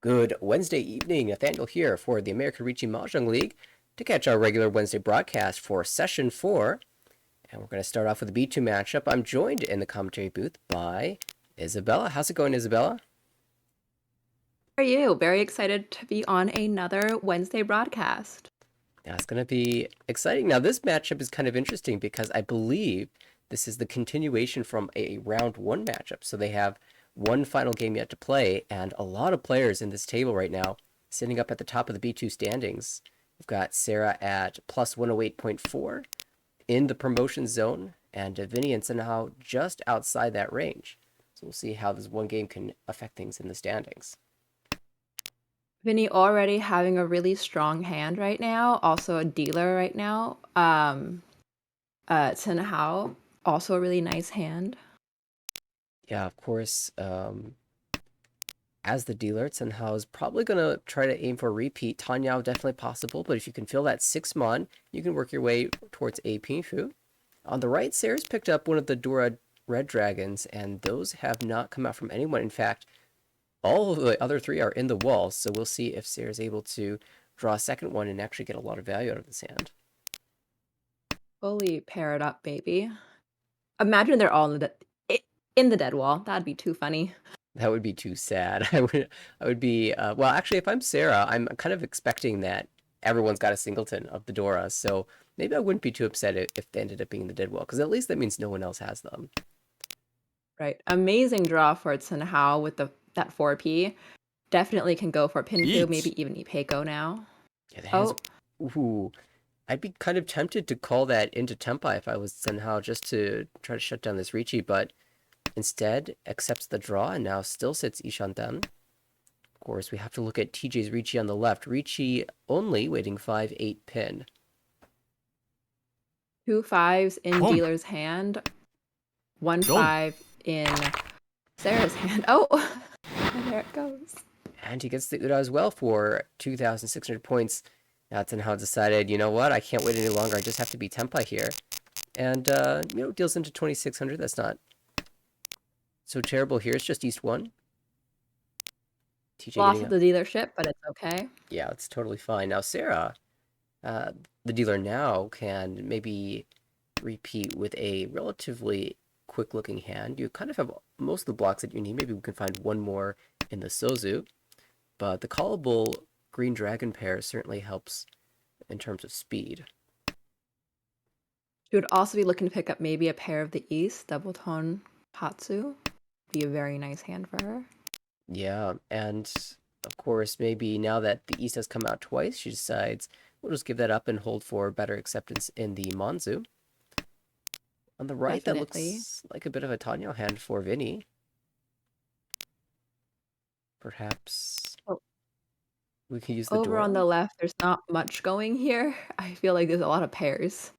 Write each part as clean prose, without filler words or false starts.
Good Wednesday evening, Nathaniel here for the American Reaching Mahjong League to catch our regular Wednesday broadcast for Session 4. And we're going to start off with the B2 matchup. I'm joined in the commentary booth by Isabella. How's it going, Isabella? How are you? Very excited to be on another Wednesday broadcast. That's going to be exciting. Now, this matchup is kind of interesting because I believe this is the continuation from a round one matchup. So they have one final game yet to play, and a lot of players in this table right now sitting up at the top of the B2 standings. We've got Sarah at plus 108.4 in the promotion zone, and Vinny and somehow just outside that range. So we'll see how this one game can affect things in the standings. Vinny already having a really strong hand right now, also a dealer right now. Chen Hao, also a really nice hand. Yeah, of course. As the dealer, Tsenhao is probably going to try to aim for a repeat. Tanyao definitely possible, but if you can fill that 6 mon, you can work your way towards a Pinshu. On the right, Sarah's picked up one of the Dora Red Dragons, and those have not come out from anyone. In fact, all of the other three are in the wall, so we'll see if Sarah's able to draw a second one and actually get a lot of value out of this hand. Fully paired up, baby. Imagine they're all in the dead wall. That'd be too funny. That would be too sad. I would be well, actually, if I'm Sarah, I'm kind of expecting that everyone's got a singleton of the Dora, so maybe I wouldn't be too upset if they ended up being in the dead wall, because at least that means no one else has them. Right. Amazing draw for Chen Hao with that 4P. Definitely can go for Pinfu, maybe even Ipeko now. Yeah, that has, ooh, I'd be kind of tempted to call that into Tempai if I was somehow just to try to shut down this Ricci, but instead accepts the draw and now still sits Ishanten. Of course, we have to look at TJ's Ricci on the left. Ricci only waiting 5-8 pin. 2 5s in dealer's hand. 1 5 in Sarah's hand. Oh, and there it goes. And he gets the Uda as well for 2,600 points. Now Tenhao decided, you know what, I can't wait any longer. I just have to be Tempai here. And, deals into 2,600. That's not so terrible here. It's just East 1. TJ lost at the dealership, but it's okay. Yeah, it's totally fine. Now, Sarah, the dealer now, can maybe repeat with a relatively quick-looking hand. You kind of have most of the blocks that you need. Maybe we can find one more in the Sozu. But the callable green dragon pair certainly helps in terms of speed. She would also be looking to pick up maybe a pair of the East, double tone Hatsu. Be a very nice hand for her. Yeah, and of course, maybe now that the East has come out twice, she decides we'll just give that up and hold for better acceptance in the Monzu. On the right, definitely. That looks like a bit of a Tanya hand for Vinny. Perhaps we can use the over on the left. There's not much going here. I feel like there's a lot of pairs.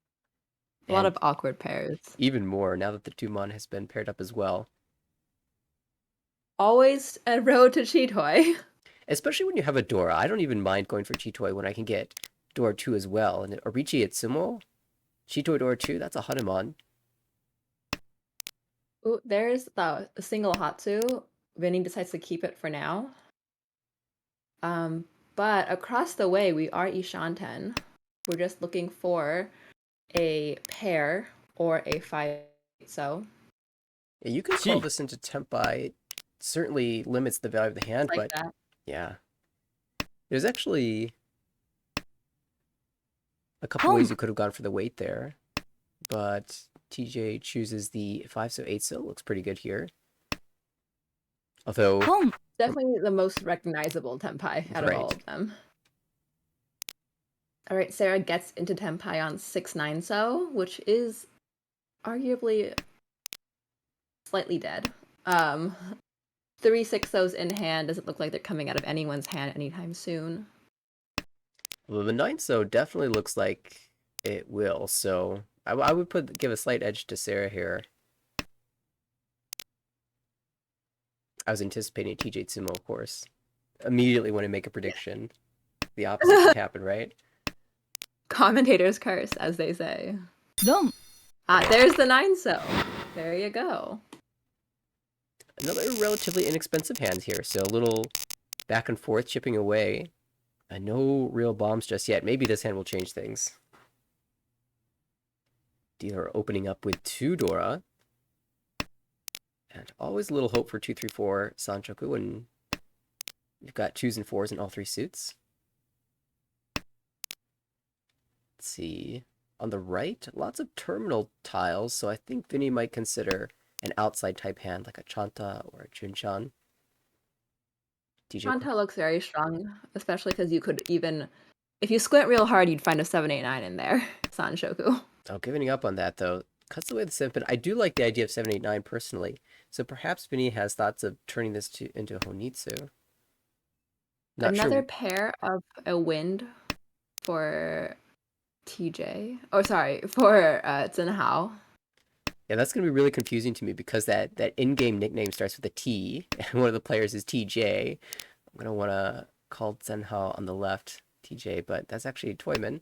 A lot of awkward pairs. Even more now that the Tumon has been paired up as well. Always a road to Chitoy. Especially when you have a Dora. I don't even mind going for Chitoy when I can get Dora 2 as well. And Orichi at Sumo, Chitoy Dora 2, that's a Hanuman. Ooh, there's the single Hatsu. Vinny decides to keep it for now. But across the way, we are Ishanten. We're just looking for a pair or a 5. So yeah, you can call this into Tempai. It certainly limits the value of the hand, like but that. Yeah. There's actually a couple ways you could have gone for the weight there, but TJ chooses the 5 so 8 so looks pretty good here. Although definitely the most recognizable Tempai out of all of them. All right, Sarah gets into Tempai on 6-9 so, which is arguably slightly dead. 3 6-0s in hand doesn't look like they're coming out of anyone's hand anytime soon. Well, the 9 so definitely looks like it will, so I would give a slight edge to Sarah here. I was anticipating TJ Tsumo, of course. Immediately when I make a prediction, the opposite could happen, right? Commentator's curse, as they say. There's the 9 so. There you go. Another relatively inexpensive hand here, so a little back and forth, chipping away. No real bombs just yet. Maybe this hand will change things. Dealer opening up with 2 Dora. And always a little hope for 2-3-4 Sanchoku when you've got 2s and 4s in all 3 suits. Let's see. On the right, lots of terminal tiles, so I think Vinny might consider an outside type hand like a Chanta or a Junchan. DJ Chanta looks very strong, especially because you could even, if you squint real hard, you'd find a 789 in there. Sanshoku. Oh, giving up on that though. Cuts away the 7-pin. I do like the idea of 789 personally, so perhaps Vinny has thoughts of turning this into a Honitsu. Not Another sure. pair of a wind for TJ. Oh, sorry, for Zhenhao. Yeah, that's going to be really confusing to me because that in-game nickname starts with a T, and one of the players is TJ. I'm going to want to call Zhenhao on the left TJ, but that's actually Toyman.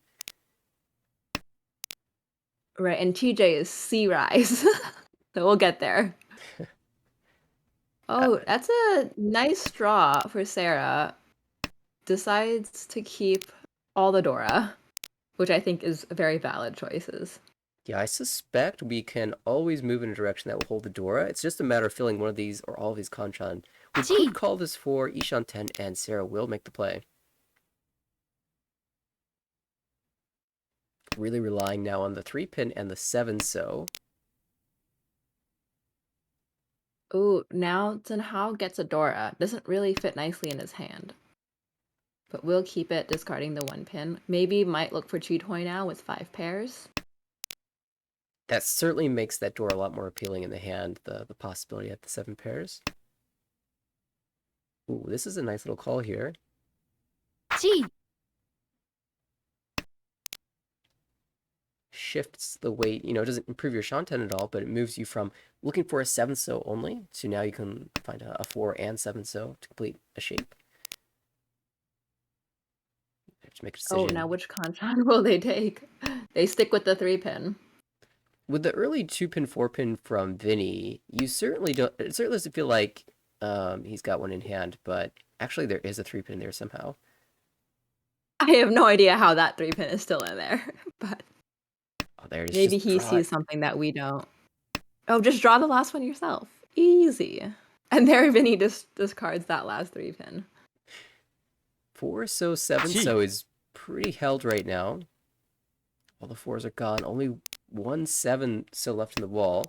Right, and TJ is Sea Rise. So we'll get there. Oh, that's a nice draw for Sarah. Decides to keep all the Dora, which I think is very valid choices. Yeah, I suspect we can always move in a direction that will hold the Dora. It's just a matter of filling one of these or all of these Kanchan. We could call this for Ishan 10, and Sarah will make the play. Really relying now on the 3-pin and the 7-so. Ooh, now Zhenhao gets a Dora. Doesn't really fit nicely in his hand. But we'll keep it, discarding the 1-pin. Maybe might look for Chitoy now with 5 pairs. That certainly makes that Dora a lot more appealing in the hand, the possibility of the 7 pairs. Ooh, this is a nice little call here. G. Shifts the weight, it doesn't improve your Shanten at all, but it moves you from looking for a 7-so only, so now you can find a 4 and 7-so to complete a shape. Have to make a decision. Oh, now which Kanchan will they take? They stick with the 3-pin. With the early 2-pin, 4-pin from Vinny, you certainly don't. It certainly doesn't feel like he's got one in hand, but actually there is a 3-pin there somehow. I have no idea how that 3-pin is still in there, but maybe he sees something that we don't. Oh, just draw the last one yourself. Easy. And there Vinny just discards that last 3-pin. 4-so, 7-so is pretty held right now. All the 4s are gone. Only 1 7-so left in the wall.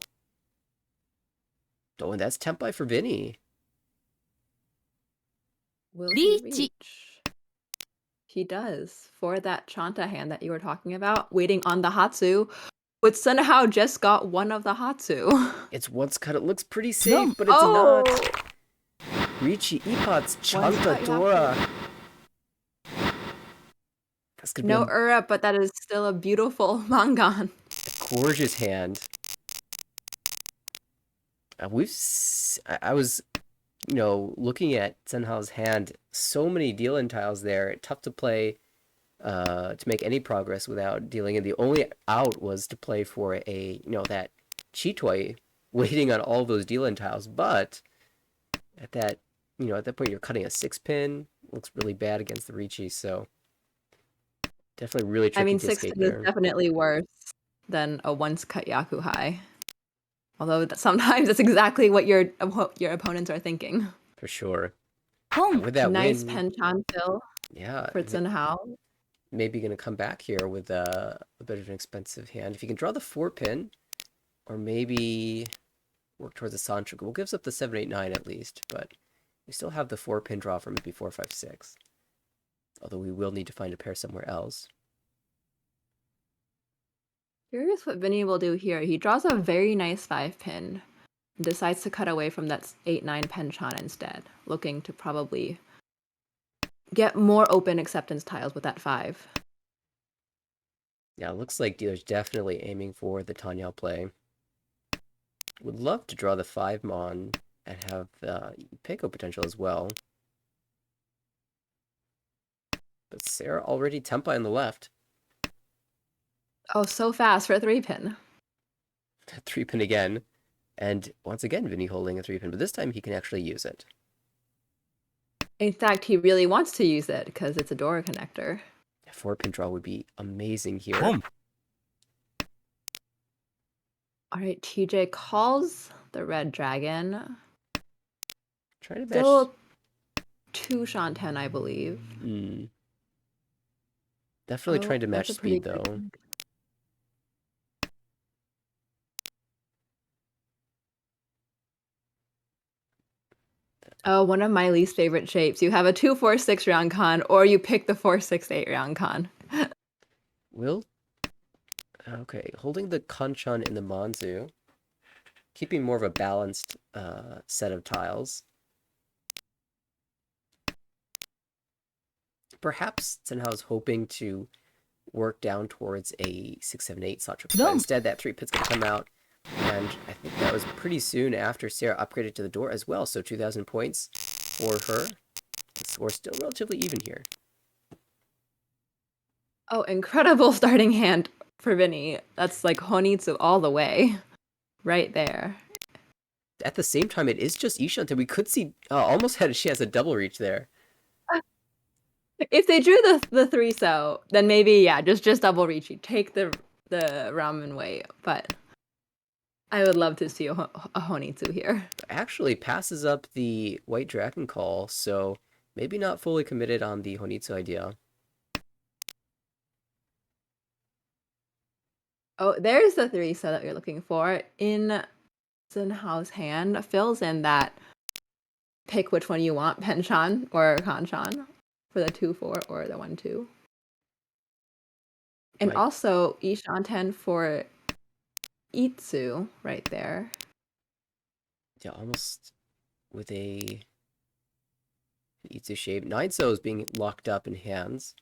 Oh, and that's Tempai for Vinny. Will he reach? He does. For that Chanta hand that you were talking about, waiting on the Hatsu, which somehow just got one of the Hatsu. It's once cut. It looks pretty safe, but it's not. Richi, Ipot's Chanta Dora. That's gonna no be Ura, but that is still a beautiful Mangan. Gorgeous hand. I was, looking at Senhao's hand. So many deal-in tiles there. Tough to play, to make any progress without dealing in. The only out was to play for a, that Chitoy waiting on all those deal-in tiles. But at that, at that point, you're cutting a 6-pin. Looks really bad against the Richi. So definitely really tricky. 6-pin is definitely worse than a once cut Yaku high. Although sometimes that's exactly what your opponents are thinking. For sure. With that nice Penchan fill. Yeah. For Zhenhao. Maybe going to come back here with a bit of an expensive hand. If you can draw the 4-pin, or maybe work towards the Sanchoku. We'll give up the 7-8-9 at least, but we still have the 4-pin draw from maybe 4-5-6. Although we will need to find a pair somewhere else. Curious what Vinny will do here. He draws a very nice 5-pin. And decides to cut away from that 8-9 Penchan instead, looking to probably get more open acceptance tiles with that 5. Yeah, it looks like dealer's definitely aiming for the Tanyao play. Would love to draw the 5-mon and have Peiko potential as well. But Sarah already Tempai on the left. Oh, so fast for a 3-pin. 3-pin again. And once again, Vinny holding a 3-pin, but this time he can actually use it. In fact, he really wants to use it because it's a door connector. A 4-pin draw would be amazing here. Home. All right, TJ calls the red dragon. Trying to match. Still 2 Shanten, I believe. Definitely Oh, trying to match that's a pretty speed, though. good- Oh, one of my least favorite shapes. You have a 2-4-6 round con, or you pick the 4-6-8 round con. Will. Okay, holding the Kanchan in the Manzu. Keeping more of a balanced set of tiles. Perhaps Senhao is hoping to work down towards a 6-7-8 slot triple. But instead, that 3-pit's going to come out. And I think that was pretty soon after Sarah upgraded to the door as well. So 2,000 points for her. The score's still relatively even here. Oh, incredible starting hand for Vinny. That's like Honitsu all the way. Right there. At the same time, it is just Ishant, and we could see almost she has a double reach there. If they drew the 3-so, then maybe, yeah, just double reach. Take the ramen way. But I would love to see a Honitsu here. Actually passes up the White Dragon call, so maybe not fully committed on the Honitsu idea. Oh, there's the 3-so that you're looking for. In Senhao's hand, fills in that pick which one you want, Penchan or Kanchan, for the 2-4 or the 1-2. And Right. also Ishanten for Itsu right there. Yeah, almost with a Itsu shape. 9-so is being locked up in hands.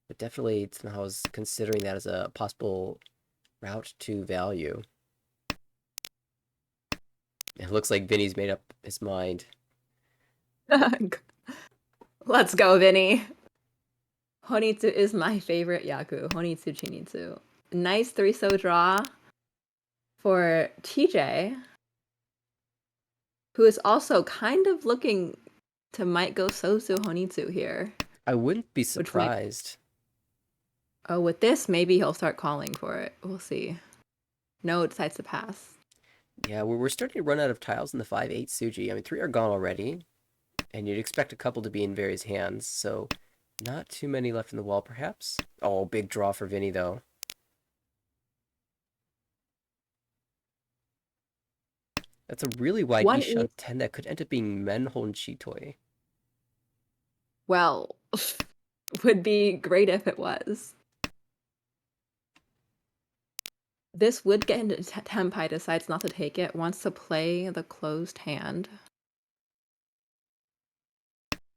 But definitely Senhao's considering that as a possible route to value. It looks like Vinny's made up his mind. Let's go, Vinny. Honitsu is my favorite Yaku. Honitsu Chinitsu. Nice 3-so draw for TJ, who is also kind of looking to might go Sosu Honitsu here. I wouldn't be Which way? surprised. Oh, with this, maybe he'll start calling for it. We'll see. No, decides to pass. Yeah, we're starting to run out of tiles in the 5-8 Suji. I mean, 3 are gone already, and you'd expect a couple to be in various hands, so not too many left in the wall, perhaps. Oh, big draw for Vinny, though. That's a really wide One Ishan 10 that could end up being Menhon Chitoi. Well, would be great if it was. This would get into Tenpai, decides not to take it, wants to play the closed hand.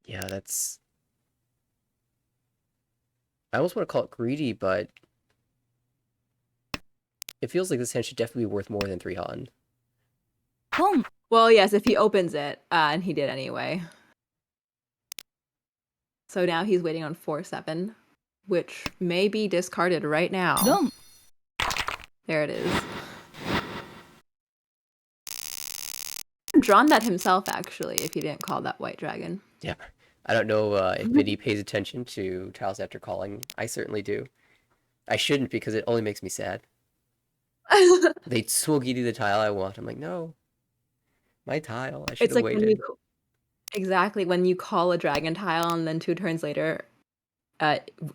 Yeah, that's... I almost want to call it greedy, but it feels like this hand should definitely be worth more than 3 Han. Home. Well, yes, if he opens it, and he did anyway. So now he's waiting on 4-7, which may be discarded right now. Dum. There it is. Drawn that himself, actually, if he didn't call that white dragon. Yeah. I don't know if Vinny pays attention to tiles after calling. I certainly do. I shouldn't because it only makes me sad. They swoogie the tile I want. I'm like, no. My tile. I should It's have like when waited. exactly when you call a dragon tile and then 2 turns later,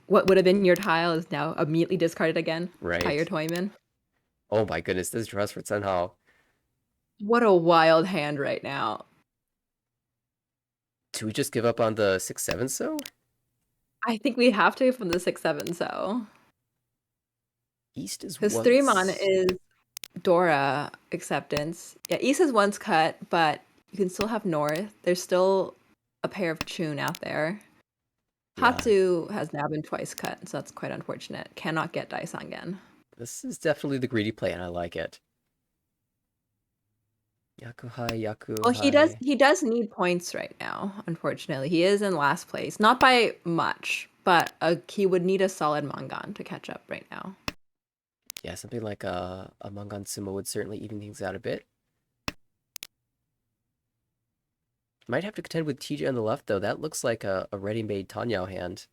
what would have been your tile is now immediately discarded again Right. by your Toyman. Oh my goodness, this draws for Senhao. What a wild hand right now. Do we just give up on the 6-7 so? I think we have to from the 6-7 so. East is Because once... 3-mon is Dora acceptance. Yeah, East is once cut, but you can still have North. There's still a pair of Chun out there. Yeah. Hatsu has now been twice cut, so that's quite unfortunate. Cannot get Daisan again. This is definitely the greedy play, and I like it. Yakuhai, Yakuhai. Well, he does need points right now, unfortunately. He is in last place. Not by much, but he would need a solid Mangan to catch up right now. Yeah, something like a Mangan Sumo would certainly even things out a bit. Might have to contend with TJ on the left, though. That looks like a ready-made Tanyao hand.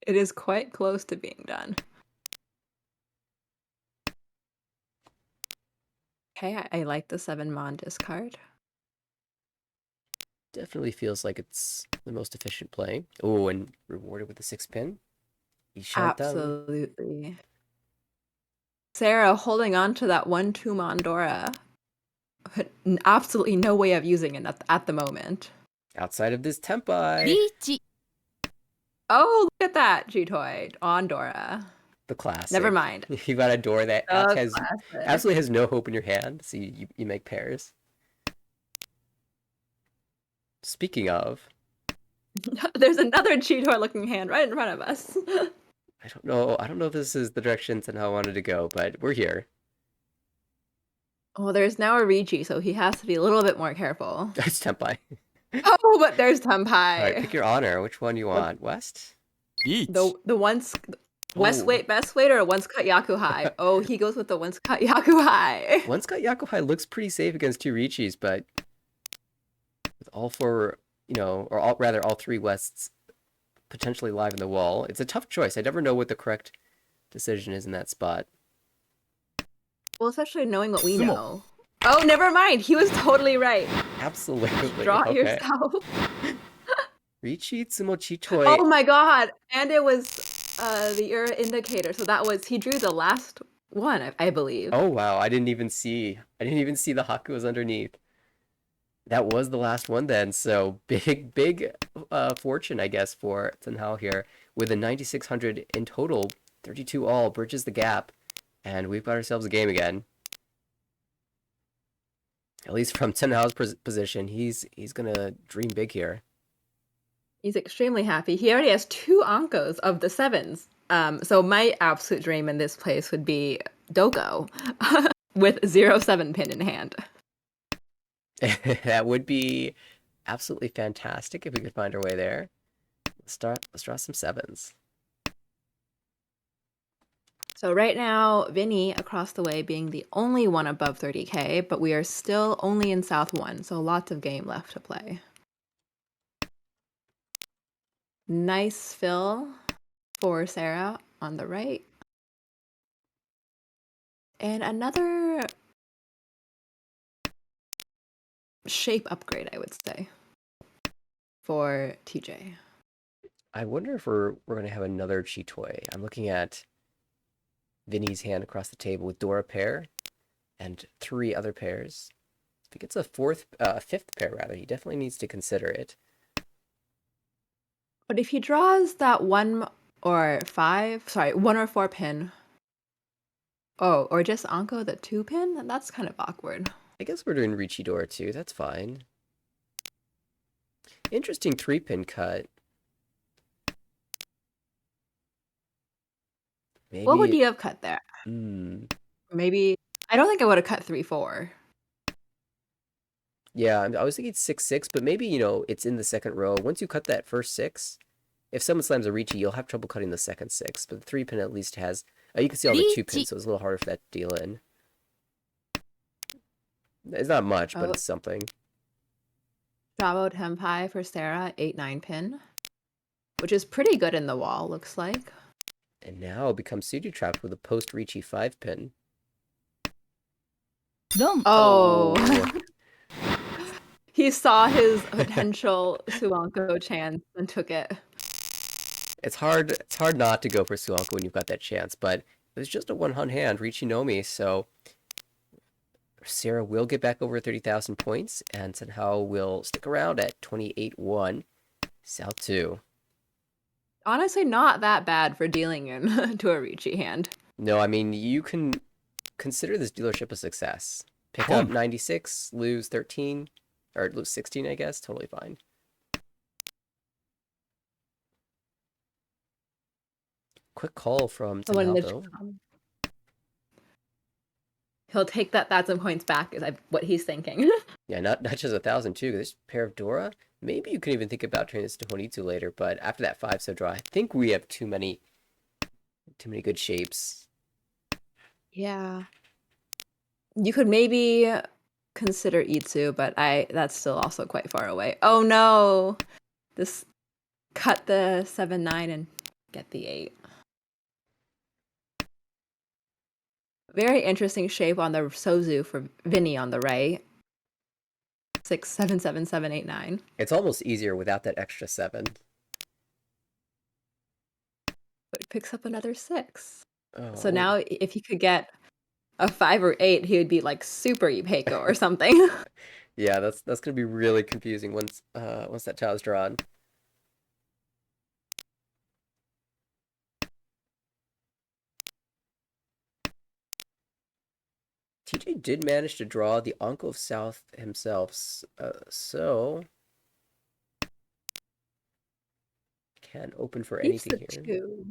It is quite close to being done. Okay, I like the 7 Mon discard. Definitely feels like it's the most efficient play. Oh, and rewarded with a 6-pin. Ishantang. Absolutely. Sarah holding on to that 1/2 Mondora. But absolutely no way of using it at the moment. Outside of this Tempai. リーチ Oh, look at that, G-Toy on Dora. The classic. Never mind. You got a door that The classic. absolutely has no hope in your hand, so you make pairs. Speaking of, There's another G-Toy looking hand right in front of us. I don't know. I don't know if this is the direction Senhao I wanted to go, but we're here. Oh, there's now a Ricci, so he has to be a little bit more careful. It's Tempai. Oh, but there's All right, Tempai. pick your honor. Which one you want? West? リーチ The once West Oh. weight, best weight, or once cut Yaku high? Oh, he goes with the once cut Yaku high. One's got Yakuhai looks pretty safe against two Richis, but with all four, or rather all three Wests potentially live in the wall, it's a tough choice. I never know what the correct decision is in that spot. Well, especially knowing what we Sumo. know. Oh, never mind. He was totally right. Absolutely. Draw it Okay. yourself. Richi Tsumochitoi. Oh my god! And it was the error indicator. So that was he drew the last one, I believe. Oh wow, I didn't even see the Haku was underneath. That was the last one then. So big fortune, I guess, for Senhao here with a 9600 in total. 32 all bridges the gap, and we've got ourselves a game again. At least from Senhao's position, he's gonna dream big here. He's extremely happy. He already has 2 Ankos of the 7s. So my absolute dream in this place would be Doko with 0-7 pin in hand. That would be absolutely fantastic if we could find our way there. Let's draw some 7s. So right now, Vinny across the way being the only one above 30k, but we are still only in South 1, so lots of game left to play. Nice fill for Sarah on the right. And another shape upgrade, I would say, for TJ. I wonder if we're gonna have another Chitoy. I'm looking at Vinny's hand across the table with Dora pair and 3 other pairs. If he gets a fifth pair rather, he definitely needs to consider it. But if he draws that 1 or 4 pin, or just Anko the 2 pin, that's kind of awkward. I guess we're doing Richi Dora too. That's fine. Interesting 3-pin cut. Maybe. What would you have cut there? Maybe. I don't think I would have cut 3-4. Yeah, I was thinking 6-6, but maybe, it's in the second row. Once you cut that first 6, if someone slams a Richi, you'll have trouble cutting the second 6. But the 3-pin at least has... you can see all the 2-pins, so it's a little harder for that to deal in. It's not much, but it's something. Bravo Tempai for Sarah, 8-9 pin, which is pretty good in the wall, looks like. And now it becomes Pseudo Trapped with a post Richi 5-pin. ドン Oh. He saw his potential Suanko chance and took it. It's hard not to go for Suanko when you've got that chance, but it was just a one-hunt hand, Richi Nomi, so Sarah will get back over 30,000 points, and Senhao will stick around at 28-1. South 2. Honestly, not that bad for dealing into a Ricci hand. No, I mean, you can consider this dealership a success. Pick up 96, lose 13, or lose 16, I guess. Totally fine. Quick call from Senhao, though. He'll take that 1,000 points back, is what he's thinking. Yeah, not just 1,000 too. This pair of Dora, maybe you could even think about turning this to Honitsu later. But after that 5-so draw, I think we have too many good shapes. Yeah. You could maybe consider Itsu, but that's still also quite far away. Oh no! This cut the 7-9 and get the 8. Very interesting shape on the Sozu for Vinny on the right. 6, 7, 7, 7, 8, 9. It's almost easier without that extra 7. But it picks up another 6. So Oh, now if he could get a 5 or 8, he would be like super Ipeco or something. yeah, that's gonna be really confusing once that tile's drawn. TJ did manage to draw the Uncle of South himself, so can open for Keeps anything the here. 2.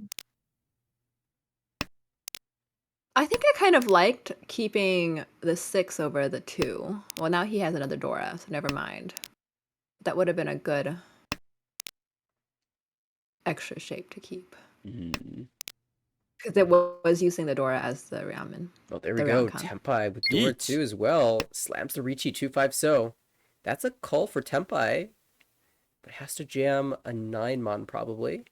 I think I kind of liked keeping the 6 over the 2. Well, now he has another Dora, so never mind. That would have been a good extra shape to keep. Because it was using the Dora as the ramen. Oh, there we The go. round con. Tempai with Dora 2 as well. Slams the Ricci 2-5 so. That's a call for Tempai. But has to jam a 9-mon probably.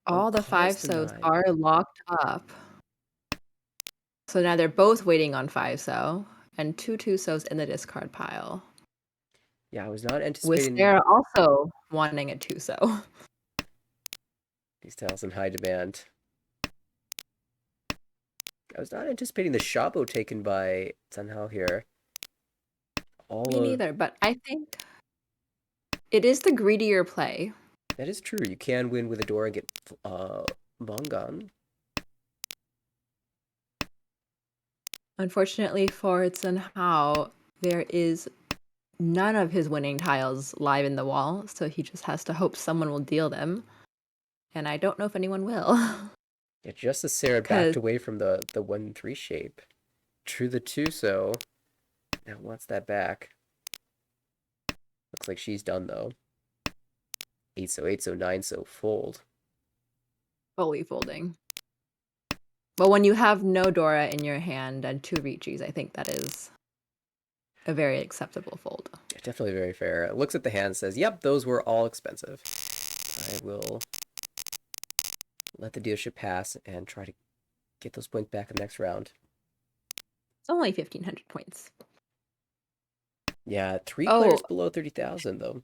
All the calls 5 the so's 9. are locked up. So now they're both waiting on 5 so. And 2 so's in the discard pile. Yeah, I was not With anticipating Sarah also wanting a 2 so. these tiles in high demand. I was not anticipating the Shabo taken by Sanhao here. Me neither, but I think it is the greedier play. That is true. You can win with a Dora and get Bongan. Unfortunately for Hao, there is none of his winning tiles live in the wall, so he just has to hope someone will deal them. And I don't know if anyone will. Yeah, just as Sarah backed away from the 1-3 shape. Drew the 2 so. Now wants that back. Looks like she's done though. 8 so 8 so 9 so fold. Fully folding. But when you have no Dora in your hand and 2 Richis, I think that is a very acceptable fold. Yeah, definitely very fair. It looks at the hand, says, yep, those were all expensive. I will let the dealership pass and try to get those points back in the next round. It's only 1,500 points. Yeah, 3 players below 30,000 though.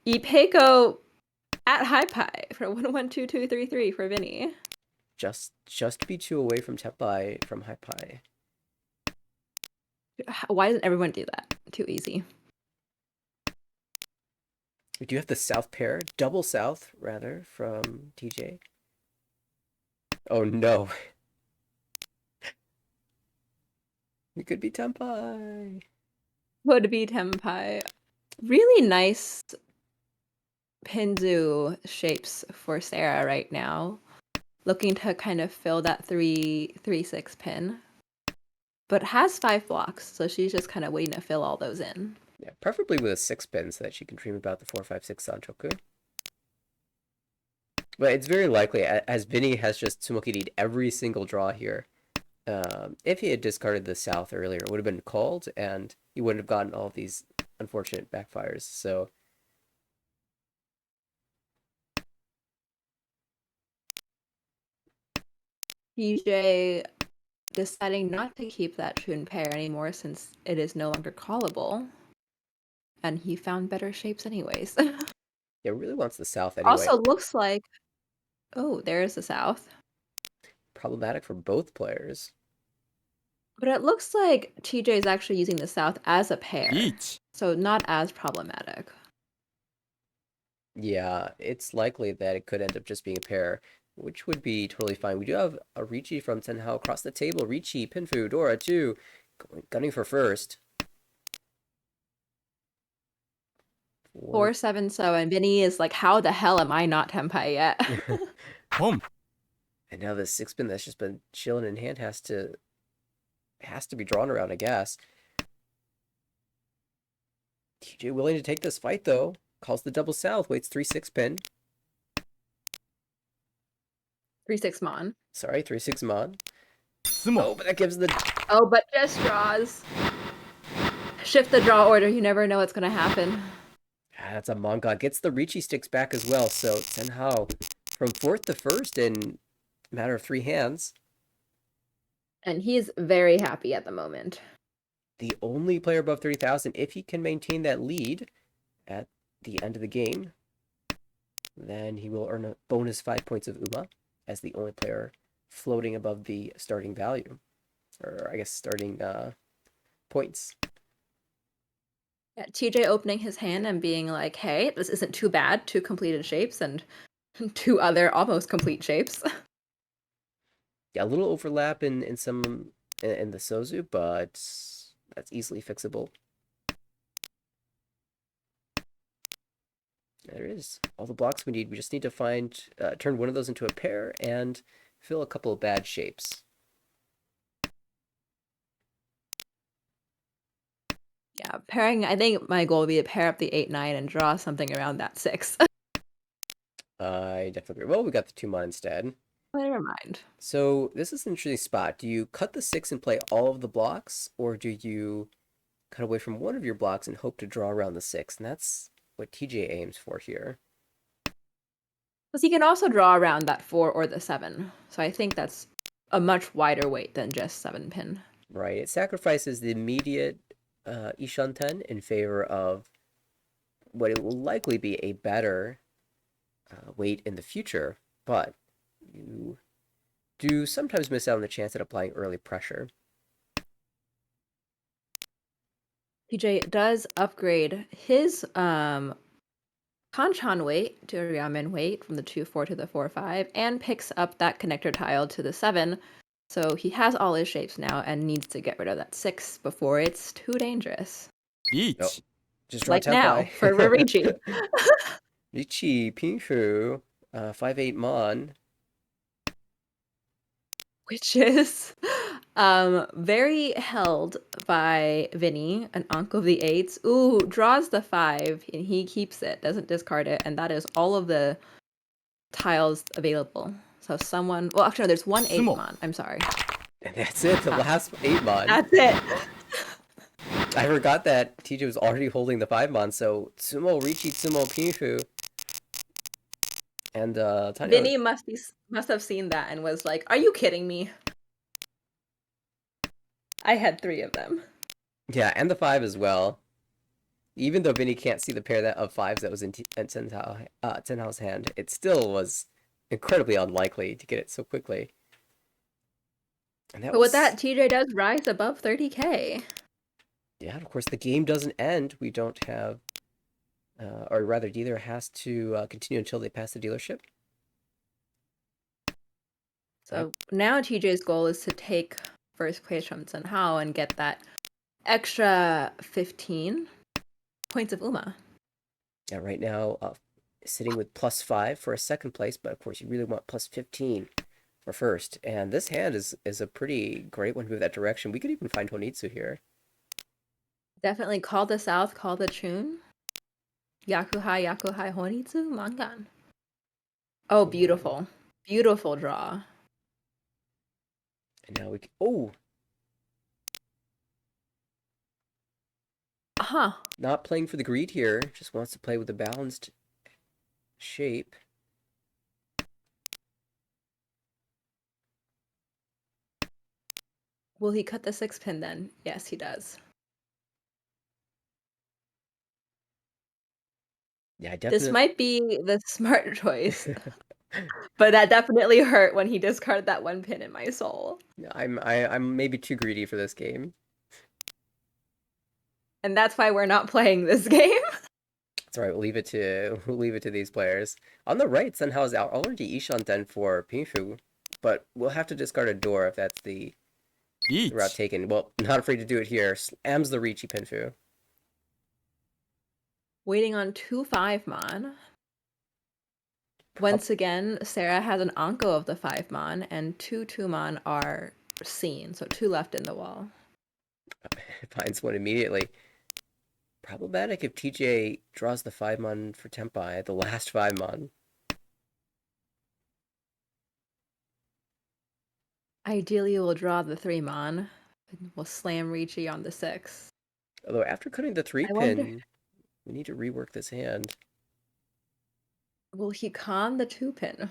Ipeco at High Pie for 112233 for Vinny. Just to be 2 away from Tempai from High Pie. Why doesn't everyone do that? Too easy. We do have the South pair, double South rather, from TJ. Oh no. It could be Tempai. Would be Tempai. Really nice Pinzu shapes for Sarah right now. Looking to kind of fill that 3-6 pin. But has 5 blocks, so she's just kind of waiting to fill all those in. Yeah, preferably with a 6 pin so that she can dream about the 4-5-6 Sanchoku. But it's very likely, as Vinny has just Tsumokiri'd every single draw here, if he had discarded the South earlier, it would have been called, and he wouldn't have gotten all of these unfortunate backfires. So PJ deciding not to keep that Chun pair anymore since it is no longer callable. And he found better shapes anyways. yeah, really wants the South anyway. Also looks like... Oh, there's the South. Problematic for both players. But it looks like TJ is actually using the South as a pair. So not as problematic. Yeah, it's likely that it could end up just being a pair, which would be totally fine. We do have a Ricci from Tenhao across the table. Ricci, Pinfu, Dora, 2, gunning for first. 4-7 so, and Vinny is like, how the hell am I not Tempai yet? And now the 6 pin that's just been chilling in hand has to be drawn around, I guess. TJ willing to take this fight though. Calls the double South, waits 3-6 pin. 3-6 Mon. Sorry, 3-6 Mon. Oh, but that gives the... Oh, but just draws. Shift the draw order. You never know what's going to happen. That's a manga. Gets the Ricci sticks back as well. So Senhao from fourth to first in a matter of 3 hands. And he's very happy at the moment. The only player above 30,000. If he can maintain that lead at the end of the game, then he will earn a bonus 5 points of UMA as the only player floating above the starting value. Or I guess starting points. Yeah, TJ opening his hand and being like, hey, this isn't too bad. 2 completed shapes and 2 other almost complete shapes. Yeah, a little overlap in the Sozu, but that's easily fixable. There it is. All the blocks we need. We just need to find, turn one of those into a pair and fill a couple of bad shapes. Yeah, pairing, I think my goal would be to pair up the 8-9 and draw something around that 6. I definitely agree. Well, we got the 2-mon instead. Never mind. So this is an interesting spot. Do you cut the 6 and play all of the blocks, or do you cut away from one of your blocks and hope to draw around the 6? And that's what TJ aims for here. Because he can also draw around that 4 or the 7. So I think that's a much wider weight than just 7 pin. Right. It sacrifices the immediate Ishanten in favor of what it will likely be a better weight in the future, but you do sometimes miss out on the chance at applying early pressure. TJ does upgrade his Kanchan weight to Ryamen weight from the 2-4 to the 4-5 and picks up that connector tile to the 7. So he has all his shapes now and needs to get rid of that 6 before it's too dangerous. Oh, just draw Like now Tenpai. for Ricci. Ricci, Pinfu, 5-8 Mon. Which is very held by Vinny, an Ankh of the 8s. Ooh, draws the 5 and he keeps it, doesn't discard it, and that is all of the tiles available. So someone, well, actually, no, there's one 8-mon. I'm sorry. And that's it, the last 8 Mon. That's it. I forgot that TJ was already holding the 5 Mon, so Tsumo, Ricci, Tsumo, Pinfu. And Tanya... Vinny must have seen that and was like, "Are you kidding me?" I had 3 of them. Yeah, and the 5 as well. Even though Vinny can't see the pair of 5s that was in Tenhao's hand, it still was incredibly unlikely to get it so quickly. And But with that, TJ does rise above 30k. Yeah, of course, the game doesn't end. We don't have... or rather, dealer has to continue until they pass the dealership. So now TJ's goal is to take first place from Senhao and get that extra 15 points of UMA. Yeah, right now, sitting with +5 for a second place, but of course you really want +15 for first. And this hand is a pretty great one to move that direction. We could even find Honitsu here. Definitely call the South, call the Chun. Yakuhai, Yakuhai, Honitsu, Mangan. Oh, beautiful. Beautiful draw. And now we can... Oh! Huh. Not playing for the greed here. Just wants to play with a balanced shape. Will he cut the 6 pin then? Yes, he does. Yeah, definitely. This might be the smart choice. But that definitely hurt when he discarded that 1 pin in my soul. I'm maybe too greedy for this game. And that's why we're not playing this game. That's all right. We'll leave it to these players. On the right, Senhao is already Ishanten for Pinfu, but we'll have to discard a door if that's the route taken. Well, not afraid to do it here. Slams the Ricci Pinfu. Waiting on 2 5-mon. Once again, Sarah has an Anko of the 5-mon, and 2 2-mon are seen, so 2 left in the wall. Finds one immediately. Problematic if TJ draws the 5-mon for Tenpai, the last 5-mon. Ideally, we'll draw the 3-mon. And we'll slam Ricci on the 6. Although after cutting the 3 I wonder, pin, we need to rework this hand. will he con the 2-pin?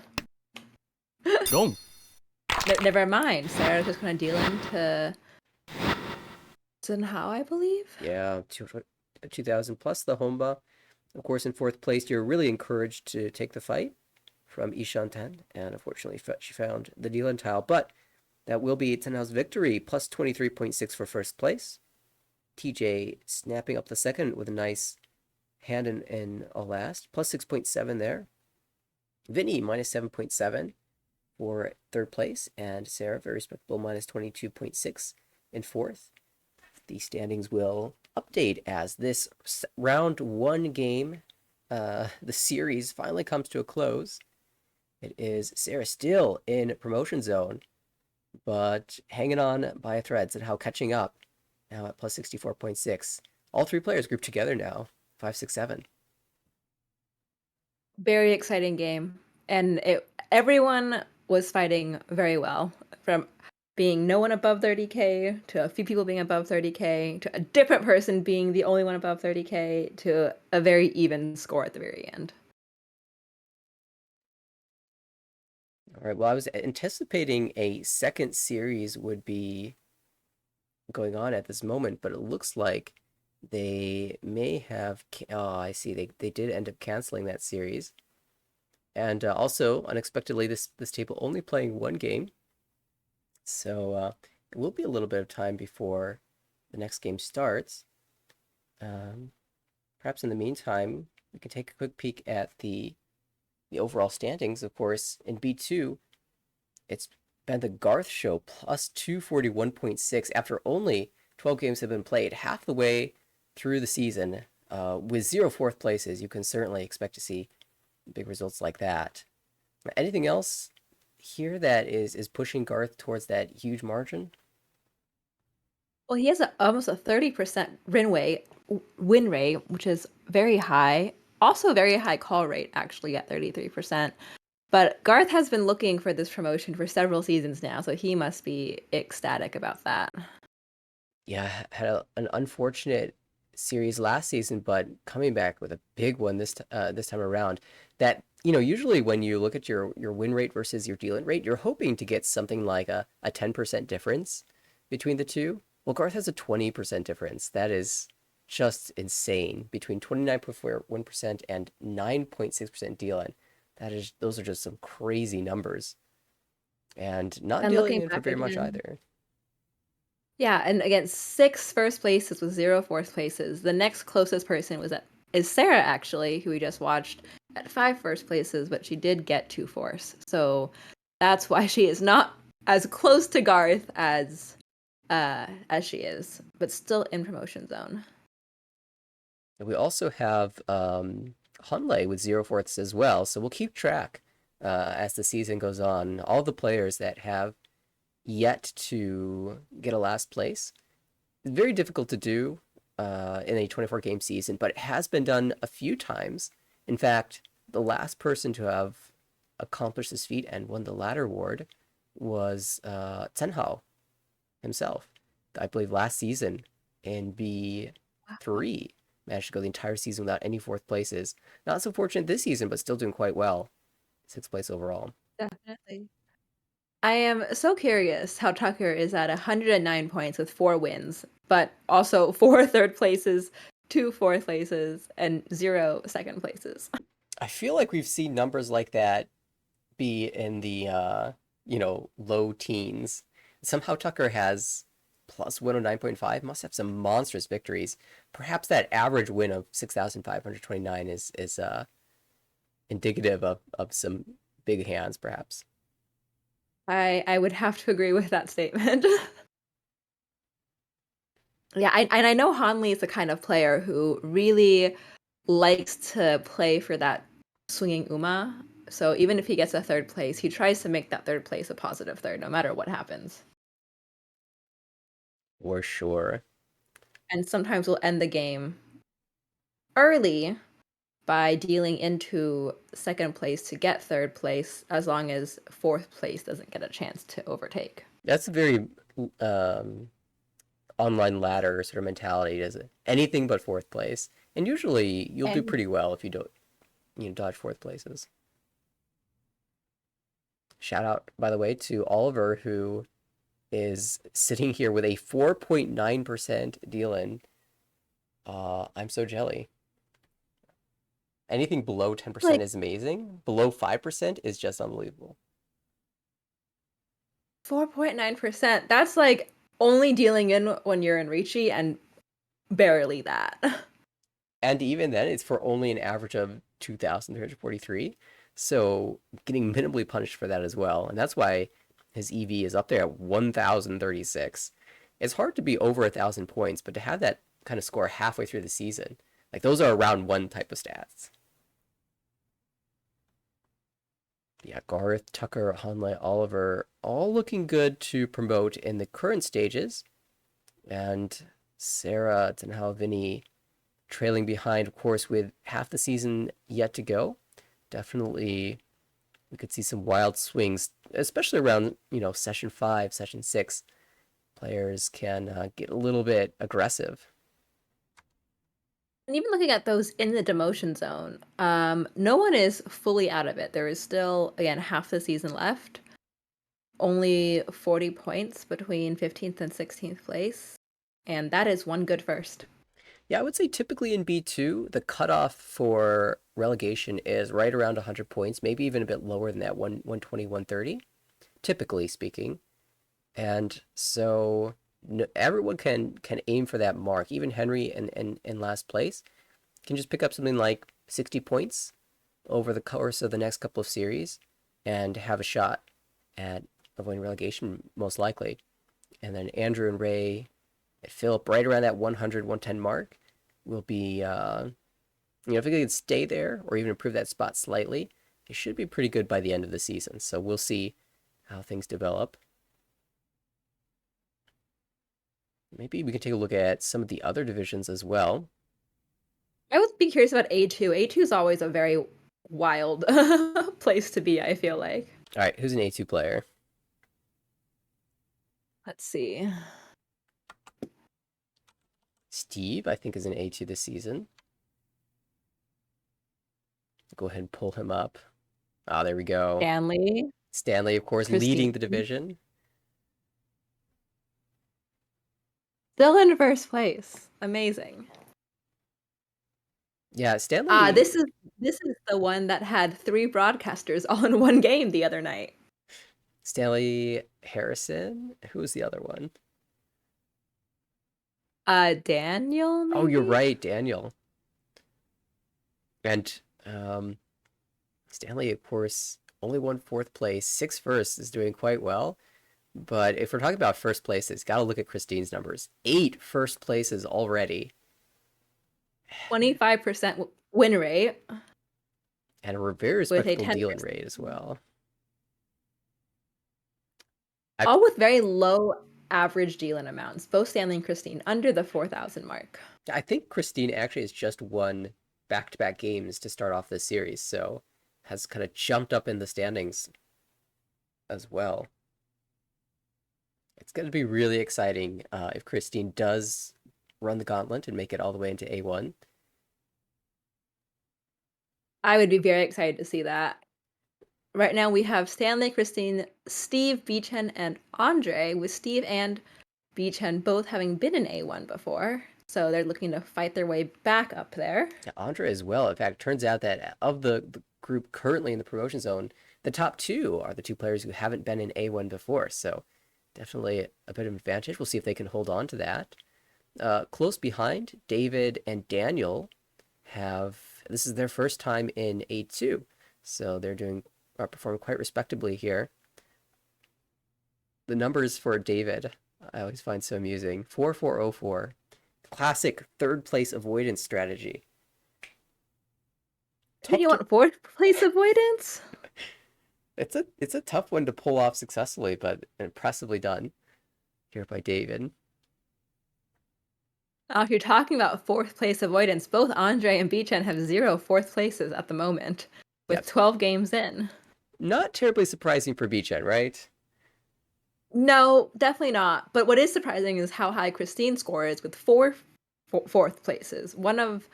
Wrong. Never mind. Sarah's just going to deal into Sunhao, I believe. Yeah, 2000 plus the Homba. Of course, in fourth place, you're really encouraged to take the fight from Ishanten, and unfortunately, she found the Dylan tile. But that will be Tenhao's victory, plus 23.6 for first place. TJ snapping up the second with a nice hand in a last, plus 6.7 there. Vinny, minus 7.7 for third place, and Sarah, very respectable, minus 22.6 in fourth. The standings will update as this round 1 game, the series finally comes to a close. It is Sarah still in promotion zone, but hanging on by a thread. Tenhao catching up now at plus 64.6. All 3 players grouped together now, 5, 6, 7. Very exciting game. And everyone was fighting very well. From being no one above 30k to a few people being above 30k to a different person being the only one above 30k to a very even score at the very end. All right, well, I was anticipating a second series would be going on at this moment, but it looks like they may have. Oh, I see. They did end up canceling that series, and also unexpectedly, this table only playing 1 game, so it will be a little bit of time before the next game starts. Perhaps in the meantime, we can take a quick peek at the overall standings. Of course, in B2, it's been the Garth Show plus 241.6 after only 12 games have been played, half the way through the season. With 0 fourth places, you can certainly expect to see big results like that. Anything else here that is pushing Garth towards that huge margin? Well, he has almost a 30% win rate, which is very high. Also, very high call rate, actually, at 33%. But Garth has been looking for this promotion for several seasons now, so he must be ecstatic about that. Yeah, had an unfortunate series last season, but coming back with a big one this time around. That usually when you look at your win rate versus your deal rate, you're hoping to get something like a 10% difference between the two. Well, Garth has a 20% difference. That is just insane between 29.1% and 9.6% dealing. Those are just some crazy numbers, and not And dealing looking in for back very much again, either. yeah, and again, 6 first places with 0 fourth places. The next closest person is Sarah, actually, who we just watched at 5 first places, but she did get 2 fourths. So that's why she is not as close to Garth as she is, but still in promotion zone. We also have Hunley with 0 fourths as well, so we'll keep track as the season goes on. All the players that have yet to get a last place. It's very difficult to do in a 24 game season, but it has been done a few times. In fact, the last person to have accomplished this feat and won the ladder award was Tenhao himself. I believe last season in B3 managed to go the entire season without any fourth places. Not so fortunate this season, but still doing quite well. 6th place overall. Definitely. I am so curious how Tucker is at 109 points with 4 wins, but also 4 third places, 2 fourth places, and 0 second places. I feel like we've seen numbers like that be in the low teens. Somehow Tucker has plus 109.5, must have some monstrous victories. Perhaps that average win of 6,529 is indicative of some big hands, perhaps. I would have to agree with that statement. Yeah, and I know Hanley is the kind of player who really likes to play for that swinging Uma. So even if he gets a third place, he tries to make that third place a positive third, no matter what happens. For sure. And sometimes we'll end the game early by dealing into second place to get third place, as long as fourth place doesn't get a chance to overtake. That's a very um, online ladder sort of mentality, is it? Anything but fourth place. And usually you'll do And pretty well if you don't, dodge fourth places. Shout out, by the way, to Oliver, who is sitting here with a 4.9% deal in. I'm so jelly. Anything below 10% like is amazing. Below 5% is just unbelievable. 4.9%. That's like only dealing in when you're in Ricci and barely that. And even then, it's for only an average of 2,343. So getting minimally punished for that as well. And that's why his EV is up there at 1,036. It's hard to be over 1,000 points, but to have that kind of score halfway through the season, like those are round one type of stats. Yeah, Garth, Tucker, Hanley, Oliver, all looking good to promote in the current stages. And Sarah, Tenhal, Vinny trailing behind, of course, with half the season yet to go. Definitely, we could see some wild swings, especially around, session 5, session 6. Players can get a little bit aggressive. And even looking at those in the demotion zone, no one is fully out of it. There is still, again, half the season left. Only 40 points between 15th and 16th place. And that is one good first. Yeah, I would say typically in B2, the cutoff for relegation is right around 100 points, maybe even a bit lower than that, 120, 130, typically speaking. And so no, everyone can aim for that mark. Even Henry in last place can just pick up something like 60 points over the course of the next couple of series and have a shot at avoiding relegation, most likely. And then Andrew and Ray and Philip, right around that 100, 110 mark, will be, if they can stay there or even improve that spot slightly, they should be pretty good by the end of the season. So we'll see how things develop. Maybe we can take a look at some of the other divisions as well. I would be curious about A2. A2 is always a very wild place to be, I feel like. All right, who's an A2 player? Let's see. Steve, I think, is an A2 this season. Go ahead and pull him up. Ah, there we go. Stanley, Stanley, of course, Christine. leading the division. Still in first place. Amazing. Yeah, Stanley. This is the one that had 3 broadcasters all in one game the other night. Stanley Harrison. Who was the other one? Daniel, Oh, you're maybe? right, Daniel. And Stanley, of course, only won fourth place. 6 first is doing quite well. But if we're talking about first places, got to look at Christine's numbers. 8 first places already. 25% win rate And a very with a respectable 10%. dealing rate as well. All with very low average deal-in amounts. Both Stanley and Christine under the 4,000 mark. I think Christine actually has just won back-to-back games to start off this series, so has kind of jumped up in the standings as well. It's going to be really exciting if Christine does run the gauntlet and make it all the way into A1. I would be very excited to see that. Right now we have Stanley, Christine, Steve, Beechen, and Andre, with Steve and Beechen both having been in A1 before. So they're looking to fight their way back up there. Yeah, Andre as well. In fact, it turns out that of the group currently in the promotion zone, the top 2 are the 2 players who haven't been in A1 before. So definitely a bit of advantage. We'll see if they can hold on to that. Close behind, David and Daniel this is their first time in A2. So are performing quite respectably here. The numbers for David, I always find so amusing. 4404. Classic third place avoidance strategy. Did you want 4th place avoidance? It's a tough one to pull off successfully, but impressively done here by David. If you're talking about 4th place avoidance, both Andre and Beechen have 0 4th places at the moment, with Yep. 12 games in. Not terribly surprising for Beachhead, right? No, definitely not. But what is surprising is how high Christine's score is with fourth places. One of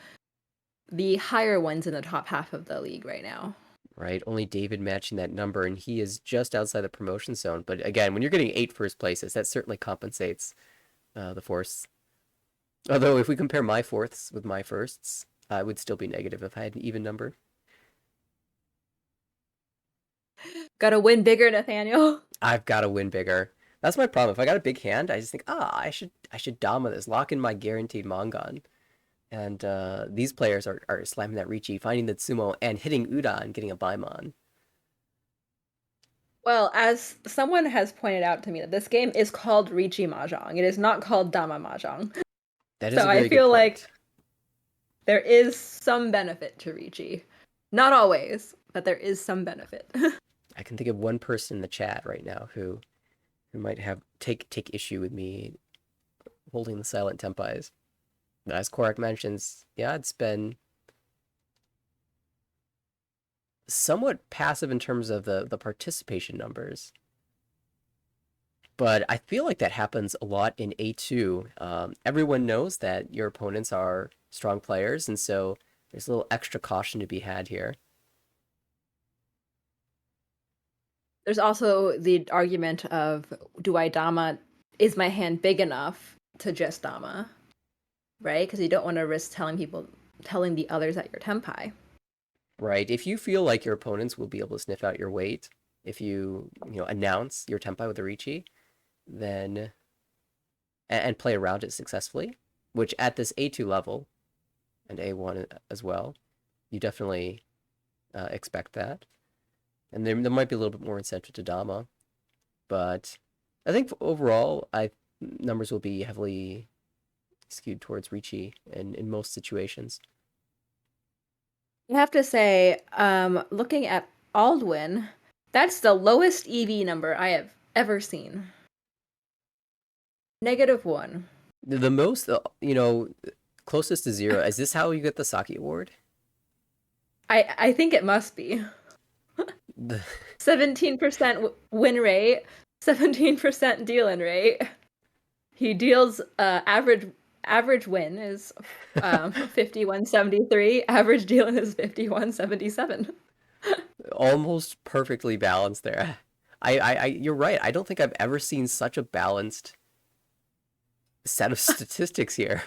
the higher ones in the top half of the league right now. Right? Only David matching that number, and he is just outside the promotion zone. But again, when you're getting 8 first places, that certainly compensates the force. Although if we compare my fourths with my firsts, I would still be negative if I had an even number. Gotta win bigger, Nathaniel. I've got to win bigger. That's my problem. If I got a big hand, I just think, I should Dama this, lock in my guaranteed Mongon. And these players are slamming that Riichi, finding the Tsumo, and hitting Uda and getting a Baimon. Well, as someone has pointed out to me, that this game is called Riichi Mahjong. It is not called Dama Mahjong. That is So a I very good feel like point. there is some benefit to Riichi. Not always, but there is some benefit. I can think of one person in the chat right now who might have take issue with me holding the silent tempais. As Korak mentions, yeah, it's been somewhat passive in terms of the participation numbers. But I feel like that happens a lot in A2. Everyone knows that your opponents are strong players, and so there's a little extra caution to be had here. There's also the argument of, do I Dama? Is my hand big enough to just Dama? Right? Because you don't want to risk telling the others that you're Tempai. Right? If you feel like your opponents will be able to sniff out your weight, if you announce your tempai with a Riichi, then and play around it successfully, which at this A2 level and A1 as well, you definitely expect that. And there might be a little bit more incentive to Dama, but I think overall, numbers will be heavily skewed towards Riichi in most situations. I have to say, looking at Aldwin, that's the lowest EV number I have ever seen. -1. The most, closest to 0. Is this how you get the Saki Award? I think it must be. The 17% win rate, 17% deal-in rate. He deals average win is 51.73. Average deal-in is 51.77. almost perfectly balanced there. You're right. I don't think I've ever seen such a balanced set of statistics here.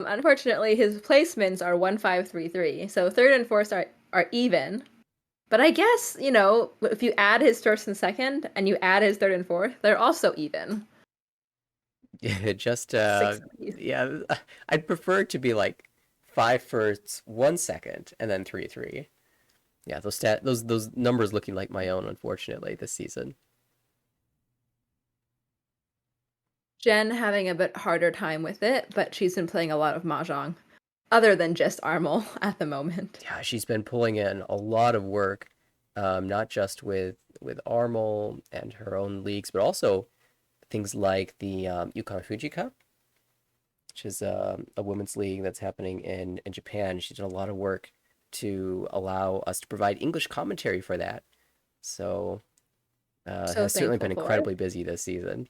Unfortunately, his placements are 1.533, so third and fourth are even. But I guess, if you add his first and second, and you add his third and fourth, they're also even. Just 670. yeah, I'd prefer it to be like 5 firsts, 1 second, and then 3-3. Yeah, those numbers looking like my own, unfortunately, this season. Jen having a bit harder time with it, but she's been playing a lot of Mahjong, other than just Armel at the moment. Yeah, she's been pulling in a lot of work, not just with Armel and her own leagues, but also things like the Yukon Fuji Cup, which is a women's league that's happening in Japan. She's done a lot of work to allow us to provide English commentary for that. So So has certainly thankful been for it. incredibly busy this season.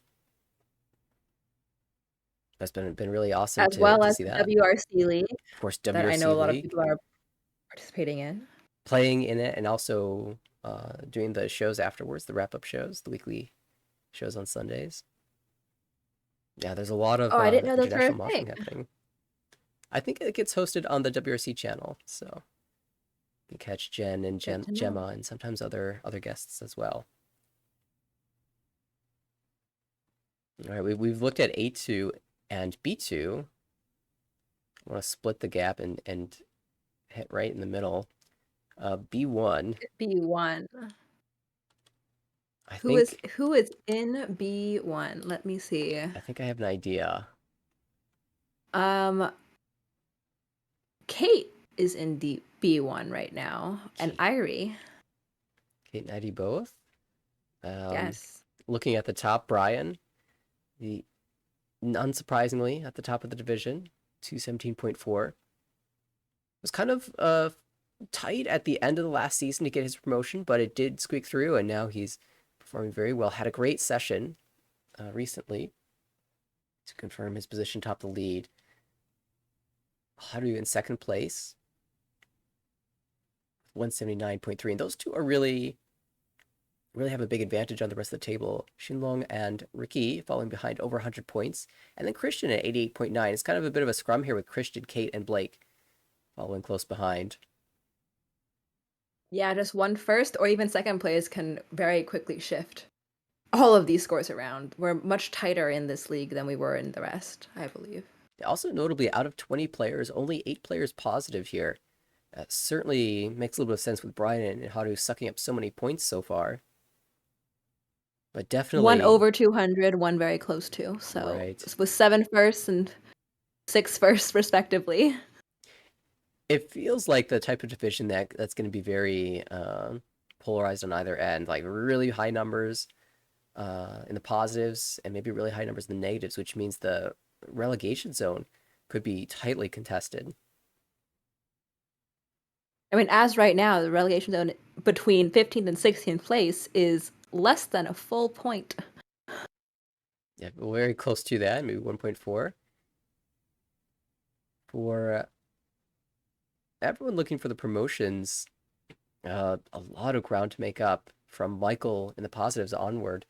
That's been really awesome As to well as see the that. WRC League Of course, that I know a WRC lot of League, people are participating in. playing in it, and also doing the shows afterwards, the wrap-up shows, the weekly shows on Sundays. Yeah, there's a lot of Oh, I didn't know those were a international moshing thing. happening. I think it gets hosted on the WRC channel, so you can catch Jen and Good to know. Gemma and sometimes other guests as well. All right, we've looked at A2 and B2. I want to split the gap and hit right in the middle. B1, B1. I Who is think in B1? Let me see. I think I have an idea. Um, Kate is in B1 right now, and Irie. Kate and Eddie both. Yes. Looking at the top, Brian, the unsurprisingly at the top of the division, 217.4. Was kind of tight at the end of the last season to get his promotion, but it did squeak through, and now he's performing very well. Had a great session recently to confirm his position top the lead. Haru in second place, 179.3. And those two are really have a big advantage on the rest of the table. Shinlong and Ricky falling behind over 100 points. And then Christian at 88.9. It's kind of a bit of a scrum here with Christian, Kate, and Blake following close behind. Yeah, just one first or even second place can very quickly shift all of these scores around. We're much tighter in this league than we were in the rest, I believe. Also, notably, out of 20 players, only 8 players positive here. Certainly makes a little bit of sense with Brian and Haru sucking up so many points so far. But definitely... One over 200, one very close to. So right. with 7 firsts and 6 firsts, respectively. It feels like the type of division that's going to be very polarized on either end. Like really high numbers in the positives and maybe really high numbers in the negatives, which means the relegation zone could be tightly contested. I mean, as right now, the relegation zone between 15th and 16th place is less than a full point. Yeah, very close to that, maybe 1.4. For everyone looking for the promotions, a lot of ground to make up from Michael in the positives onward.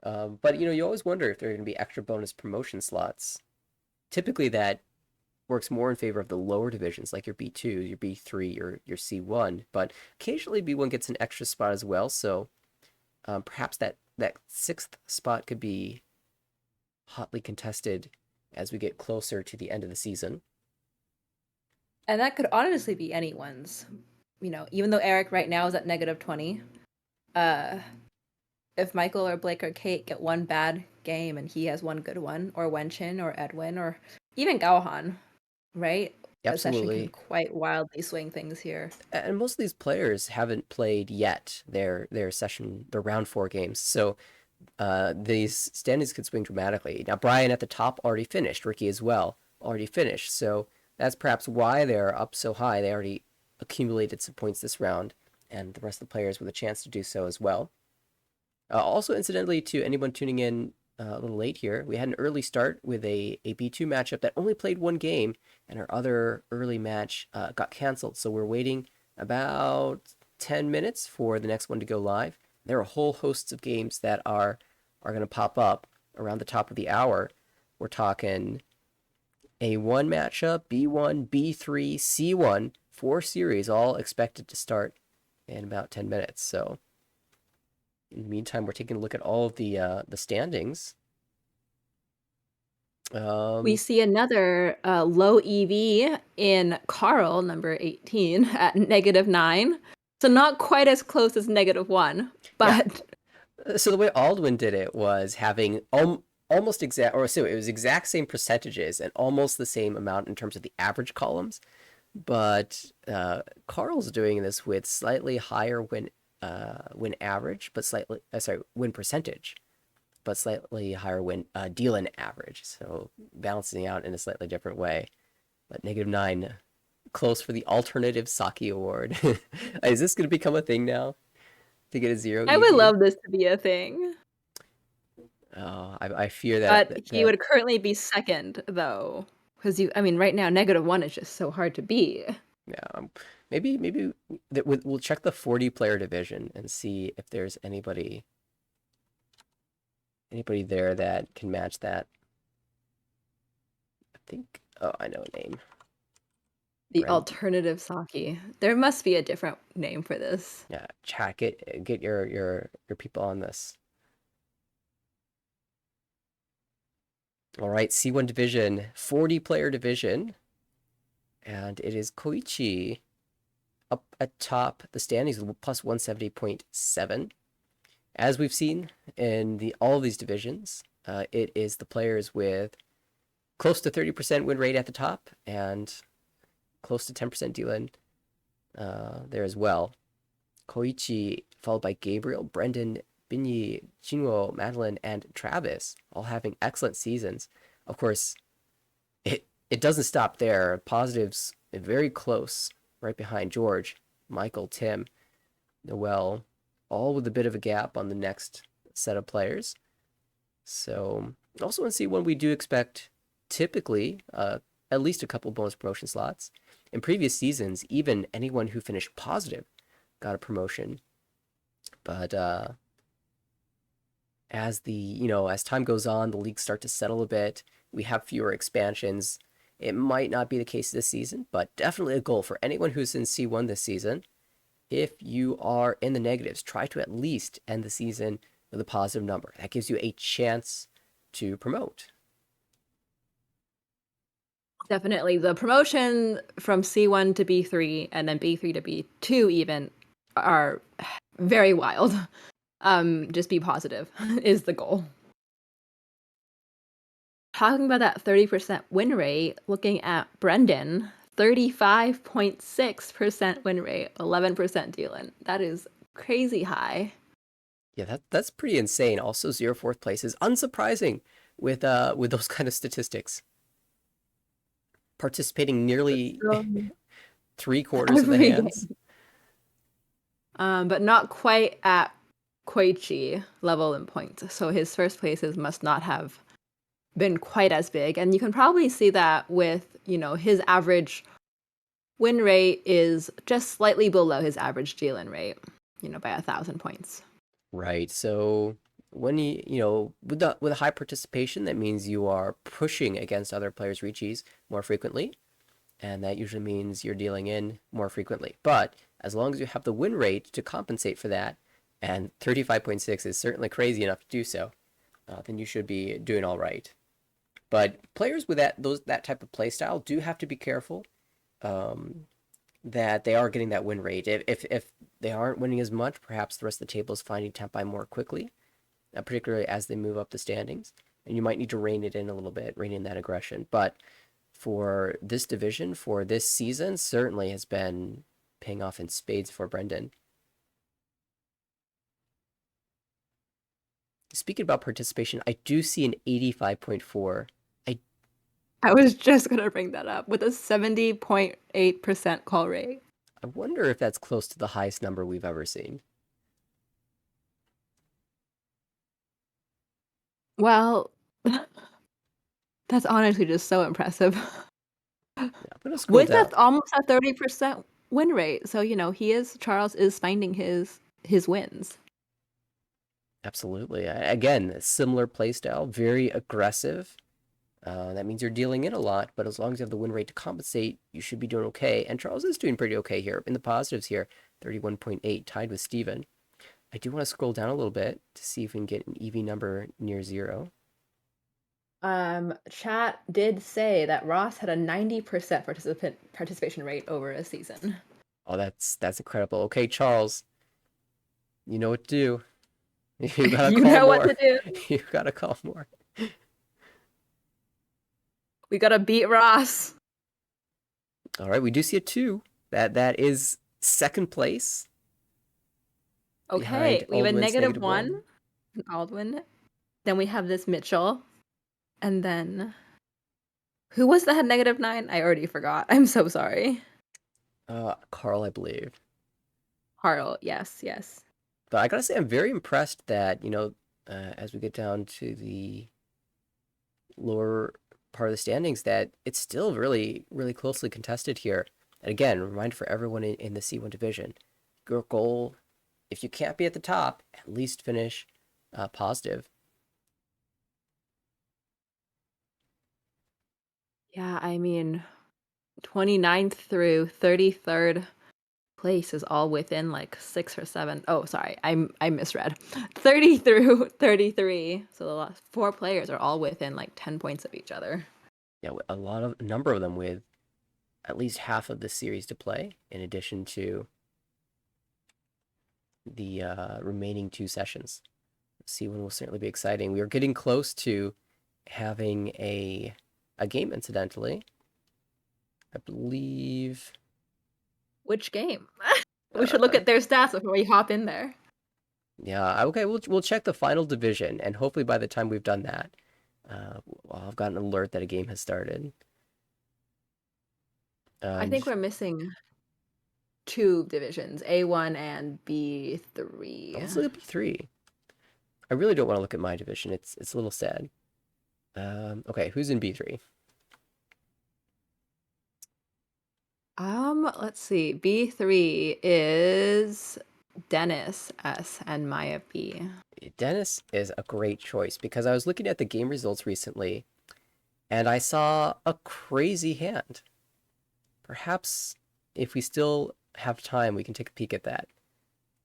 But, you always wonder if there are going to be extra bonus promotion slots. Typically, that works more in favor of the lower divisions, like your B2, your B3, your C1. But occasionally, B1 gets an extra spot as well. So perhaps that 6th spot could be hotly contested as we get closer to the end of the season. And that could honestly be anyone's. Even though Eric right now is at -20, if Michael or Blake or Kate get one bad game and he has one good one, or Wenchin or Edwin or even Gaohan, right? Absolutely. A session can quite wildly swing things here. And most of these players haven't played yet their round 4 games. So these standings could swing dramatically. Now, Brian at the top already finished. Ricky as well already finished. So that's perhaps why they're up so high. They already accumulated some points this round, and the rest of the players with a chance to do so as well. Also, incidentally, to anyone tuning in a little late here, we had an early start with a B2 matchup that only played one game, and our other early match got canceled. So we're waiting about 10 minutes for the next one to go live. There are whole hosts of games that are going to pop up around the top of the hour. We're talking A1 matchup, B1, B3, C1, 4 series, all expected to start in about 10 minutes. So in the meantime, we're taking a look at all of the standings. We see another low EV in Carl, number 18, at -9. So not quite as close as -1, but... Yeah. So the way Aldwin did it was having almost exact, or so it was exact same percentages and almost the same amount in terms of the average columns. But Carl's doing this with slightly higher win average, but win percentage, but slightly higher win deal-in average. So balancing out in a slightly different way. But -9, close for the alternative Saki award. Is this going to become a thing now? To get a 0 I EV? would love this to be a thing. Oh, I fear that. But he would currently be second, though. Because right now, -1 is just so hard to beat. Yeah, maybe we'll check the 40-player division and see if there's anybody there that can match that. I think. Oh, I know a name. The alternative Saki. There must be a different name for this. Yeah, chat. Get your people on this. All right, C1 division, 40-player division. And it is Koichi up at top the standings with plus 170.7. As we've seen in all of these divisions, it is the players with close to 30% win rate at the top and close to 10% deal-in there as well. Koichi, followed by Gabriel, Brendan, Binyi, Jinwo, Madeline, and Travis, all having excellent seasons. Of course, it doesn't stop there. Positives very close, right behind George, Michael, Tim, Noel, all with a bit of a gap on the next set of players. So also in C1 we do expect typically at least a couple bonus promotion slots. In previous seasons, even anyone who finished positive got a promotion. But as as time goes on, the leagues start to settle a bit. We have fewer expansions. It might not be the case this season, but definitely a goal for anyone who's in C1 this season. If you are in the negatives, try to at least end the season with a positive number. That gives you a chance to promote. Definitely. The promotion from C1 to B3 and then B3 to B2 even are very wild. Just be positive is the goal. Talking about that 30% win rate, looking at Brendan, 35.6% win rate, 11% dealing. That is crazy high. Yeah, that's pretty insane. Also, 0 fourth place is unsurprising with those kind of statistics. Participating nearly So, 3/4 of the every hands. game. But not quite at Koichi level in points. So his first places must not have been quite as big. And you can probably see that with, his average win rate is just slightly below his average deal-in rate, by 1,000 points. Right. So when with a high participation, that means you are pushing against other players' reaches more frequently, and that usually means you're dealing in more frequently. But as long as you have the win rate to compensate for that, and 35.6 is certainly crazy enough to do so, then you should be doing all right. But players with that type of play style do have to be careful um, that they are getting that win rate. If they aren't winning as much, perhaps the rest of the table is finding tempi more quickly, particularly as they move up the standings. And you might need to rein it in a little bit, rein in that aggression. But for this division, for this season, certainly has been paying off in spades for Brendan. Speaking about participation, I do see an 85.4. I was just going to bring that up with a 70.8% call rate. I wonder if that's close to the highest number we've ever seen. Well, that's honestly just so impressive. Yeah, I'm gonna scroll With down. that almost a 30% win rate. So, Charles is finding his wins. Absolutely. Again, similar playstyle, very aggressive. That means you're dealing in a lot, but as long as you have the win rate to compensate, you should be doing okay. And Charles is doing pretty okay here. In the positives here, 31.8, tied with Steven. I do want to scroll down a little bit to see if we can get an EV number near 0. Chat did say that Ross had a 90% participation rate over a season. Oh, that's incredible. Okay, Charles, you know what to do. You gotta You call know what to more. do. You gotta call more. We gotta beat Ross. All right, we do see a 2. That is second place behind Okay, we have a Aldwin's negative negative one, 1. Aldwin. Then we have this Mitchell. And then who was that had -9? I already forgot. I'm so sorry. Carl, I believe. Harl, yes. But I gotta say, I'm very impressed that, as we get down to the lower part of the standings, that it's still really, really closely contested here. And again, reminder for everyone in the C1 division, your goal, if you can't be at the top, at least finish positive. Yeah, I mean, 29th through 33rd place is all within like 6 or 7. Oh, sorry, I misread. 30 through 33. So the last 4 players are all within like 10 points of each other. Yeah, a number of them with at least half of the series to play, in addition to the remaining 2 sessions. C1 will certainly be exciting. We are getting close to having a game, incidentally. I believe. Which game? We should look Uh, at their stats before we hop in there. yeah. Okay. We'll check the final division, and hopefully by the time we've done that, I'll have gotten an alert that a game has started. I think And we're missing two divisions, A1 and B3. Let's look at B3. I really don't want to look at my division. It's a little sad. Okay, who's in B3? Let's see. B3 is Dennis S and Maya B. Dennis is a great choice because I was looking at the game results recently and I saw a crazy hand. Perhaps if we still have time, we can take a peek at that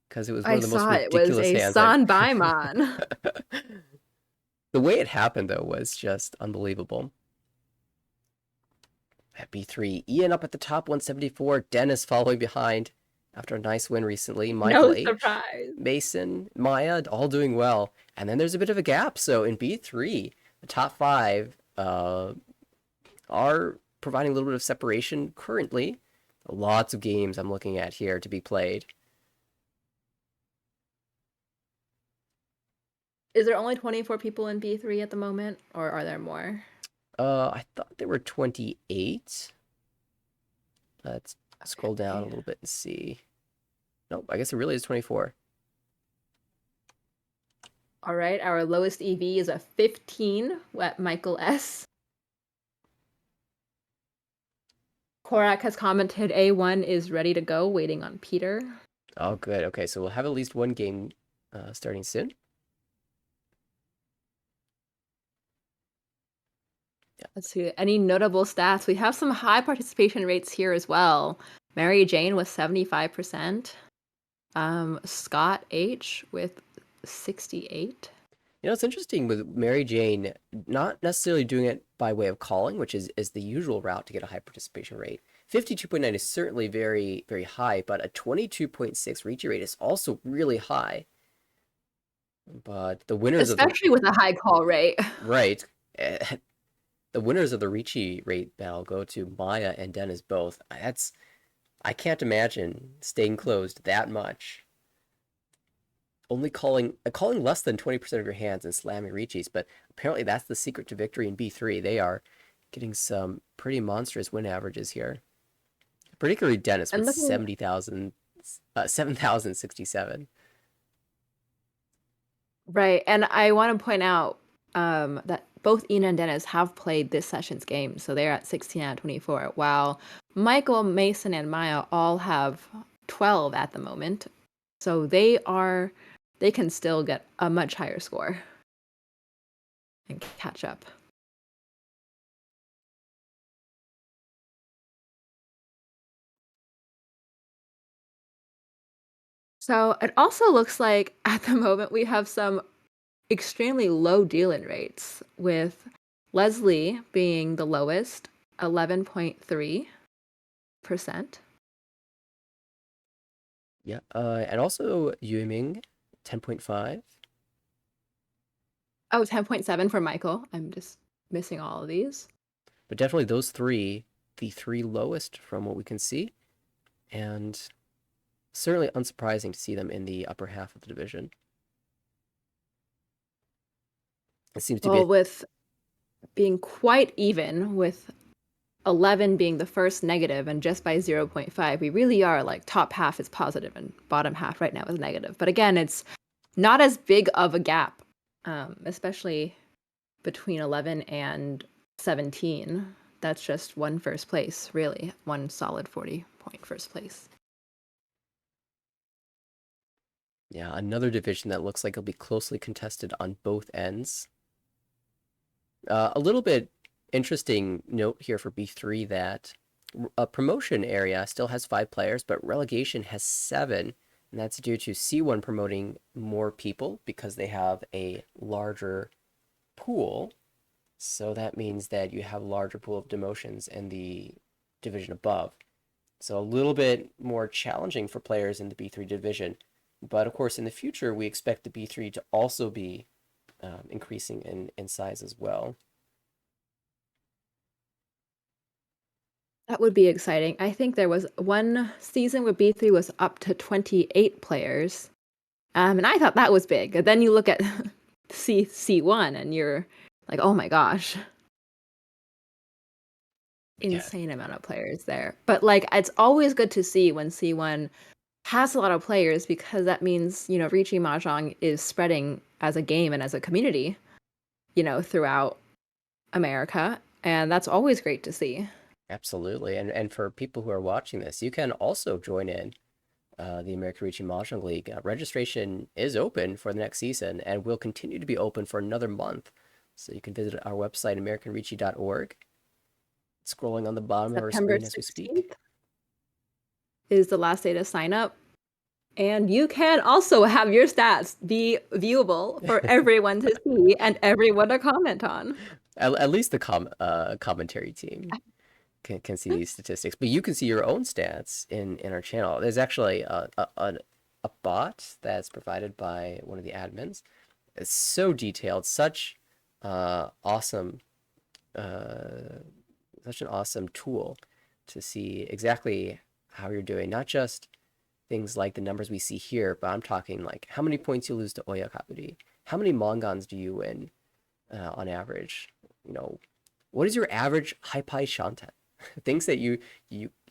because it was one of the most ridiculous hands. San Baimon. The way it happened, though, was just unbelievable. At B3, Ian up at the top, 174. Dennis following behind after a nice win recently. Michael No H, surprise. Mason, Maya, all doing well. And then there's a bit of a gap. So in B3, the top five are providing a little bit of separation currently. Lots of games I'm looking at here to be played. Is there only 24 people in B3 at the moment, or are there more? I thought there were 28. Let's scroll down a little bit and see. Nope, I guess it really is 24. All right, our lowest EV is a 15 at Michael S. Korak has commented A1 is ready to go, waiting on Peter. Oh, good. Okay, so we'll have at least one game starting soon. Yeah. Let's see. Any notable stats? We have some high participation rates here as well. Mary Jane with 75%. Scott H with 68. You know, it's interesting with Mary Jane not necessarily doing it by way of calling, which is the usual route to get a high participation rate. 52.9 is certainly very, very high, but a 22.6 reach rate is also really high. But the winners especially with a high call rate. Right. The winners of the Ricci rate battle go to Maya and Dennis both. I can't imagine staying closed that much. Only calling less than 20% of your hands and slamming Ricci's, but apparently that's the secret to victory in B3. They are getting some pretty monstrous win averages here. Particularly Dennis with 7,067. Right, and I want to point out that both Ina and Dennis have played this session's game, so they're at 16 out of 24, while Michael, Mason, and Maya all have 12 at the moment. So they can still get a much higher score and catch up. So it also looks like at the moment we have some extremely low deal-in rates, with Leslie being the lowest, 11.3%. Yeah, and also Yuming, 10.5. Oh, 10.7 for Michael. I'm just missing all of these. But definitely those three, the three lowest from what we can see. And certainly unsurprising to see them in the upper half of the division. It seems to be with being quite even, with 11 being the first negative and just by 0.5, we really are like top half is positive and bottom half right now is negative. But again, it's not as big of a gap, especially between 11 and 17. That's just one first place, really. One solid 40-point first place. Yeah, another division that looks like it'll be closely contested on both ends. A little bit interesting note here for B3 that a promotion area still has 5 players, but relegation has 7, and that's due to C1 promoting more people because they have a larger pool. So that means that you have a larger pool of demotions in the division above. So a little bit more challenging for players in the B3 division. But of course, in the future, we expect the B3 to also be increasing in size as well. That would be exciting. I think there was one season where B3 was up to 28 players. And I thought that was big. And then you look at C1 and you're like, oh my gosh. insane amount of players there. But like, it's always good to see when C1 has a lot of players, because that means, Riichi Mahjong is spreading as a game and as a community, throughout America. And that's always great to see. Absolutely. And for people who are watching this, you can also join in the American Reaching Mahjong League. Registration is open for the next season and will continue to be open for another month. So you can visit our website, americanreachy.org. Scrolling on the bottom of our September screen as we speak. 16th is the last day to sign up. And you can also have your stats be viewable for everyone to see and everyone to comment on. At least the commentary team can see these statistics, but you can see your own stats in our channel. There's actually a bot that's provided by one of the admins. It's so detailed, such awesome, such an awesome tool to see exactly how you're doing. Not just things like the numbers we see here, but I'm talking like how many points you lose to Oyakaburi, how many Mongons do you win on average, what is your average Haipai Shanten? Things that you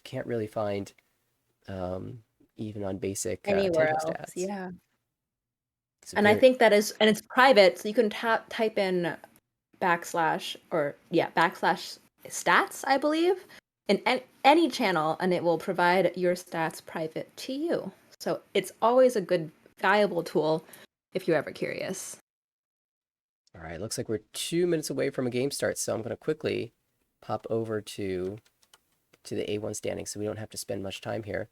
can't really find even on basic Anywhere tempo else, stats. yeah. It's And I think that is, and it's private, so you can type in backslash stats, I believe, in any channel, and it will provide your stats private to you. So it's always a good, valuable tool if you're ever curious. All right, looks like we're 2 minutes away from a game start, so I'm going to quickly pop over to the A1 standings so we don't have to spend much time here.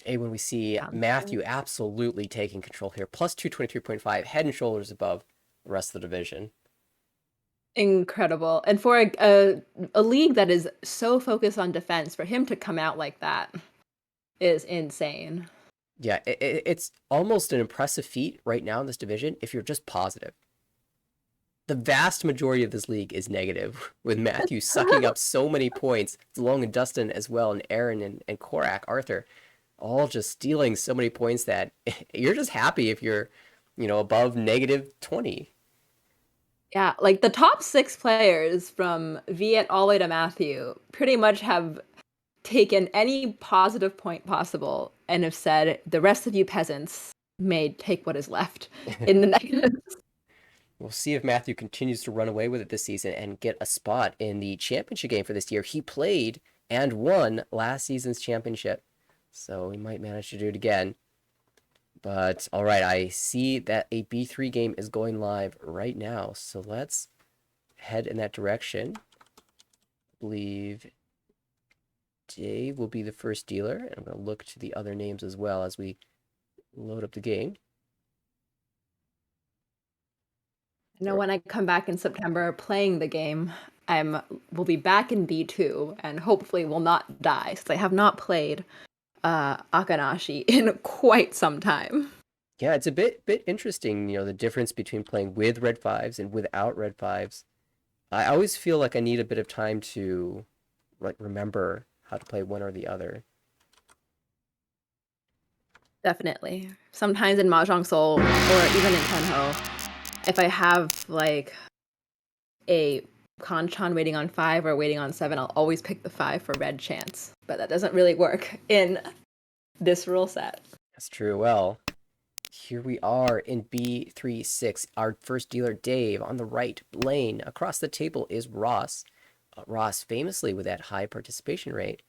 A1, we see Matthew absolutely taking control here, plus 223.5, head and shoulders above the rest of the division. Incredible. And for a league that is so focused on defense, for him to come out like that is insane. Yeah, it's almost an impressive feat right now in this division if you're just positive. The vast majority of this league is negative, with Matthew sucking up so many points, along with Dustin as well, and Aaron and Korak, Arthur, all just stealing so many points that you're just happy if you're, above negative 20. Yeah, like the top 6 players from Viet all the way to Matthew pretty much have taken any positive point possible and have said, the rest of you peasants may take what is left in the negatives. We'll see if Matthew continues to run away with it this season and get a spot in the championship game for this year. He played and won last season's championship, so he might manage to do it again. But all right, I see that a B3 game is going live right now, so let's head in that direction. I believe Dave will be the first dealer, and I'm going to look to the other names as well as we load up the game. I know when I come back in September playing the game, will be back in B2 and hopefully will not die, since I have not played Akanashi in quite some time. Yeah, it's a bit interesting, the difference between playing with red 5s and without red 5s. I always feel like I need a bit of time to remember how to play one or the other. Definitely. Sometimes in Mahjong Soul or even in Tenho, if I have like a Kanchan waiting on 5 or waiting on 7, I'll always pick the 5 for red chance. But that doesn't really work in this rule set. That's true. Well, here we are in B36. Our first dealer, Dave. On the right, Blaine. Across the table is Ross. Ross famously with that high participation rate.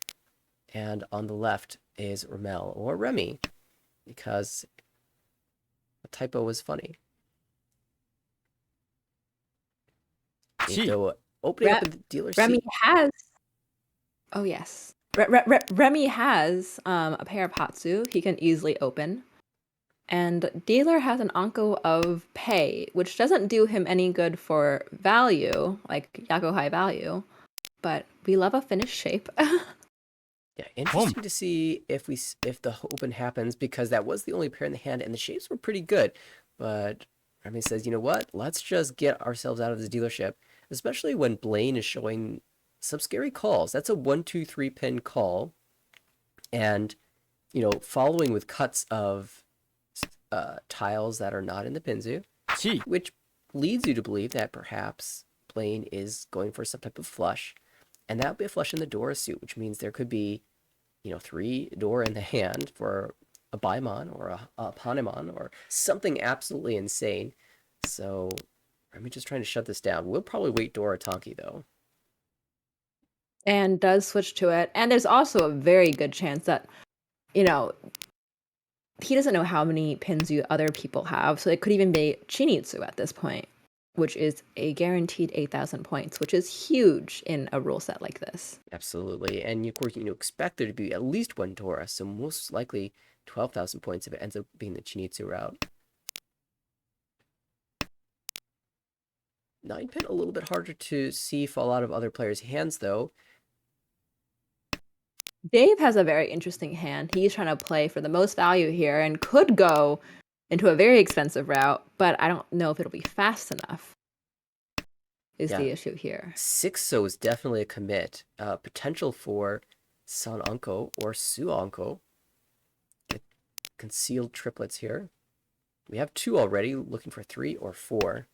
And on the left is Ramel, or Remy, because a typo was funny. So opening up the dealer Remy seat. has... Oh, yes. Remy has a pair of Hatsu he can easily open. And dealer has an Anko of pay, which doesn't do him any good for value, like Yako high value. But we love a finished shape. Yeah, interesting to see if the open happens, because that was the only pair in the hand and the shapes were pretty good. But Remy says, you know what? Let's just get ourselves out of this dealership, especially when Blaine is showing some scary calls. That's a 1-2-3 pin call, and following with cuts of tiles that are not in the Pinzu, which leads you to believe that perhaps Blaine is going for some type of flush, and that would be a flush in the Dora suit, which means there could be, 3 Dora in the hand for a Baimon or a Panemon or something absolutely insane. So I'm just trying to shut this down. We'll probably wait Dora Tonki though. And does switch to it. And there's also a very good chance that, you know, he doesn't know how many pins other people have. So it could even be Chinitsu at this point, which is a guaranteed 8,000 points, which is huge in a rule set like this. Absolutely. And of course, expect there to be at least 1 Dora, so most likely 12,000 points if it ends up being the Chinitsu route. 9 pin a little bit harder to see fall out of other players' hands though. Dave has a very interesting hand. He's trying to play for the most value here and could go into a very expensive route, but I don't know if it'll be fast enough, is the issue here. 6 so is definitely a commit. Potential for San Anko or Su Anko. Concealed triplets here. We have 2 already, looking for 3 or 4.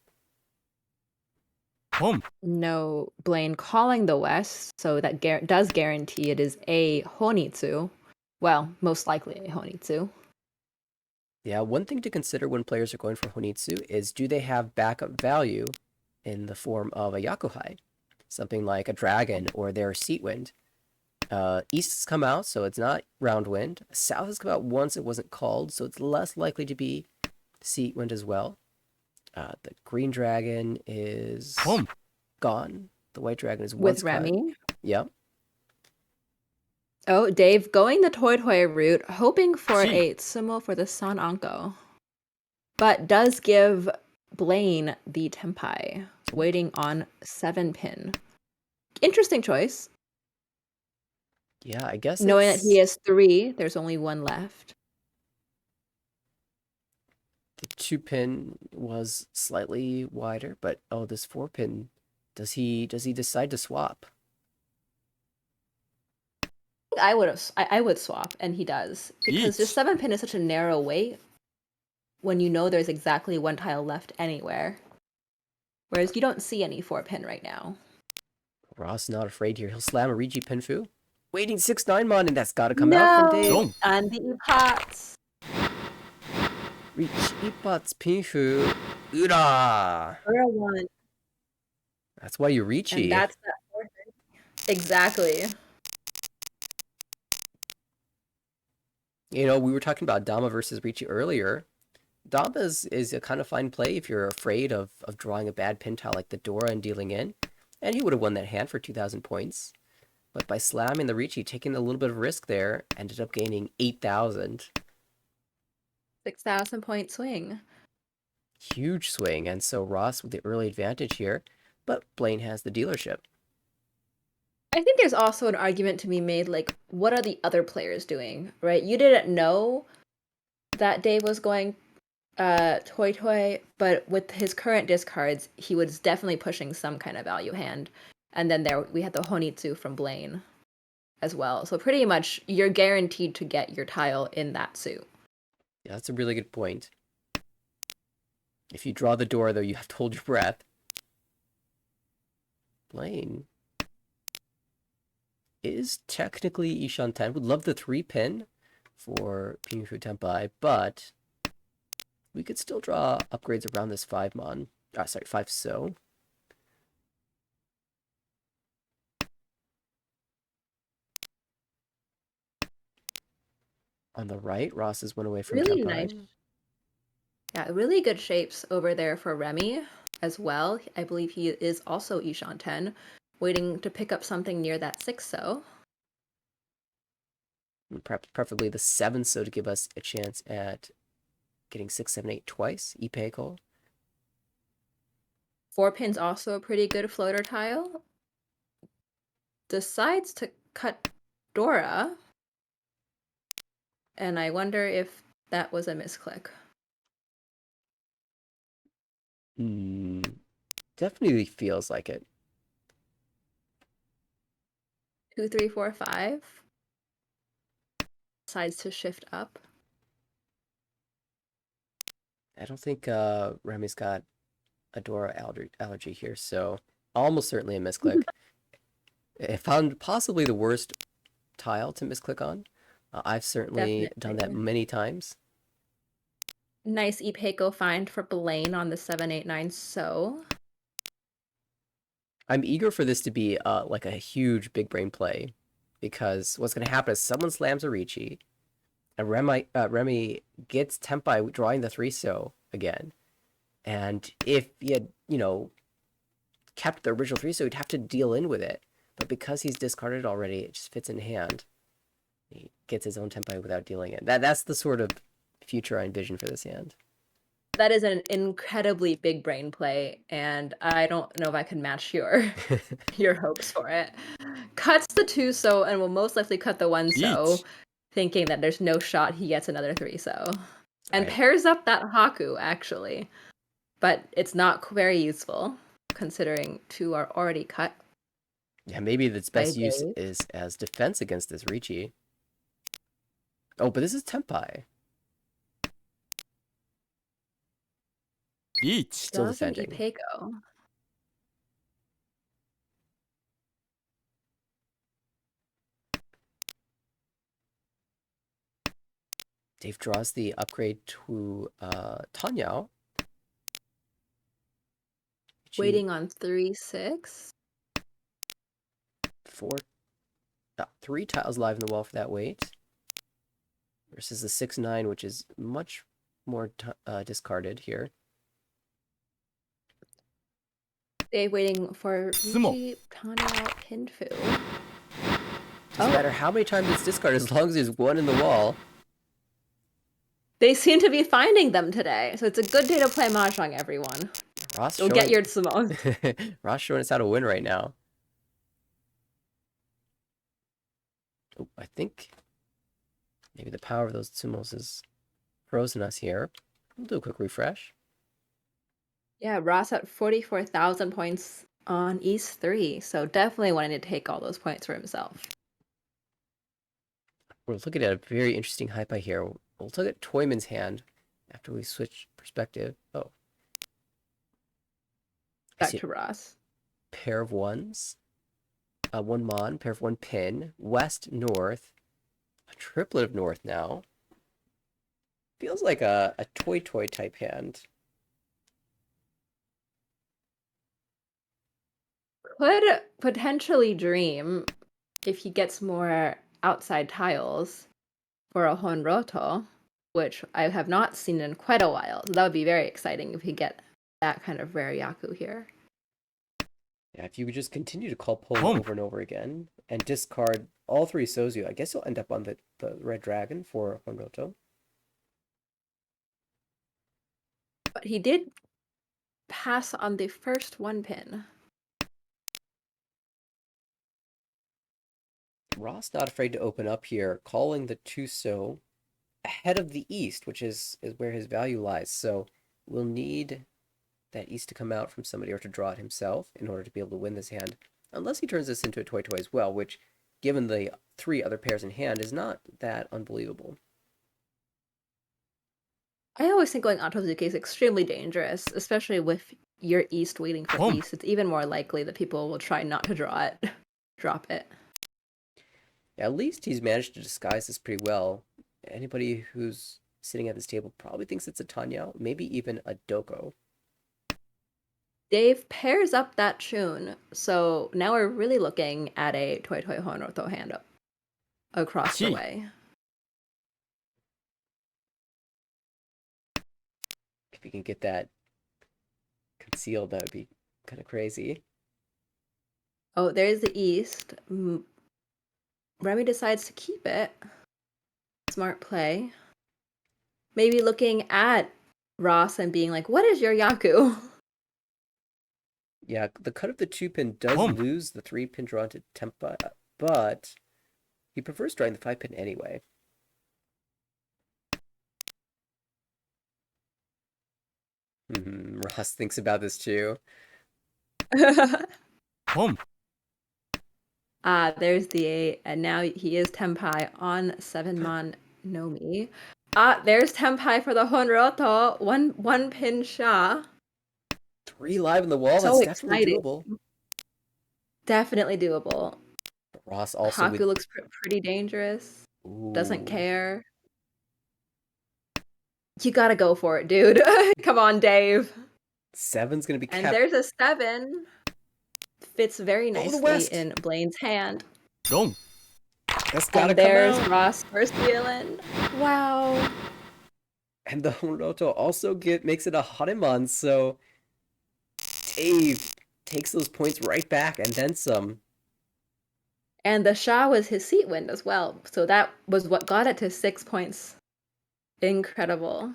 No, Blaine calling the West, so that does guarantee it is a Honitsu. Well, most likely a Honitsu. Yeah, one thing to consider when players are going for Honitsu is, do they have backup value in the form of a Yakuhai? Something like a dragon or their Seat Wind. East has come out, so it's not Round Wind. South has come out once, it wasn't called, so it's less likely to be Seat Wind as well. The green dragon is gone. The white dragon is once with Remy. Yep. Oh, Dave going the Toy Toy route, hoping for a Tsumo for the San Anko. But does give Blaine the Tempai, waiting on 7 pin. Interesting choice. Yeah, I guess knowing that he has 3, there's only 1 left. The 2 pin was slightly wider, but this 4 pin, does he decide to swap? I would swap, and he does, because just 7 pin is such a narrow weight when you know there's exactly 1 tile left anywhere, whereas you don't see any 4 pin right now. Ross not afraid here. He'll slam a Rigi Pinfu. Waiting 6-9 mon, and that's got to come out from Dave. And the pots. Rigi Ipats Pinfu. Ura! For a 1. That's why you Rigi. And that's that 4 pin. Exactly. We were talking about Dama versus Ricci earlier. Dama is a kind of fine play if you're afraid of drawing a bad pin tile like the Dora and dealing in. And he would have won that hand for 2,000 points. But by slamming the Ricci, taking a little bit of risk there, ended up gaining 8,000. 6,000 point swing. Huge swing, and so Ross with the early advantage here, but Blaine has the dealership. I think there's also an argument to be made, like, what are the other players doing, right? You didn't know that Dave was going Toy Toy, but with his current discards, he was definitely pushing some kind of value hand. And then we had the Honitsu from Blaine as well. So pretty much you're guaranteed to get your tile in that suit. Yeah, that's a really good point. If you draw the door, though, you have to hold your breath. Blaine is technically Ishan 10. Would love the 3 pin for Pinfu Tenpai, but we could still draw upgrades around this 5 mon. 5 so. On the right, Ross is 1 away from Really Tenpai. nice. Yeah, really good shapes over there for Remy as well. I believe he is also Ishan 10, waiting to pick up something near that 6 so. Preferably the 7 so to give us a chance at getting 6, 7, 8 twice. Ipeiko. 4 pin's also a pretty good floater tile. Decides to cut Dora. And I wonder if that was a misclick. Definitely feels like it. 2, 3, 4, 5. Decides to shift up. I don't think Remy's got a Dora allergy here, so almost certainly a misclick. I found possibly the worst tile to misclick on. I've certainly done that Definitely. many times. Nice Ipeco find for Blaine on the 789 so. I'm eager for this to be like a huge big brain play, because what's going to happen is someone slams a Ricci, and Remy gets Tempai drawing the 3-so again. And if he had, kept the original 3-so, he'd have to deal in with it. But because he's discarded already, it just fits in hand. He gets his own Tempai without dealing it. That's the sort of future I envision for this hand. That is an incredibly big brain play, and I don't know if I can match your your hopes for it. Cuts the 2-so and will most likely cut the 1-so, Each. thinking that there's no shot he gets another 3-so. And Right. pairs up that Haku, actually. But it's not very useful, considering 2 are already cut Yeah, maybe its by best use Dave. is as defense against this Ricci. Oh, but this is Tempai. Each. Still Still has an defending. Ipeco. Dave draws the upgrade to Tanyao. Waiting on 3-6. Three tiles live in the wall for that weight. Versus the 6-9, which is much more discarded here. Dave waiting for Sumo. Ricci, Tanya, Pinfu. Doesn't matter how many times it's discarded, as long as there's one in the wall. They seem to be finding them today, so it's a good day to play Mahjong, everyone. Ross You'll showing... get your Simone. Ross showing us how to win right now. Oh, I think maybe the power of those Tsumos is frozen us here. We'll do a quick refresh. Yeah, Ross at 44,000 points on East 3, so definitely wanting to take all those points for himself. We're looking at a very interesting hype here. We'll look at Toyman's hand after we switch perspective. Oh. Back to Ross. Pair of ones. One mon, pair of one pin. West, north. A triplet of north now. Feels like a toy type hand. Could potentially dream if he gets more outside tiles for a Honroto, which I have not seen in quite a while. So that would be very exciting if he get that kind of rare Yaku here. Yeah, if you could just continue to call Polo over and over again and discard all three Sozu, I guess you'll end up on the Red Dragon for Honroto. But he did pass on the first one pin. Ross not afraid to open up here, calling the 2-so ahead of the east, which is where his value lies. So we'll need that east to come out from somebody or to draw it himself in order to be able to win this hand. Unless he turns this into a toy as well, which, given the 3 other pairs in hand, is not that unbelievable. I always think going Otozuki is extremely dangerous, especially with your east waiting for east. It's even more likely that people will try not to draw it, drop it. At least he's managed to disguise this pretty well. Anybody who's sitting at this table probably thinks it's a Tanyao, maybe even a Doko. Dave pairs up that tune, so now we're really looking at a Toy Honroto hand up across the way. If you can get that concealed, that would be kind of crazy. Oh, there's the east. Remy decides to keep it. Smart play. Maybe looking at Ross and being like, what is your Yaku? Yeah, the cut of the 2-pin does lose the 3-pin drawn to Tempa, but he prefers drawing the 5-pin anyway. Ross thinks about this too. There's the 8, and now he is Tempai on 7-mon Nomi. There's Tempai for the Honroto. One pin Sha. 3 live in the wall, So that's definitely exciting. doable. Definitely doable. Ross also Haku with looks pretty dangerous. Doesn't ooh, care. You gotta go for it, dude. Come on, Dave. 7's gonna be And kept. there's a 7. Fits very Oh, the nicely West. in Blaine's hand. Don't. That's gotta And come there's out. Ross first wheeling. Wow. And the Honoto also makes it a Hanuman, so Dave takes those points right back and then some. And the Shah was his seat wind as well. So that was what got it to 6 points. Incredible.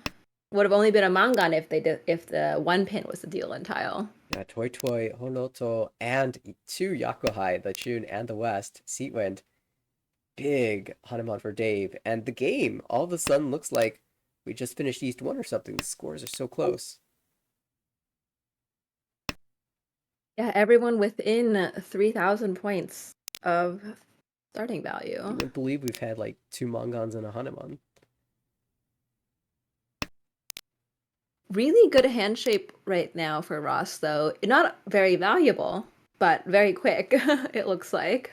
Would have only been a Mangan if the 1 pin was the deal in tile. Yeah, Toy Toy, Honoto, and 2 Yakuhai, the Chun and the West, Seatwind. Big Hanuman for Dave. And the game all of a sudden looks like we just finished East 1 or something. The scores are so close. Yeah, everyone within 3,000 points of starting You value. wouldn't believe we've had like 2 Mangans and a Hanuman. Really good hand shape right now for Ross, though. Not very valuable, but very quick, it looks like.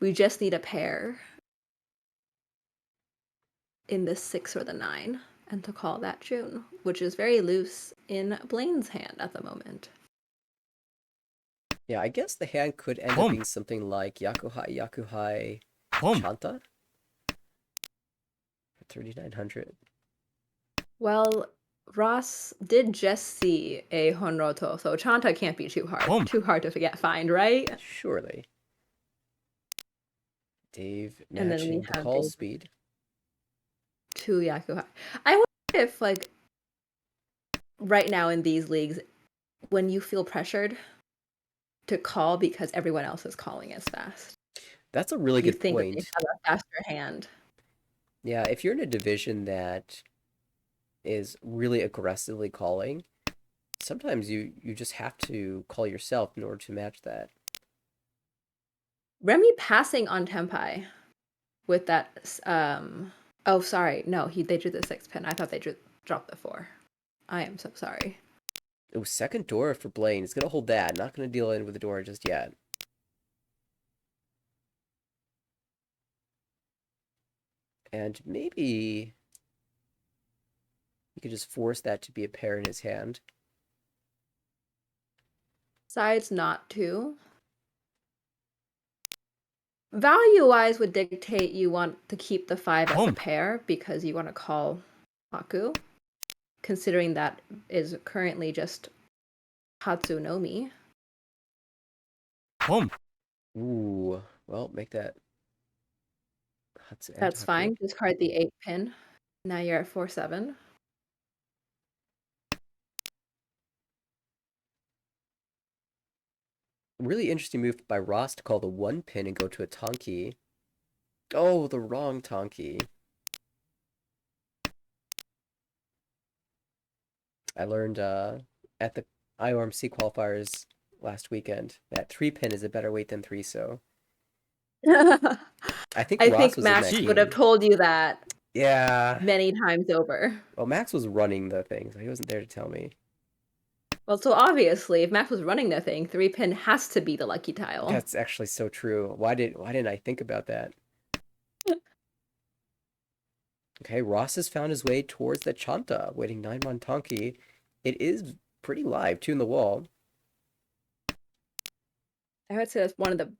We just need a pair in the 6 or the 9 and to call that June, which is very loose in Blaine's hand at the moment. Yeah, I guess the hand could end up being something like Yakuhai, Chanta for 3,900. Well, Ross did just see a Honroto, so Chanta can't be too hard. Too hard to forget find, right? Surely. Dave And then we matching the have call Dave speed. 2 Yakuhai. I wonder if, like, right now in these leagues, when you feel pressured to call because everyone else is calling as fast, That's a really you good think that they point. have a faster hand. Yeah, if you're in a division that is really aggressively calling, sometimes you just have to call yourself in order to match that. Remy passing on Tempai with that. Oh, sorry. No, they drew the 6 pin. I thought they dropped the 4. I am so sorry. Oh, second Dora for Blaine. It's gonna hold that. Not gonna deal in with the Dora just yet. And maybe he could just force that to be a pair in his hand. Sides not to. Value-wise would dictate you want to keep the 5 as a pair because you want to call Haku, considering that is currently just Hatsunomi. Ooh, well, make that Hatsu and That's Haku. fine. Discard the 8 pin. Now you're at 4-7. Really interesting move by Ross to call the 1 pin and go to a Tonki. Oh, the wrong Tonki. I learned at the IORMC qualifiers last weekend that 3 pin is a better weight than 3, so I think I Ross think was in that Max would have game. told you that Yeah. many times over. Well, Max was running the thing, so he wasn't there to tell me. Well, so obviously, if Max was running the thing, 3 pin has to be the lucky tile. That's actually so true. Why didn't I think about that? Okay, Ross has found his way towards the Chanta, waiting 9-1 Tonki. It is pretty live, 2 in the wall. I would say that's one of the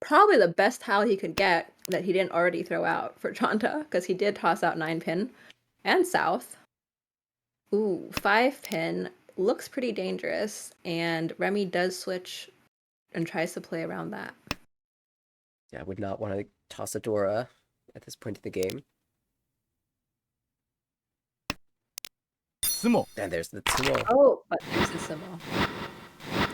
probably the best tile he could get that he didn't already throw out for Chanta, because he did toss out 9 pin and South. Ooh, 5 pin looks pretty dangerous, and Remy does switch and tries to play around that. Yeah, I would not want to toss a Dora at this point in the game. Sumo. And there's the Tsumo. Oh, but there's the Sumo.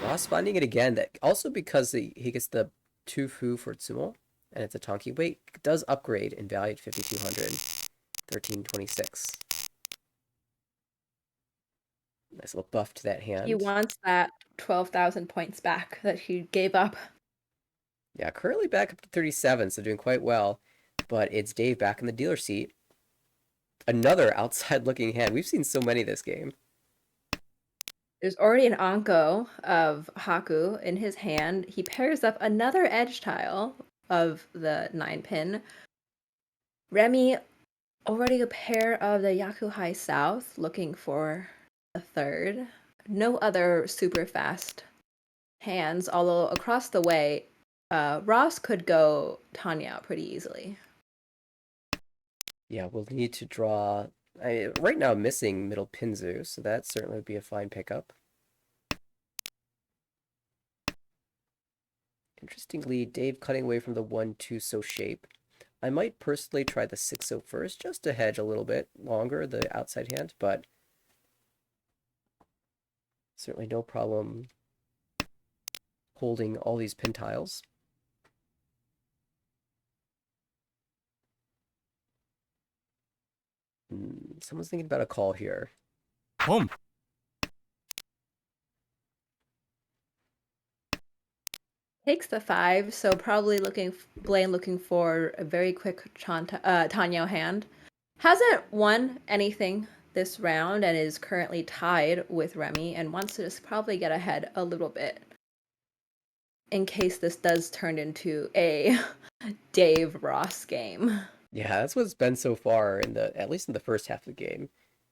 Ross finding it again. That also because he gets the 2 Fu for Tsumo, and it's a Tonki weight, does upgrade in value to 5,200. 1326. Nice little buff to that hand. He wants that 12,000 points back that he gave up. Yeah, currently back up to 37, so doing quite well. But it's Dave back in the dealer seat. Another outside looking hand. We've seen so many this game. There's already an Anko of Haku in his hand. He pairs up another edge tile of the 9-pin. Remy already a pair of the Yakuhai South, looking for a third. No other super fast hands, although across the way, Ross could go Tanya out pretty easily. Yeah, we'll need to draw. Right now, I'm missing middle Pinzu, so that certainly would be a fine pickup. Interestingly, Dave cutting away from the 1-2 so shape. I might personally try the 6-0 first, just to hedge a little bit longer the outside hand, but certainly no problem holding all these pin tiles. Someone's thinking about a call here. Boom. Takes the 5, so probably Blaine looking for a very quick Tanyo hand. Hasn't won anything this round and is currently tied with Remy and wants to just probably get ahead a little bit in case this does turn into a Dave Ross game. Yeah, that's what it's been so far at least in the first half of the game.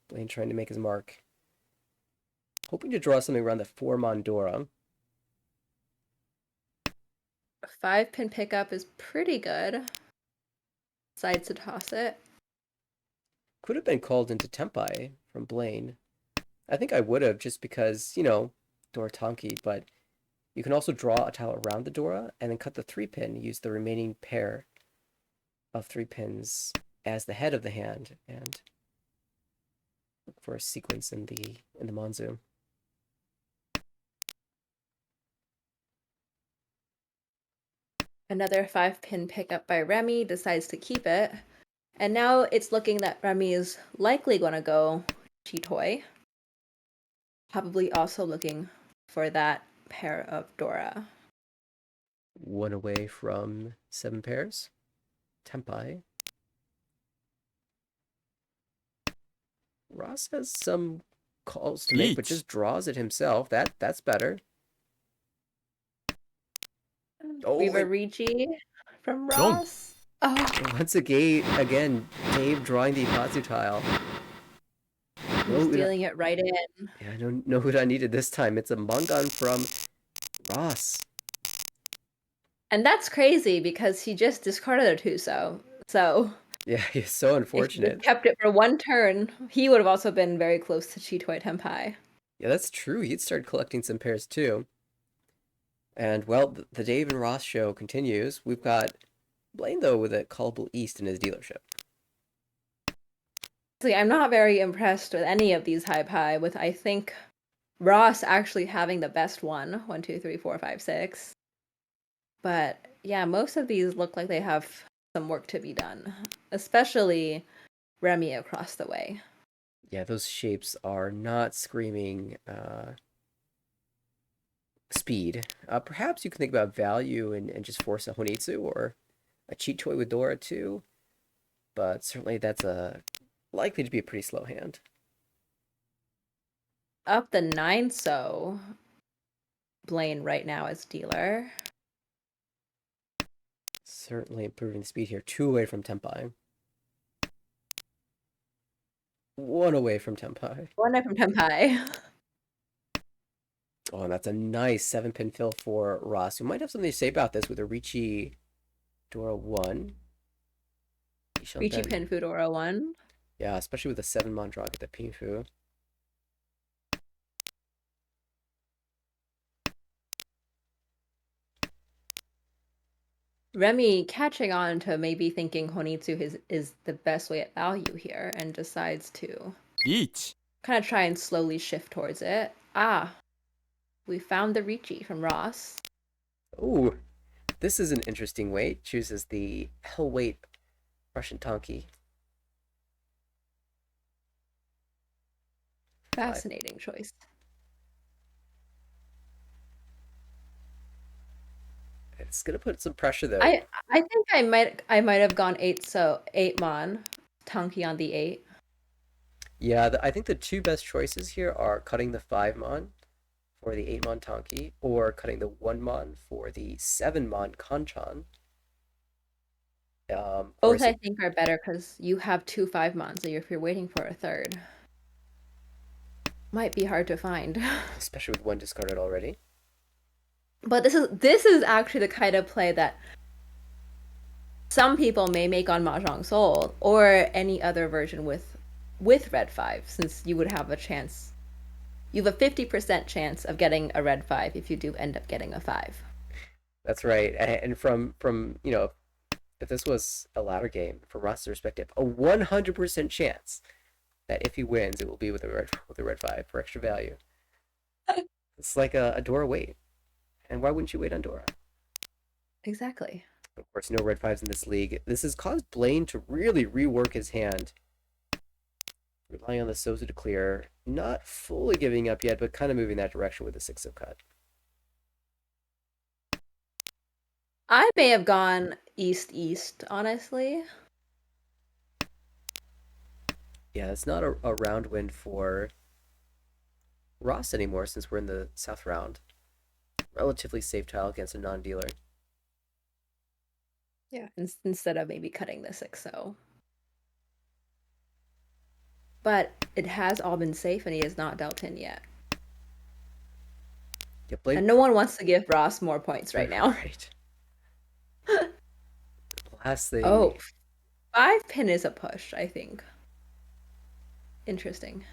Blaine trying to make his mark. Hoping to draw something around the 4 Mondora. 5-pin pickup is pretty good. Decides to toss it. Could have been called into Tempai from Blaine. I think I would have just because, Dora Tonki, but you can also draw a tile around the Dora and then cut the 3-pin, use the remaining pair of 3 pins as the head of the hand, and look for a sequence in the Monzu. Another 5-pin pickup by Remy, decides to keep it. And now it's looking that Remy is likely going to go Chitoy. Probably also looking for that pair of Dora. 1 away from 7 pairs. Tempai. Ross has some calls to make, but just draws it himself. That's better. Oh, we have a Ricci from Ross. Oh. Once again, Dave drawing the Ipatsu tile. He's dealing it right in. Yeah, I don't know what I needed this time. It's a Mangan from Ross. And that's crazy because he just discarded a Tuso. So yeah, he's so unfortunate. If he kept it for one turn, he would have also been very close to Chitoy Tenpai. Yeah, that's true. He'd started collecting some pairs too. And well, the Dave and Ross show continues. We've got Blaine though with a callable East in his dealership. I'm not very impressed with any of these high with I think Ross actually having the best one. 1, 2, 3, 4, 5, 6. But yeah, most of these look like they have some work to be done, especially Remy across the way. Yeah, those shapes are not screaming speed. Perhaps you can think about value and just force a Honitsu or a cheat toy with Dora too. But certainly that's likely to be a pretty slow hand. Up the 9 so Blaine right now as dealer. Certainly improving the speed here. 2 away from Tenpai. 1 away from Tenpai. 1 away from Tenpai. Oh, and that's a nice 7-pin fill for Ross, who might have something to say about this with a Ricci Dora 1. Ricci Pinfu Dora 1. Yeah, especially with the 7 Mondrag at the Pinfu. Remy catching on to maybe thinking Honitsu is the best way at value here and decides to kind of try and slowly shift towards it. We found the Ricci from Ross. Ooh, this is an interesting weight. Chooses the hell weight Russian Tonki. Fascinating choice. It's gonna put some pressure though. I think I might have gone 8 so 8 Mon, Tonki on the 8. Yeah, I think the 2 best choices here are cutting the 5 Mon for the 8 mon Tanki, or cutting the 1 mon for the 7 mon Kanchan. Or Both is I it think are better because you have two 5 mons, so if you're waiting for a third, might be hard to find. especially with one discarded already? But this is actually the kind of play that some people may make on Mahjong Soul or any other version with red 5, since you would have a chance. You have a 50% chance of getting a red 5 if you do end up getting a 5. That's right. And from if this was a ladder game, from Ross's perspective, a 100% chance that if he wins, it will be with a red 5 for extra value. It's like a Dora wait. And why wouldn't you wait on Dora? Exactly. Of course, no red 5s in this league. This has caused Blaine to really rework his hand, relying on the Sozu to clear. Not fully giving up yet, but kind of moving that direction with the 6 of cut. I may have gone east, honestly. Yeah, it's not a round win for Ross anymore since we're in the south round. Relatively safe tile against a non-dealer. Yeah. Instead of maybe cutting the 6-0. But it has all been safe and he has not dealt in yet. Yeah, Blaine. And no one wants to give Ross more points right now. Right. Last thing. Oh, 5-pin is a push, I think. Interesting.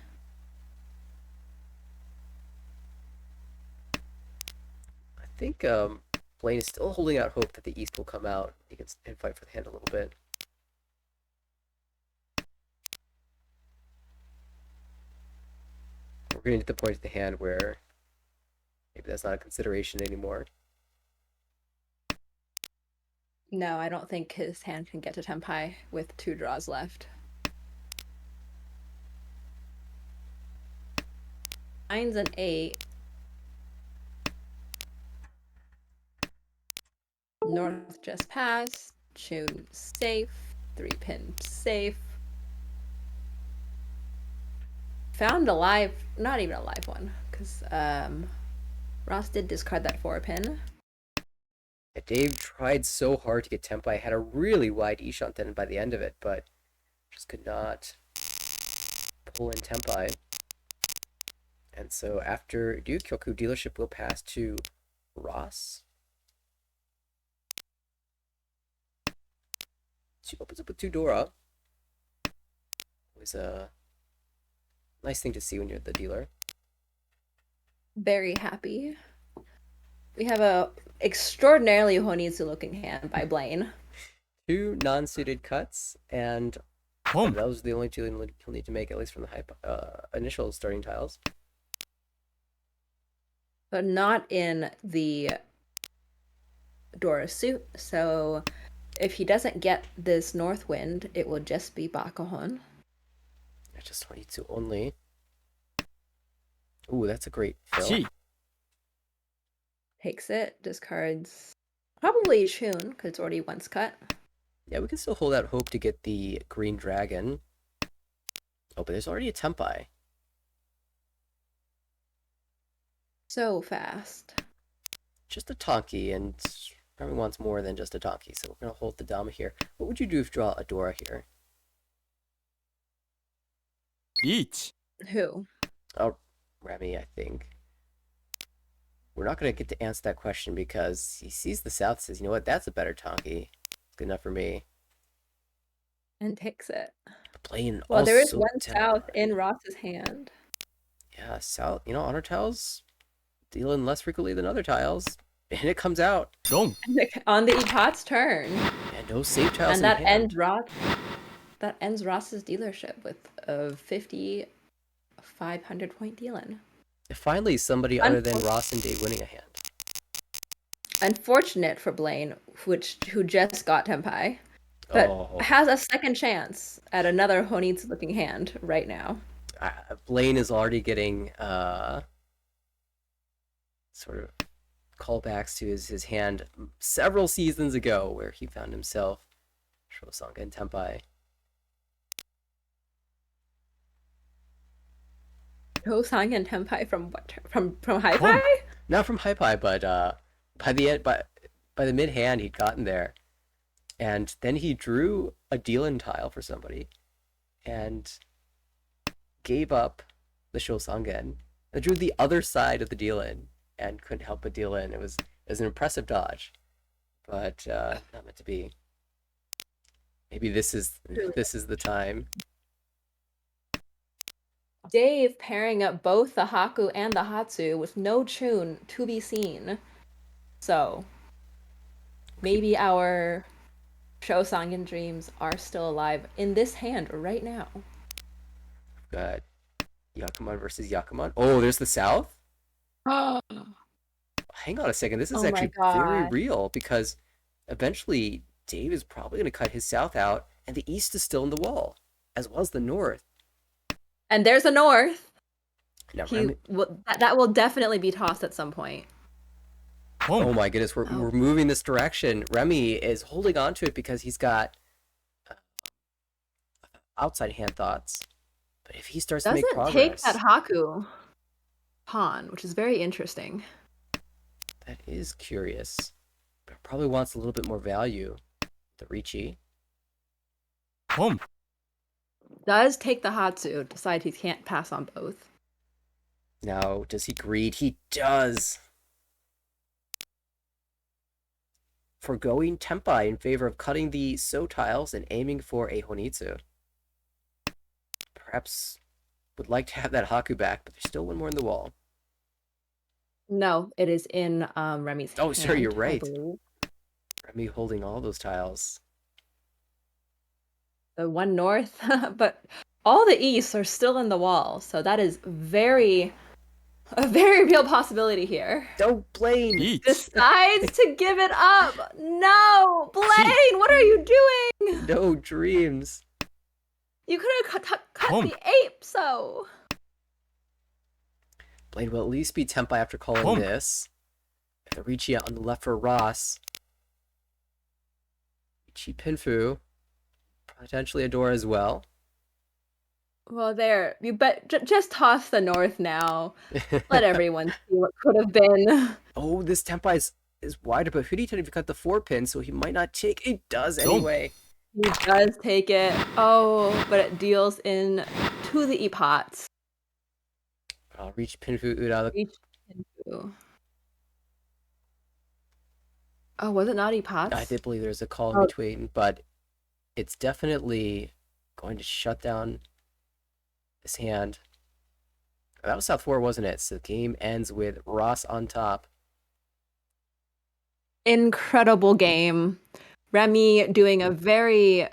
I think Blaine is still holding out hope that the East will come out. He can fight for the hand a little bit. We're getting to the point of the hand where maybe that's not a consideration anymore. No, I don't think his hand can get to Tempai with 2 draws left. 9's an 8. North just passed. Choose safe. 3-pin safe. Found a live, not even a live one, because Ross did discard that 4-pin. Yeah, Dave tried so hard to get Tempai, had a really wide Ishanten by the end of it, but just could not pull in Tempai. And so after Ryukyoku, dealership will pass to Ross. She opens up with 2 Dora. Always a nice thing to see when you're the dealer. Very happy. We have a extraordinarily Honitsu looking hand by Blaine. 2 non-suited cuts, and Boom. those are the only 2 he'll need to make, at least from the initial starting tiles. But not in the Dora suit, so if he doesn't get this North Wind, it will just be Bakahon. Just 22 only. Ooh, that's a great fill. Gee. Takes it, discards probably Shun, because it's already once cut. Yeah, we can still hold out hope to get the green dragon. Oh, but there's already a Tempai. So fast. Just a Tonki, and everyone wants more than just a Tonki, so we're going to hold the Dama here. What would you do if you draw a Dora here? Each. Who? Oh, Remy, I think. We're not going to get to answer that question because he sees the South, says, you know what, that's a better Tonki. It's good enough for me. And takes it. Playing Well, there is also one Tempai. South in Ross's hand. Yeah, South, honor tiles deal in less frequently than other tiles. And it comes out. Don't. On the Epot's turn. And no save tiles And in that hand. ends Ross's dealership with a 500 point deal-in. Finally, somebody other than Ross and Dave winning a hand. Unfortunate for Blaine, who just got Tempai, but has a second chance at another Honitsu looking hand right now. Blaine is already getting sort of callbacks to his hand several seasons ago, where he found himself Shosanga and Tempai. Hosang and Tenpai from what? From Hi 홈, Fi? Not from Hype High, but by the end, by the mid hand, he'd gotten there, and then he drew a deal-in tile for somebody, and gave up the Shosangen, and drew the other side of the deal-in, and couldn't help but deal in. It was an impressive dodge, but not meant to be. Maybe this is the time. Dave pairing up both the Haku and the Hatsu with no Chun to be seen. So maybe our Shosangen dreams are still alive in this hand right now. Got Yakuman versus Yakuman. Oh, there's the South. Oh Hang on a second. This is my actually very god. real because eventually Dave is probably going to cut his South out, and the East is still in the wall, as well as the North. And there's a North. Now, He that will definitely be tossed at some point. 홈, oh my goodness, we're moving this direction. Remy is holding on to it because he's got outside hand thoughts. But if he starts to make Doesn't take that progress, Haku pawn, which is very interesting. that is curious. But probably wants a little bit more value. The Ricci. 홈, Does take the Hatsu, decide he can't pass on both. Now, does he greed? He does. Forgoing Tempai in favor of cutting the So tiles and aiming for a Honitsu. Perhaps would like to have that Haku back, but there's still one more in the wall. No, it is in Remy's Oh, hand. sorry, you're I right. believe. Remy holding all those tiles. The one north, but all the east are still in the wall, so that is a very real possibility here. Don't blame! 1, Decides to give it up. No, Blaine, what are you doing? No dreams. You could have cut Home. the ape. So Blade will at least beat Tempai after calling Home. this. The Ricci on the left for Ross. Ricci Pinfu. Potentially Adora as well. well, there you bet. Just toss the north now. Let everyone see what could have been. Oh, this Tempai is wider, but Hudi didn't even cut the 4-pin, so he might not take. It does anyway. He does take it. Oh, but it deals in to the epots. I'll reach Pinfu Uda. Reach into. Oh, was it not epots? I did believe there's a call in between, but it's definitely going to shut down this hand. That was South 4, wasn't it? So the game ends with Ross on top. Incredible game. Remy doing a very,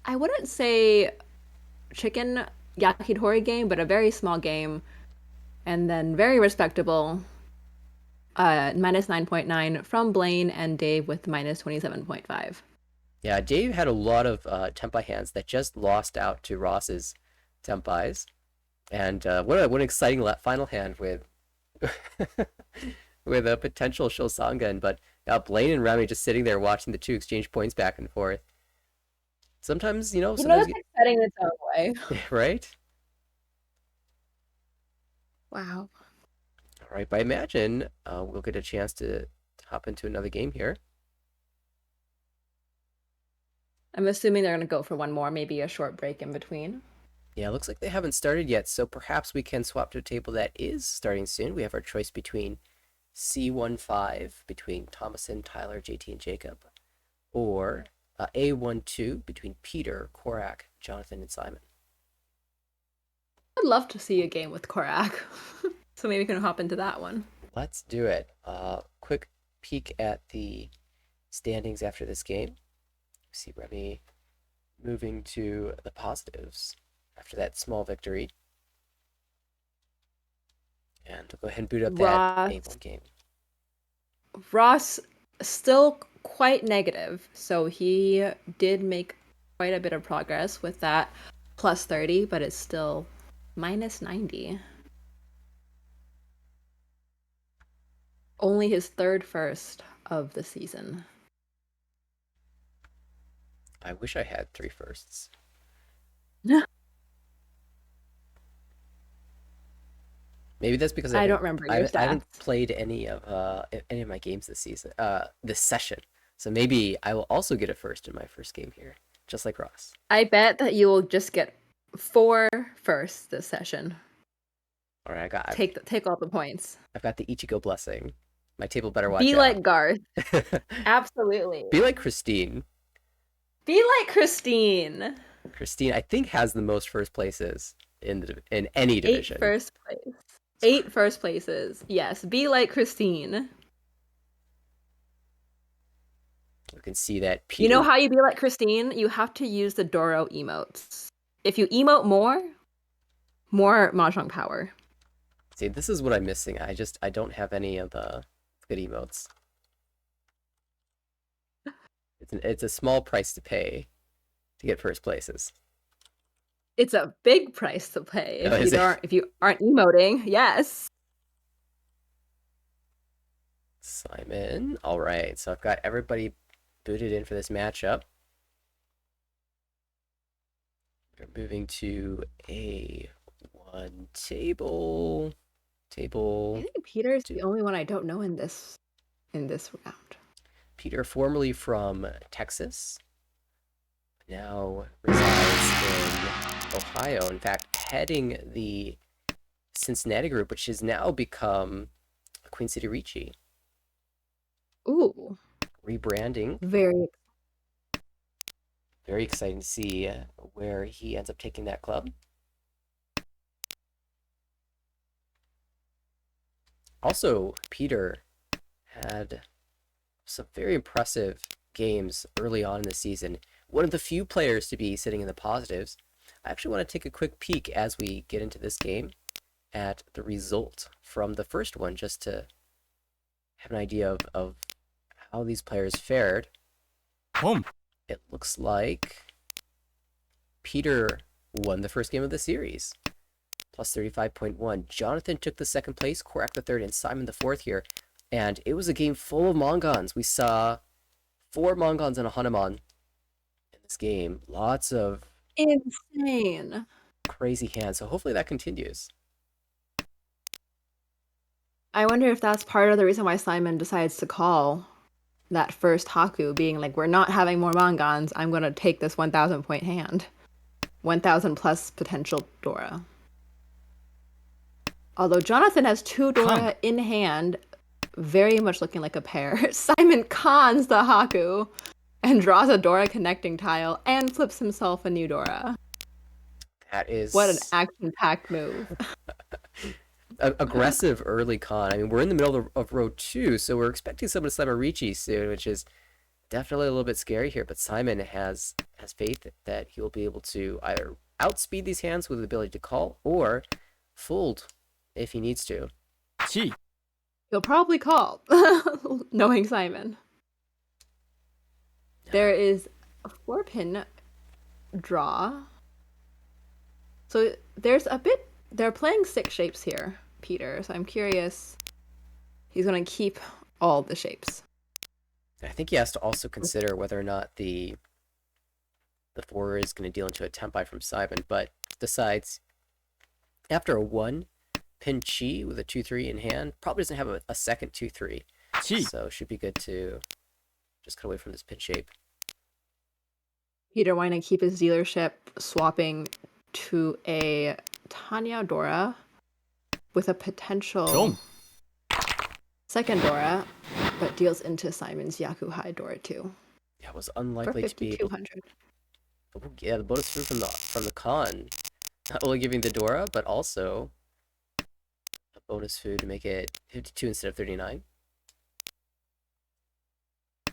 I wouldn't say chicken yakitori game, but a very small game. And then very respectable. Minus 9.9 from Blaine and Dave with minus 27.5. Yeah, Dave had a lot of Tempai hands that just lost out to Ross's Tempais. And what an exciting final hand with with a potential Shosangan. But Blaine and Remy just sitting there watching the two exchange points back and forth. Sometimes, That's sometimes exciting in its own way. right? Wow. All right, but I imagine we'll get a chance to hop into another game here. I'm assuming they're going to go for one more, maybe a short break in between. Yeah, looks like they haven't started yet, so perhaps we can swap to a table that is starting soon. We have our choice between C15, between Thomason, Tyler, JT, and Jacob, or A12, between Peter, Korak, Jonathan, and Simon. I'd love to see a game with Korak. So maybe we can hop into that one. Let's do it. Quick peek at the standings after this game. See Remy moving to the positives after that small victory. And we'll go ahead and boot up that A1 game. Ross still quite negative, so he did make quite a bit of progress with that plus 30, but it's still minus 90. Only his third first of the season. I wish I had 3 firsts. Maybe that's because I I don't haven't remember I your haven't I haven't stats. played any of my games this season, this session. So maybe I will also get it first in my first game here, just like Ross. I bet that you will just get 4 first this session. All right, Take all the points. I've got the Ichigo blessing. My table better watch Be out. like Garth. Absolutely. Be like Christine. Be like Christine. Christine, I think, has the most first places in any 8 division. first place. 8 first places. Yes, be like Christine. You can see that Peter. You know how you be like Christine? You have to use the Doro emotes. If you emote more mahjong power. See, this is what I'm missing. I don't have any of the good emotes. It's a small price to pay to get first places. It's a big price to pay Oh, is it? if you aren't emoting. Yes. Simon. All right, so I've got everybody booted in for this matchup. We're moving to A1 table. I think Peter's two. the only one I don't know in this round. Peter, formerly from Texas, now resides in Ohio. In fact, heading the Cincinnati group, which has now become Queen City Ricci. Ooh, Rebranding. very. Very exciting to see where he ends up taking that club. Also, Peter had some very impressive games early on in the season. One of the few players to be sitting in the positives. I actually want to take a quick peek as we get into this game at the result from the first one, just to have an idea of how these players fared. Boom. It looks like Peter won the first game of the series, plus 35.1. Jonathan took the second place, Korak the third, and Simon the fourth here. And it was a game full of Mongons. We saw 4 Mongons and a Hanuman in this game. Lots of Insane. crazy hands. So hopefully that continues. I wonder if that's part of the reason why Simon decides to call that first Haku, being like, we're not having more Mongons. I'm going to take this 1,000 point hand. 1,000 plus potential Dora. Although Jonathan has 2 Dora in hand, very much looking like a pair. Simon cons the Haku and draws a Dora connecting tile and flips himself a new Dora. That is... What an action-packed move. Aggressive early con. I mean, we're in the middle of row 2, so we're expecting someone to Simon Ricci soon, which is definitely a little bit scary here. But Simon has faith that he will be able to either outspeed these hands with the ability to call or fold if he needs to. Chi. He'll probably call, knowing Simon. There is a 4-pin draw. So there's a bit... They're playing 6 shapes here, Peter. So I'm curious. He's going to keep all the shapes. I think he has to also consider whether or not the 4 is going to deal into a tempai from Simon, but decides after a 1 pin Chi with a 2-3 in hand, probably doesn't have a second 2-3. Chi. So should be good to just cut away from this pin shape. Peter wanting to keep his dealership, swapping to a Tanya Dora with a potential Boom. second Dora, but deals into Simon's Yakuhai Dora too. Yeah, it was For unlikely to be able. 5,200. Yeah, the bonus food from the con, not only giving the Dora, but also a bonus food to make it 52 instead of 39.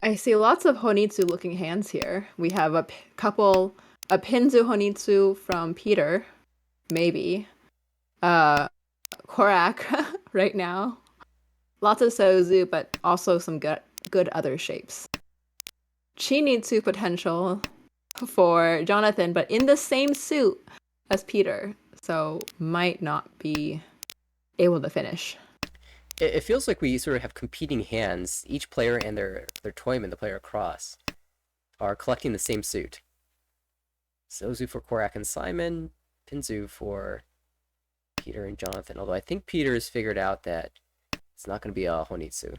I see lots of Honitsu looking hands here. We have a Pinzu Honitsu from Peter, maybe. Korak right now. Lots of Sozu, but also some good other shapes. Chinitsu potential for Jonathan, but in the same suit as Peter, so might not be able to finish. It feels like we sort of have competing hands. Each player and their toyman, the player across, are collecting the same suit. Sozu for Korak and Simon, Pinzu for Peter and Jonathan. Although I think Peter has figured out that it's not going to be a Honitsu.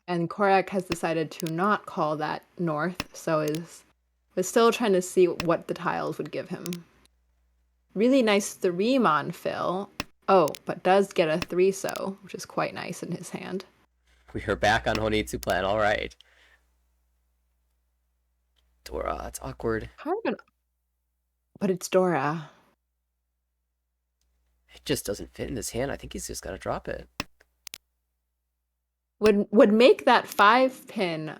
And Korak has decided to not call that north, so was still trying to see what the tiles would give him. Really nice 3-mon fill. Oh, but does get a 3-so, which is quite nice in his hand. We are back on Honitsu plan. All right. Dora, that's awkward. But it's Dora. It just doesn't fit in his hand. I think he's just got to drop it. Would make that 5-pin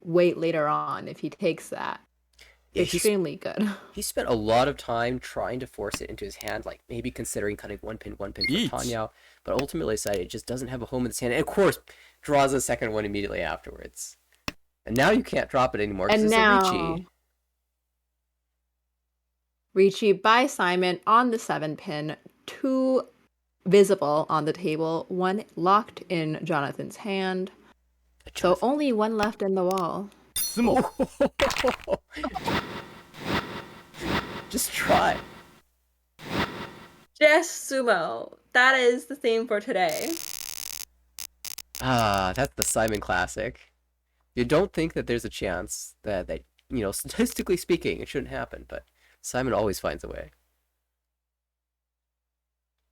wait later on if he takes that. Yeah, Extremely good. He spent a lot of time trying to force it into his hand, like maybe considering cutting one pin for Eats. Tanya, but ultimately decided it just doesn't have a home in his hand. And of course, draws a second one immediately afterwards. And now you can't drop it anymore because And it's now, a Ricci. Ricci by Simon on the 7-pin. 2 visible on the table. 1 locked in Jonathan's hand. So only 1 left in the wall. Sumo. Just try. Just sumo. That is the theme for today. Ah, that's the Simon classic. You don't think that there's a chance that statistically speaking, it shouldn't happen, but Simon always finds a way.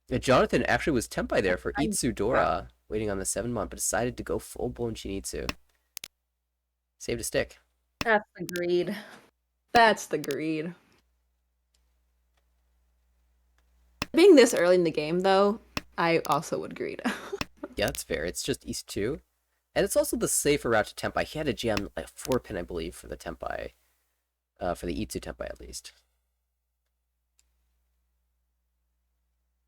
Yeah, Jonathan actually was Tempai there for Itsu Dora, waiting on the 7-mon, but decided to go full-blown Shinitsu. Saved a stick. That's the greed. That's the greed. Being this early in the game, though, I also would greed. Yeah, that's fair. It's just East 2. And it's also the safer route to Tempai. He had a jam, like a 4-pin, I believe, for the Tempai. For the Itsu Tempai, at least.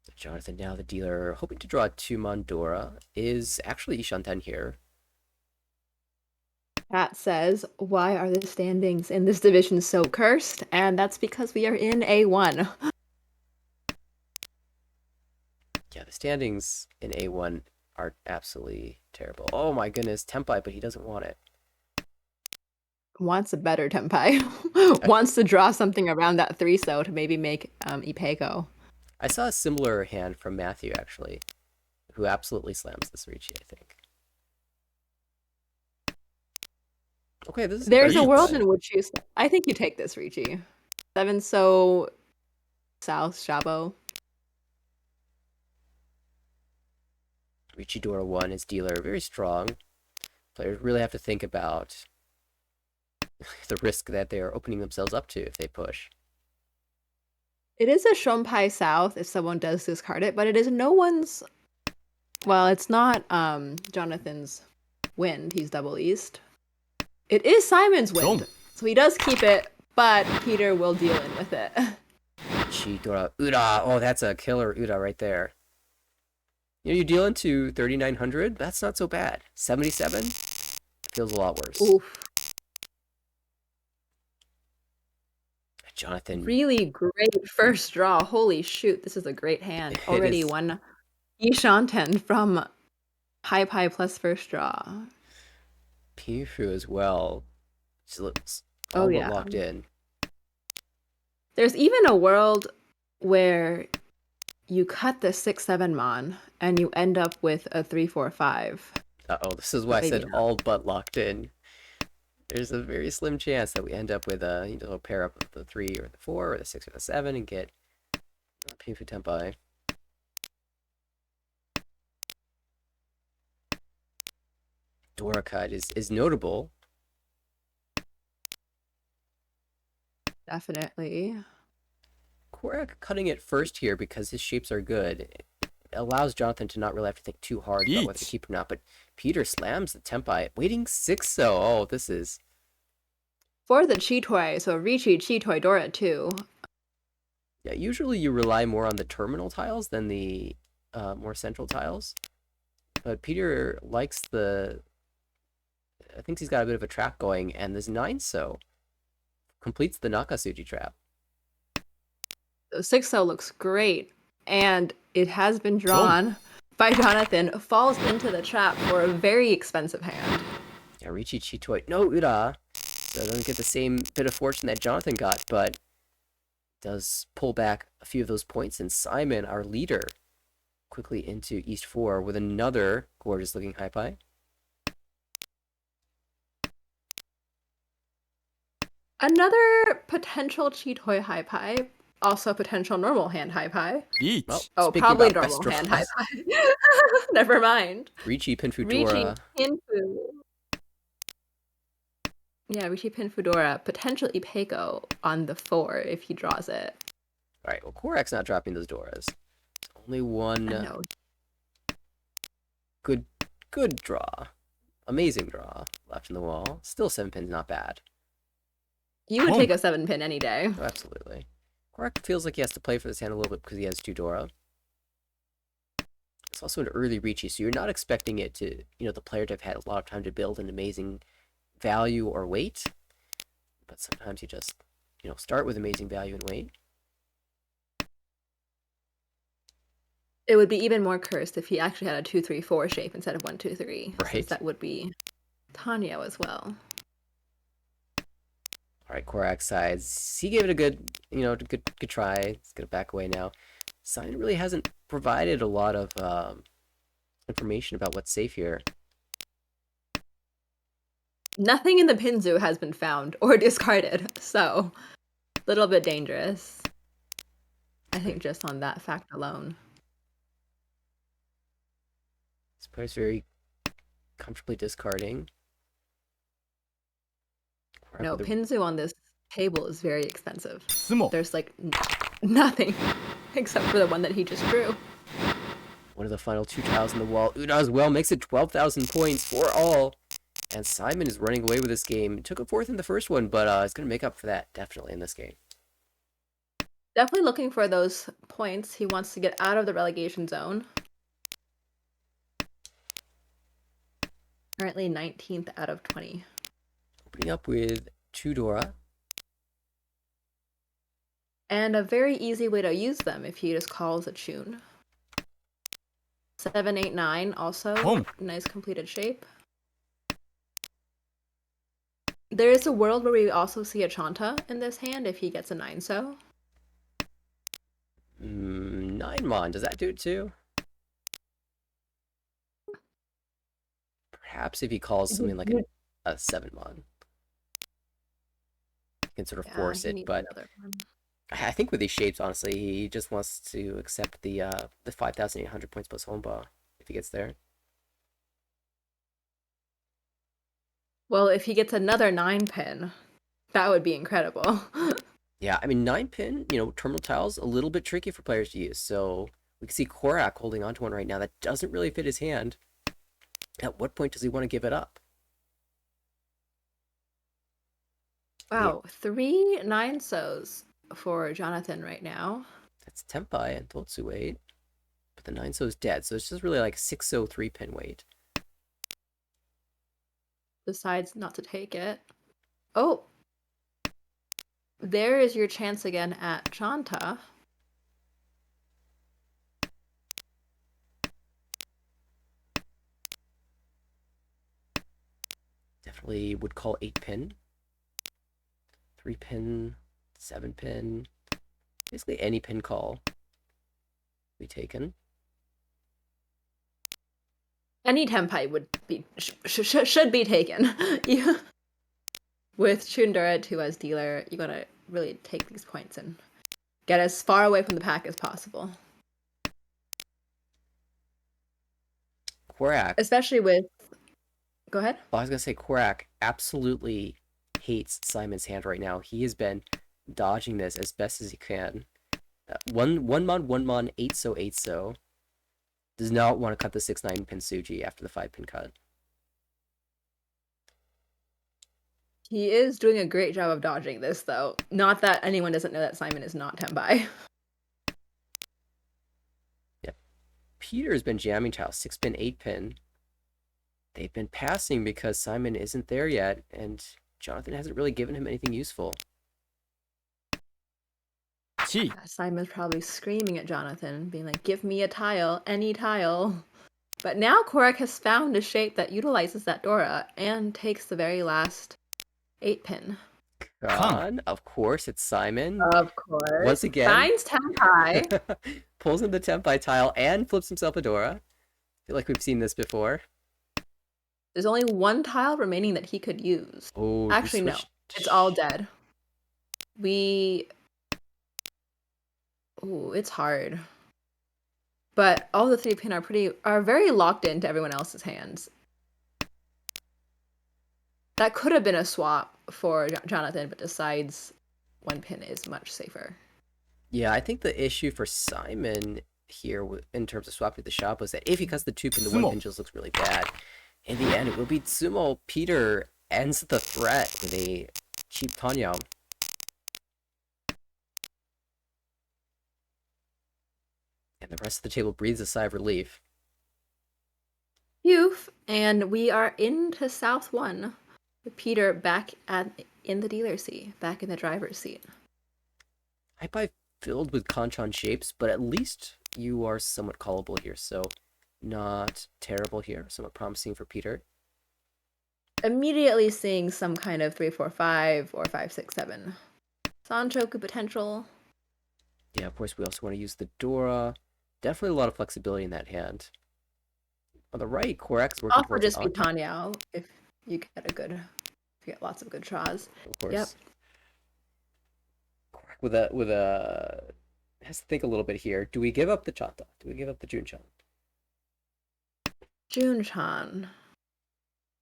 So Jonathan, now the dealer, hoping to draw a 2-mon Dora, is actually Ishanten here. Pat says, why are the standings in this division so cursed? And that's because we are in A1. Yeah, the standings in A1 are absolutely terrible. Oh my goodness, Tempai, but he doesn't want it. Wants a better Tempai. Wants to draw something around that 3-so to maybe make Ipeko. I saw a similar hand from Matthew, actually, who absolutely slams this Ricci, I think. Okay, this is There's a world play. in which I think you take this, Ricci. 7-so South Shabo. Ricci Dora 1 is dealer, very strong. Players really have to think about the risk that they are opening themselves up to if they push. It is a Shompai South if someone does discard it, but it is no one's. Well, it's not Jonathan's wind. He's double east. It is Simon's wind, so he does keep it, but Peter will deal in with it. Ricci Dora Uda. Oh, that's a killer Uda right there. You deal into 3,900. That's not so bad. 77 feels a lot worse. Oof. Jonathan. Really great first draw. Holy shoot, this is a great hand. Already one Ishanten from High Pie plus first draw. Pifu as well. She looks all but locked in. There's even a world where you cut the 6-7-mon and you end up with a 3-4-5. Uh-oh, this is why I said all but locked in. There's a very slim chance that we end up with a pair up of the 3 or the 4 or the 6 or the 7 and get Pifu Tempai. Dora cut is notable. Definitely. Korak cutting it first here because his shapes are good. It allows Jonathan to not really have to think too hard about whether to keep or not, but Peter slams the Tempai, waiting 6-so. Oh, this is... For the Chitoi, so Ricci, Chitoi, Dora too. Yeah, usually you rely more on the terminal tiles than the more central tiles. But Peter likes the... I think he's got a bit of a trap going, and this 9-so completes the Nakasuji trap. The 6-so looks great, and it has been drawn by Jonathan, falls into the trap for a very expensive hand. Yeah, Ricci Chitoi. No Ura. So doesn't get the same bit of fortune that Jonathan got, but does pull back a few of those points, and Simon, our leader, quickly into East 4 with another gorgeous looking high pie. Another potential Cheetoy high pie. Also potential normal hand high pie. Reach. Well, Oh, speaking probably about best normal hand high draws, pie. Never mind. Ricci Ricci Pinfudora. Pinfu. Yeah, Ricci Pinfudora, potential Ipeco on the 4 if he draws it. All right, well, Korak's not dropping those Doras. Only one No. good draw. Amazing draw left in the wall. Still 7 pins, not bad. You would Home. take a 7 pin any day. Oh, absolutely. Korak feels like he has to play for this hand a little bit because he has 2 Dora. It's also an early Ricci, so you're not expecting it to, the player to have had a lot of time to build an amazing value or weight. But sometimes you just, start with amazing value and weight. It would be even more cursed if he actually had a 2-3-4 shape instead of 1-2-3. Right. Since that would be Tanyo as well. All right, Korak sides. He gave it a good, good try. He's gonna back away now. Simon really hasn't provided a lot of information about what's safe here. Nothing in the pin zoo has been found or discarded, so a little bit dangerous. I think just on that fact alone. This player's very comfortably discarding. Korak No, with a- pin zoo on this table is very expensive. 相撲 There's like nothing except for the one that he just drew. one of the final 2 tiles in the wall. Una as well makes it 12,000 points for all. And Simon is running away with this game. Took a 4th in the first one, but is going to make up for that definitely in this game. Definitely looking for those points. He wants to get out of the relegation zone. Currently 19th out of 20. Opening up with 2 Dora. And a very easy way to use them if he just calls a tune. 7, 8, 9 also. Home. Nice completed shape. There is a world where we also see a Chanta in this hand if he gets a 9 so. 9 Mon, does that do it too? Perhaps if he calls something like a 7 Mon. You can sort of force he it, needs but another one. I think with these shapes, honestly, he just wants to accept the 5,800 points plus home bar if he gets there. Well, if he gets another 9 pin, that would be incredible. Yeah, I mean, 9 pin, terminal tiles, a little bit tricky for players to use. So we can see Korak holding onto one right now that doesn't really fit his hand. At what point does he want to give it up? Wow, 3 9 so's for Jonathan right now. That's Tempai and Totsu weight. But the 9 so is dead, so it's just really like 603 pin weight. Decides not to take it. Oh! There is your chance again at Chanta. Definitely would call 8 pin. 3 pin, 7 pin. Basically any pin call be taken. Any Tempai would be should be taken. With Chundura 2 as dealer, you gotta really take these points and get as far away from the pack as possible. Korak. Especially with... Go ahead. Well, I was going to say Korak absolutely hates Simon's hand right now. He has been dodging this as best as he can. One mon, 8 so. Does not want to cut the 6-9 pin Suji after the 5 pin cut. He is doing a great job of dodging this, though. Not that anyone doesn't know that Simon is not Tempai. Yep. Peter has been jamming tiles, 6 pin, 8 pin. They've been passing because Simon isn't there yet, and Jonathan hasn't really given him anything useful. Chi. Simon's probably screaming at Jonathan, being like, give me a tile, any tile. But now Korak has found a shape that utilizes that Dora and takes the very last 8 pin. Khan, of course, it's Simon. Of course. Once again, Finds Tenpai. pulls in the Tempai tile and flips himself a Dora. I feel like we've seen this before. There's only one tile remaining that he could use. Oh, he Actually, no. switched. It's all dead. Ooh, it's hard. But all the 3-pin are very locked into everyone else's hands. That could have been a swap for Jonathan, but decides 1-pin is much safer. Yeah, I think the issue for Simon here in terms of swapping the shop was that if he cuts the 2-pin, the 1-pin just looks really bad. In the end, it will be Sumo. Peter ends the threat with a cheap Tanya. And the rest of the table breathes a sigh of relief. Phew, and we are into South 1. With Peter back in the dealer seat, back in the driver's seat. I buy filled with Kanchan shapes, but at least you are somewhat callable here, so not terrible here. Somewhat promising for Peter. Immediately seeing some kind of 3-4-5 or 5-6-7 Sanchoku potential. Yeah, of course, we also want to use the Dora. Definitely a lot of flexibility in that hand. On the right, Korak's working Also towards just an be Anki. Tanyao if you get lots of good draws. Of course. Yep. Korak with a has to think a little bit here. Do we give up the Chanta? Do we give up the Junchan? Junchan.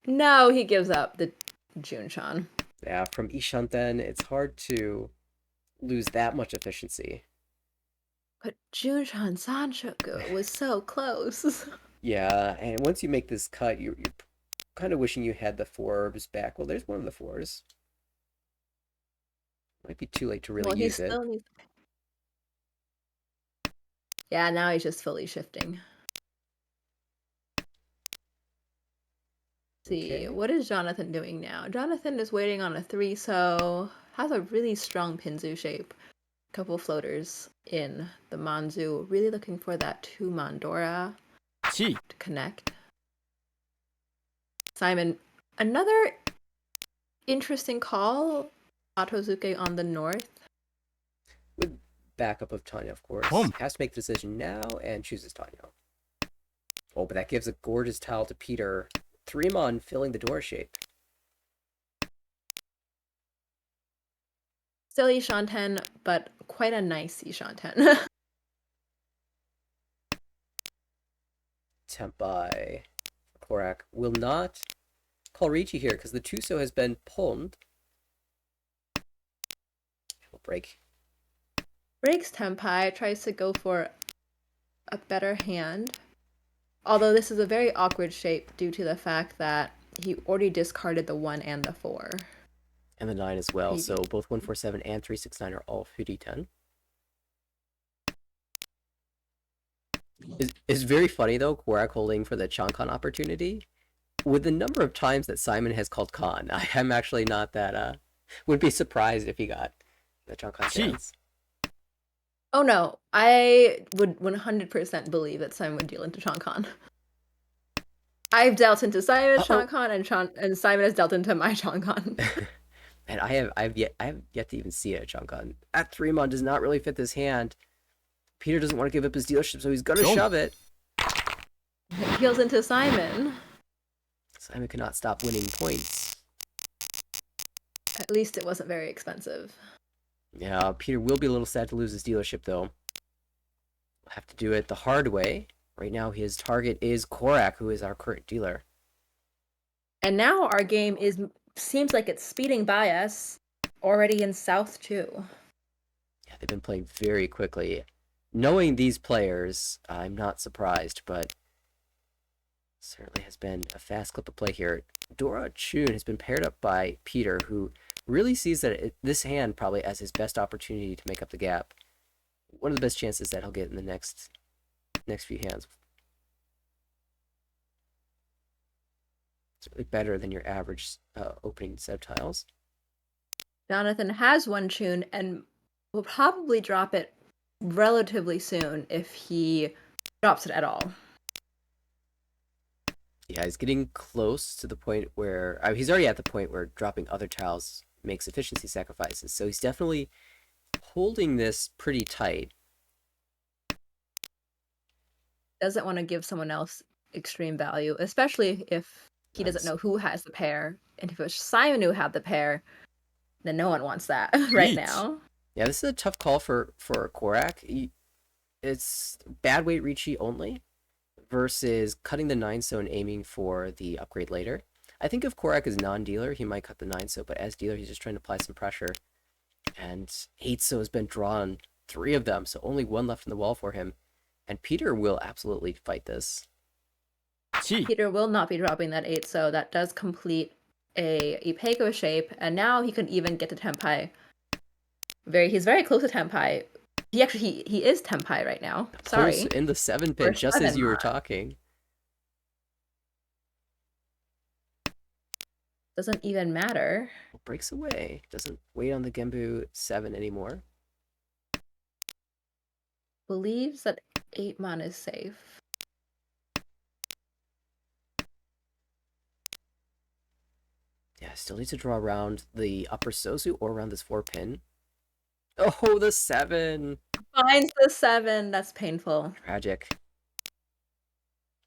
No, he gives up the Junchan. Yeah, from Ishanten, it's hard to lose that much efficiency. But Junchan Sanchoku was so close. Yeah, and once you make this cut, you're kind of wishing you had the 4s back. Well, there's one of the 4s. Might be too late to really use it. Yeah, now he's just fully shifting. See, Okay. what is Jonathan doing now? Jonathan is waiting on a 3, so has a really strong Pinzu shape. Couple floaters in the Manzu, really looking for that 2 Mandora Chi. to connect. Simon, another interesting call. Atozuke on the north. With backup of Tanya, of course. Boom. Has to make the decision now and chooses Tanya. Oh, but that gives a gorgeous tile to Peter. 3-mon filling the door shape. Still Ishanten, but quite a nice Ishanten. Tempai. Korak will not call Ricci here because the Tuso has been pulled. He'll break. Breaks Tenpai, tries to go for a better hand. Although this is a very awkward shape due to the fact that he already discarded the 1 and the 4. And the 9 as well. Maybe. So both 147 and 369 are all 50-10. It's very funny though, Korak holding for the Chankan opportunity. With the number of times that Simon has called Khan, I am actually not that would be surprised if he got the Chankan chance. Oh no, I would 100% believe that Simon would deal into Chankan. I've dealt into Simon's Chankan, and Simon has dealt into my Chankan. And I have yet to even see a Chankan. That 3-mon does not really fit this hand. Peter doesn't want to give up his dealership, so he's gonna shove it. It heals into Simon. Simon cannot stop winning points. At least it wasn't very expensive. Yeah, Peter will be a little sad to lose his dealership, though. We'll have to do it the hard way. Right now, his target is Korak, who is our current dealer. And now our game seems like it's speeding by us, already in South 2. Yeah, they've been playing very quickly. Knowing these players, I'm not surprised, but certainly has been a fast clip of play here. Dora Chun has been paired up by Peter, who really sees that this hand probably as his best opportunity to make up the gap. One of the best chances that he'll get in the next few hands. Certainly better than your average opening set of tiles. Jonathan has 1 Chun and will probably drop it relatively soon if he drops it at all. Yeah, he's getting close to the point where he's already at the point where dropping other tiles makes efficiency sacrifices. So he's definitely holding this pretty tight. Doesn't want to give someone else extreme value, especially if he doesn't know who has the pair. And if it was Simon who had the pair, then no one wants that right Yeet. now. Yeah, this is a tough call for Korak. It's bad weight Ricci only versus cutting the 9-so and aiming for the upgrade later. I think if Korak is non-dealer, he might cut the 9-so, but as dealer, he's just trying to apply some pressure. And 8-so has been drawn, 3 of them, so only 1 left in the wall for him. And Peter will absolutely fight this. 치, Peter will not be dropping that 8, so that does complete a Ipeko shape, and now he can even get to Tenpai. He's very close to Tenpai. He is Tenpai right now. Sorry. Close in the 7 pin, Or just as you were 7 talking. Doesn't even matter. Breaks away. Doesn't wait on the Genbu 7 anymore. Believes that 8 mon is safe. Yeah, still needs to draw around the upper Sosu or around this 4 pin. Oh, the 7! Finds the 7. That's painful. Tragic.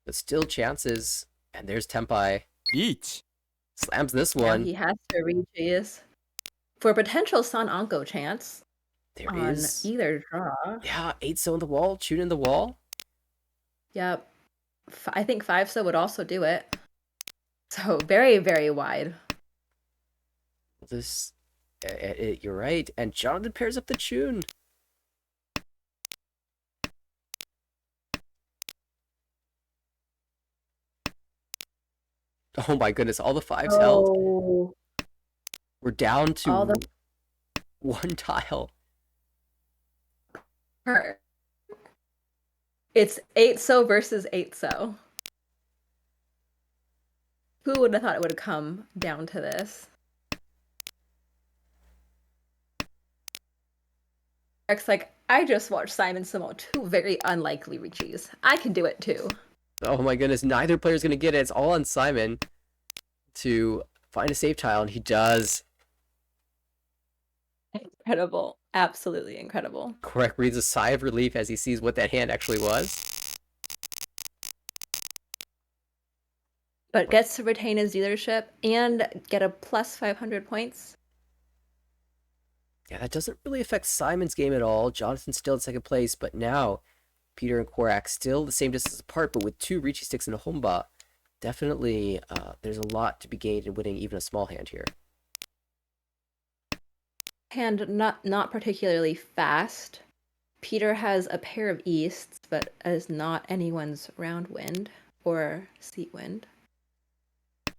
But still chances. And there's Tenpai. 리치, Slams this Now one. he has to reach his for a potential San Anko chance There on is. either draw. Yeah, 8-so in the wall. Tune in the wall. Yep. I think 5-so would also do it. So very, very wide. This. You're right. And Jonathan pairs up the tune. Oh my goodness, all the 5s held. Oh, We're down to all the 1 tile. It's 8-so versus 8-so. Who would have thought it would have come down to this? Eric's like, I just watched Simon Simone, 2 very unlikely Richies. I can do it too. Oh my goodness, neither player's going to get it. It's all on Simon to find a safe tile, and he does. Incredible. Absolutely incredible. Korak breathes a sigh of relief as he sees what that hand actually was. But gets to retain his dealership and get a plus 500 points. Yeah, that doesn't really affect Simon's game at all. Jonathan's still in second place, but now Peter and Korak still the same distance apart, but with 2 Ricci sticks and a Homba. Definitely, there's a lot to be gained in winning even a small hand here. Hand not particularly fast. Peter has a pair of easts, but is not anyone's round wind or seat wind.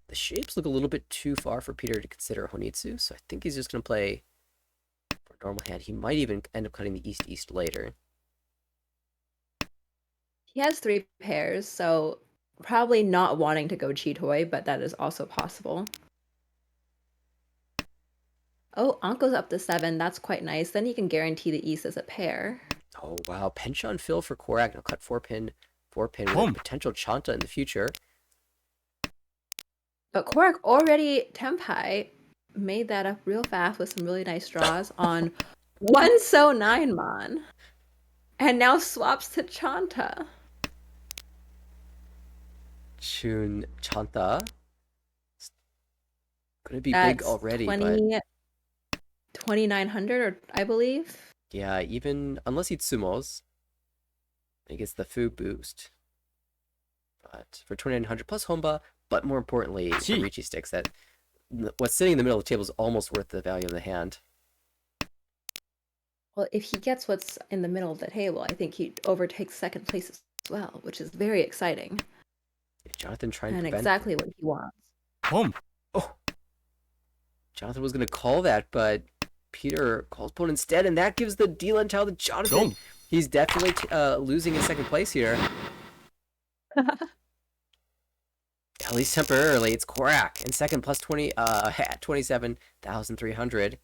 The shapes look a little bit too far for Peter to consider Honitsu, so I think he's just going to play for a normal hand. He might even end up cutting the east-east later. He has 3 pairs, so probably not wanting to go Chitoy, but that is also possible. Oh, Anko's up to 7. That's quite nice. Then he can guarantee the east as a pair. Oh, wow. Penchon fill for Korak. Now cut 4 pin with a potential Chanta in the future. But Korak already Tenpai made that up real fast with some really nice draws on 1-so 9 mon. And now swaps to Chanta. Chun Chanta. It's gonna be That's big already, 20, but 2,900, I believe. yeah, even unless he tsumos, he gets the food boost. But for 2,900 plus Homba, but more importantly, for Ricci sticks, that what's sitting in the middle of the table is almost worth the value of the hand. Well, if he gets what's in the middle of the table, I think he overtakes second place as well, which is very exciting. Jonathan trying to And prevent exactly what he wants. Oh, Jonathan was going to call that, but Peter calls Pone instead, and that gives the deal and tell to Jonathan. He's definitely losing in second place here. At least temporarily. It's Korak in second, plus 20 at 27,300.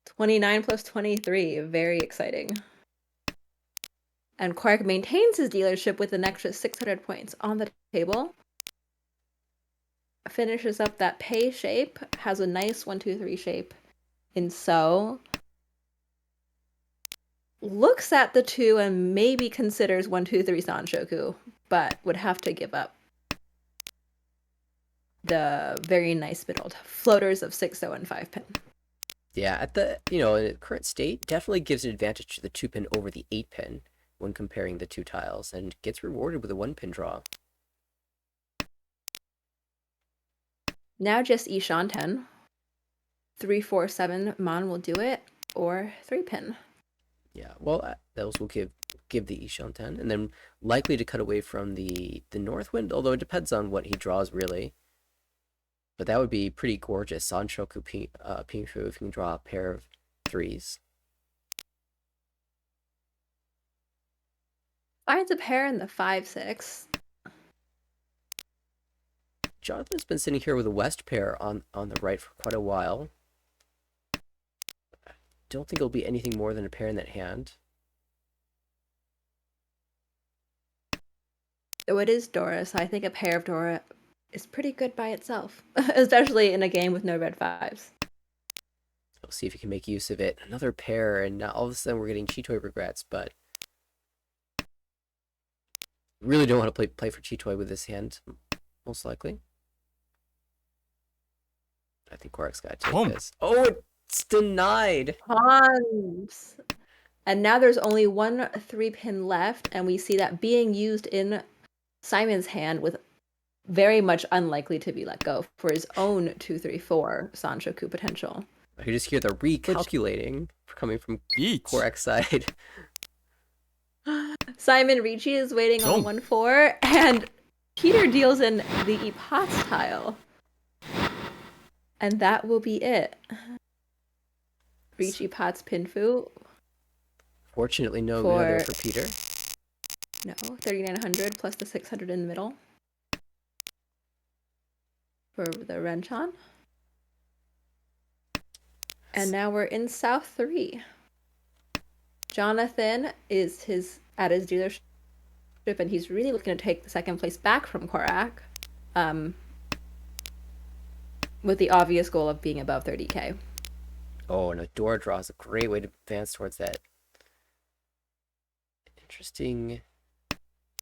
29 plus 23, very exciting. And Korak maintains his dealership with an extra 600 points on the table. finishes up that pay shape, has a nice 1-2-3 shape in so. Looks at the 2 and maybe considers 1-2-3 Sanshoku, but would have to give up the very nice middle floaters of 6-0 and 5-pin. Yeah, at the in the current state, definitely gives an advantage to the 2-pin over the 8-pin when comparing the two tiles, and gets rewarded with a 1-pin draw. Now just Ishanten. 3-4-7 Mon will do it, or 3-pin. Yeah, well, those will give the Ishanten, and then likely to cut away from the North Wind, although it depends on what he draws, really. But that would be pretty gorgeous. Sanshoku Pingshu, if you can draw a pair of 3s. Finds a pair in the 5-6. Jonathan's been sitting here with a West pair on the right for quite a while. Don't think it'll be anything more than a pair in that hand. Though it is Dora, so I think a pair of Dora is pretty good by itself, especially in a game with no red 5s. We'll see if you can make use of it. Another pair, and now all of a sudden we're getting Chitoy regrets, but really don't want to play for Chitoy with this hand, most likely. I think Korak's got to take this. Oh, it's denied! Pawns! And now there's only one 3-pin left, and we see that being used in Simon's hand with very much unlikely to be let go for his own 2-3-4 Sanshoku potential. I can just hear the recalculating coming from Korak's side. Simon Ricci is waiting on 1-4, and Peter deals in the Ipats tile. And that will be it. Ricci Potts Pinfu. Fortunately, no glitter for Peter. No, 3,900 plus the 600 in the middle. For the Renchan. And now we're in South 3. Jonathan is at his dealership, and he's really looking to take the second place back from Korak. With the obvious goal of being above 30k. Oh, and a door draw is a great way to advance towards that. Interesting.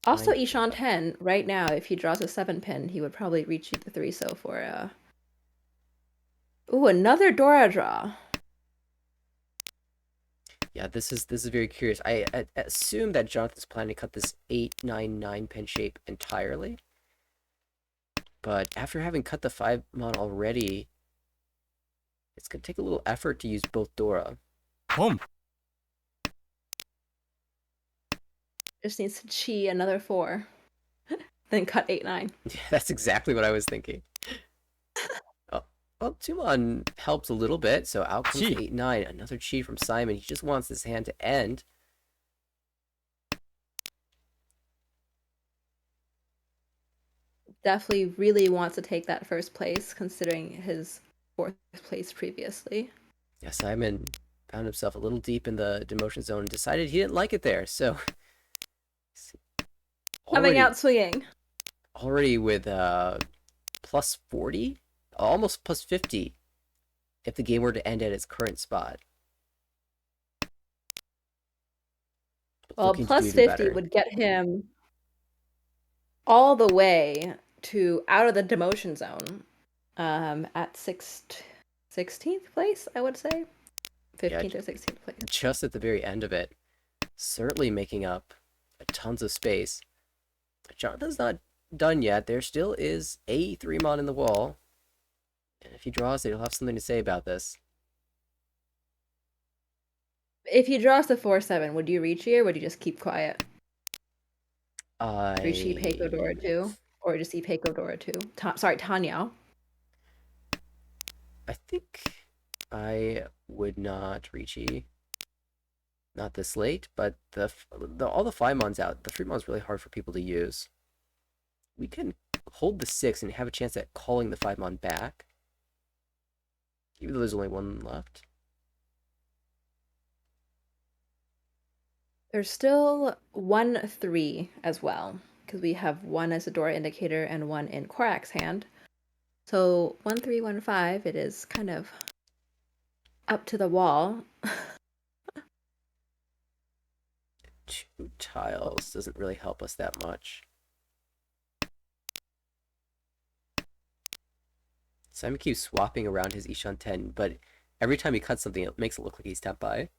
Also, Ishanten, right now, if he draws a 7-pin, he would probably reach the 3-so for a... Ooh, another Dora draw. Yeah, this is very curious. I assume that Jonathan's planning to cut this 8-9-9 pin shape entirely. But after having cut the 5-mon already, it's going to take a little effort to use both Dora. Just needs to chi another 4. Then cut 8-9. Yeah, that's exactly what I was thinking. Well, 2-mon helps a little bit, so out comes 8-9. Another chi from Simon. He just wants this hand to end. Definitely really wants to take that first place, considering his 4th place previously. Yeah, Simon found himself a little deep in the demotion zone and decided he didn't like it there, so... Coming out swinging. Already with plus 40? Almost plus 50 if the game were to end at its current spot. Well, plus 50 would get him all the way to out of the demotion zone at 16th place, I would say. 15th or 16th place. Just at the very end of it. Certainly making up tons of space. Jonathan's not done yet. There still is a 3-mon in the wall. And if he draws it, he'll have something to say about this. If he draws the 4-7, would you reach here, or would you just keep quiet? Reach Peiko Dora 2? Or just Peiko Dora 2? Sorry, Tanya. I think I would not reach not this late, but all the 5-mon's out. The 3-mon's really hard for people to use. We can hold the 6 and have a chance at calling the 5-mon back. Even though there's only one left. There's still 1-3 as well, because we have one as a Dora indicator and one in Korak's hand. So 1315, it is kind of up to the wall. 2 tiles doesn't really help us that much. Simon keeps swapping around his Ishan 10, but every time he cuts something, it makes it look like he's tempai.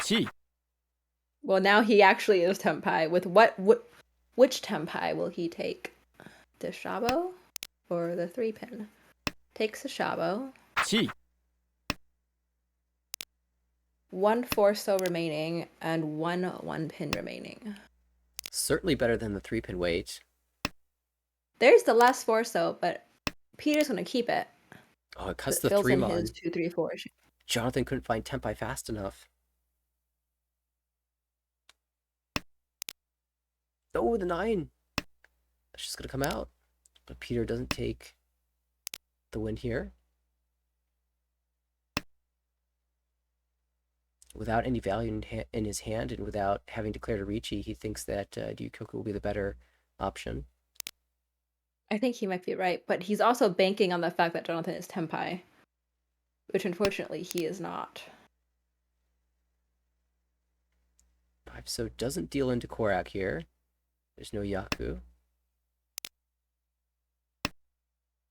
7 Well, now he actually is Tenpai. With which Tenpai will he take? The Shabo or the 3-pin? Takes the Shabo. 1 One 4-so remaining and one 1-pin remaining. Certainly better than the 3-pin weight. There's the last 4-so, but Peter's gonna keep it. Oh, it cuts It the fills 3 in mon. his 2, 3, 4. Jonathan couldn't find tempai fast enough. Oh, the 9. That's just gonna come out. But Peter doesn't take the win here. Without any value in his hand and without having declared a Ricci, he thinks that Ryukyoku will be the better option. I think he might be right, but he's also banking on the fact that Jonathan is Tenpai, which unfortunately he is not. 5-so doesn't deal into Korak here. There's no Yaku.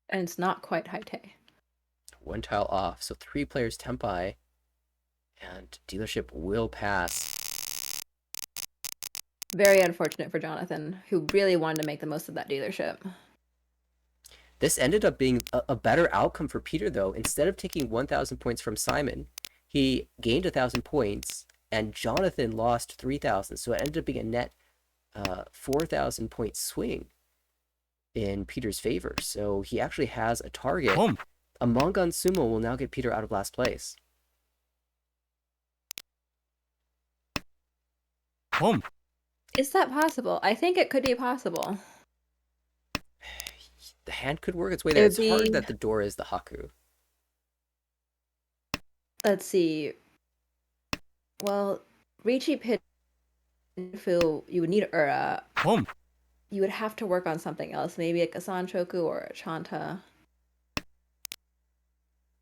And it's not quite Haite. 1 tile off, so 3 players tempai. And dealership will pass. Very unfortunate for Jonathan, who really wanted to make the most of that dealership. This ended up being a better outcome for Peter, though. Instead of taking 1,000 points from Simon, he gained 1,000 points, and Jonathan lost 3,000. So it ended up being a net 4,000 point swing in Peter's favor. So he actually has a target. A Mongon Sumo will now get Peter out of last place. Is that possible? I think it could be possible. The hand could work its way there. It's hard that the door is the Haku. Let's see. Well, Ricci Pinfu, you would need Ura. You would have to work on something else. Maybe a Kasanchoku or a Chanta.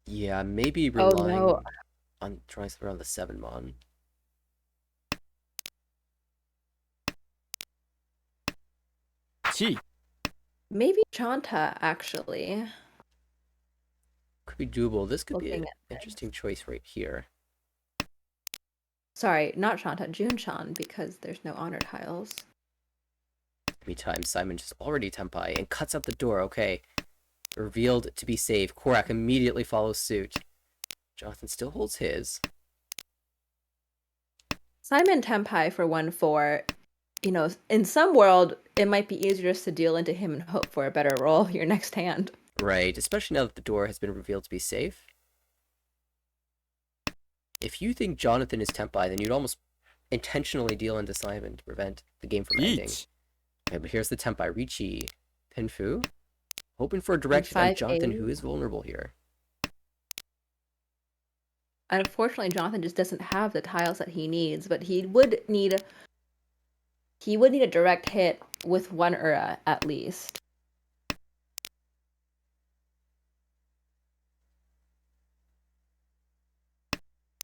Yeah, maybe relying on trying something around the 7 mon. Maybe Chanta, actually. Could be doable. This could be an interesting choice right here. Sorry, not Chanta, Junchan, because there's no honor tiles. Meantime, Simon just already tempai and cuts out the door. Okay. Revealed to be safe. Korak immediately follows suit. Jonathan still holds his. Simon tempai for 1-4. You know, in some world, it might be easier just to deal into him and hope for a better roll your next hand. Right, especially now that the door has been revealed to be safe. If you think Jonathan is tempai, then you'd almost intentionally deal into Simon to prevent the game from ending. Okay, but here's the tempai. Ricci, Pinfu, hoping for a direct hit on Jonathan, who is vulnerable here. Unfortunately, Jonathan just doesn't have the tiles that he needs, but he would need a direct hit with 1 Ura at least.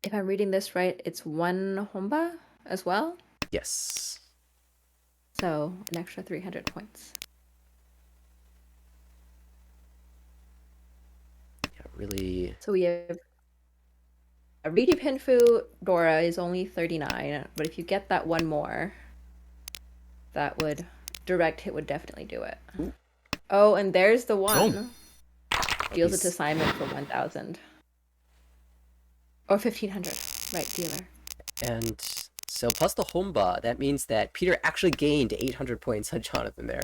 If I'm reading this right, it's 1 Honba as well? Yes. So an extra 300 points. Yeah, really. So we have a Ricci Pinfu Dora is only 39, but if you get that one more, that would direct hit would definitely do it. Ooh. Oh, and there's the one. Deals it to Simon for 1,000. Or 1,500. Right, dealer. And so plus the Homba, that means that Peter actually gained 800 points on Jonathan there,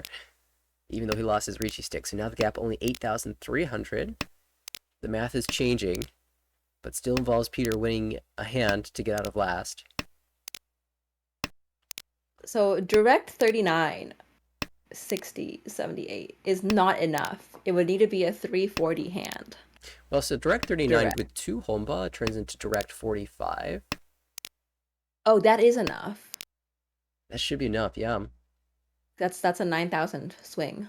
even though he lost his Ricci stick. So now the gap only 8,300. The math is changing, but still involves Peter winning a hand to get out of last. So direct 39, 60, 78 is not enough. It would need to be a 340 hand. Well, so direct 39 with 2 Homba turns into direct 45. Oh, that is enough. That should be enough, yeah. That's a 9,000 swing.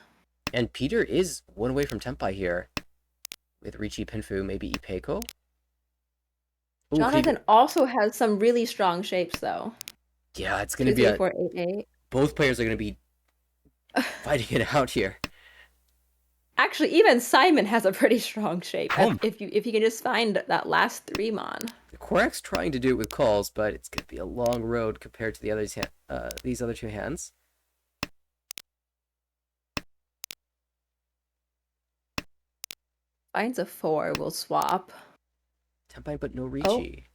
And Peter is one away from Tenpai here with Richie Pinfu, maybe Ipeiko. Ooh, Jonathan also has some really strong shapes, though. yeah, it's going to Two, be three, a. four, eight, eight. Both players are going to be fighting it out here. Actually, even Simon has a pretty strong shape. Home. If you can just find that last 3-mon. Korak's trying to do it with calls, but it's going to be a long road compared to these other two hands. Finds a 4, we'll swap. Tenpai, but no Richie.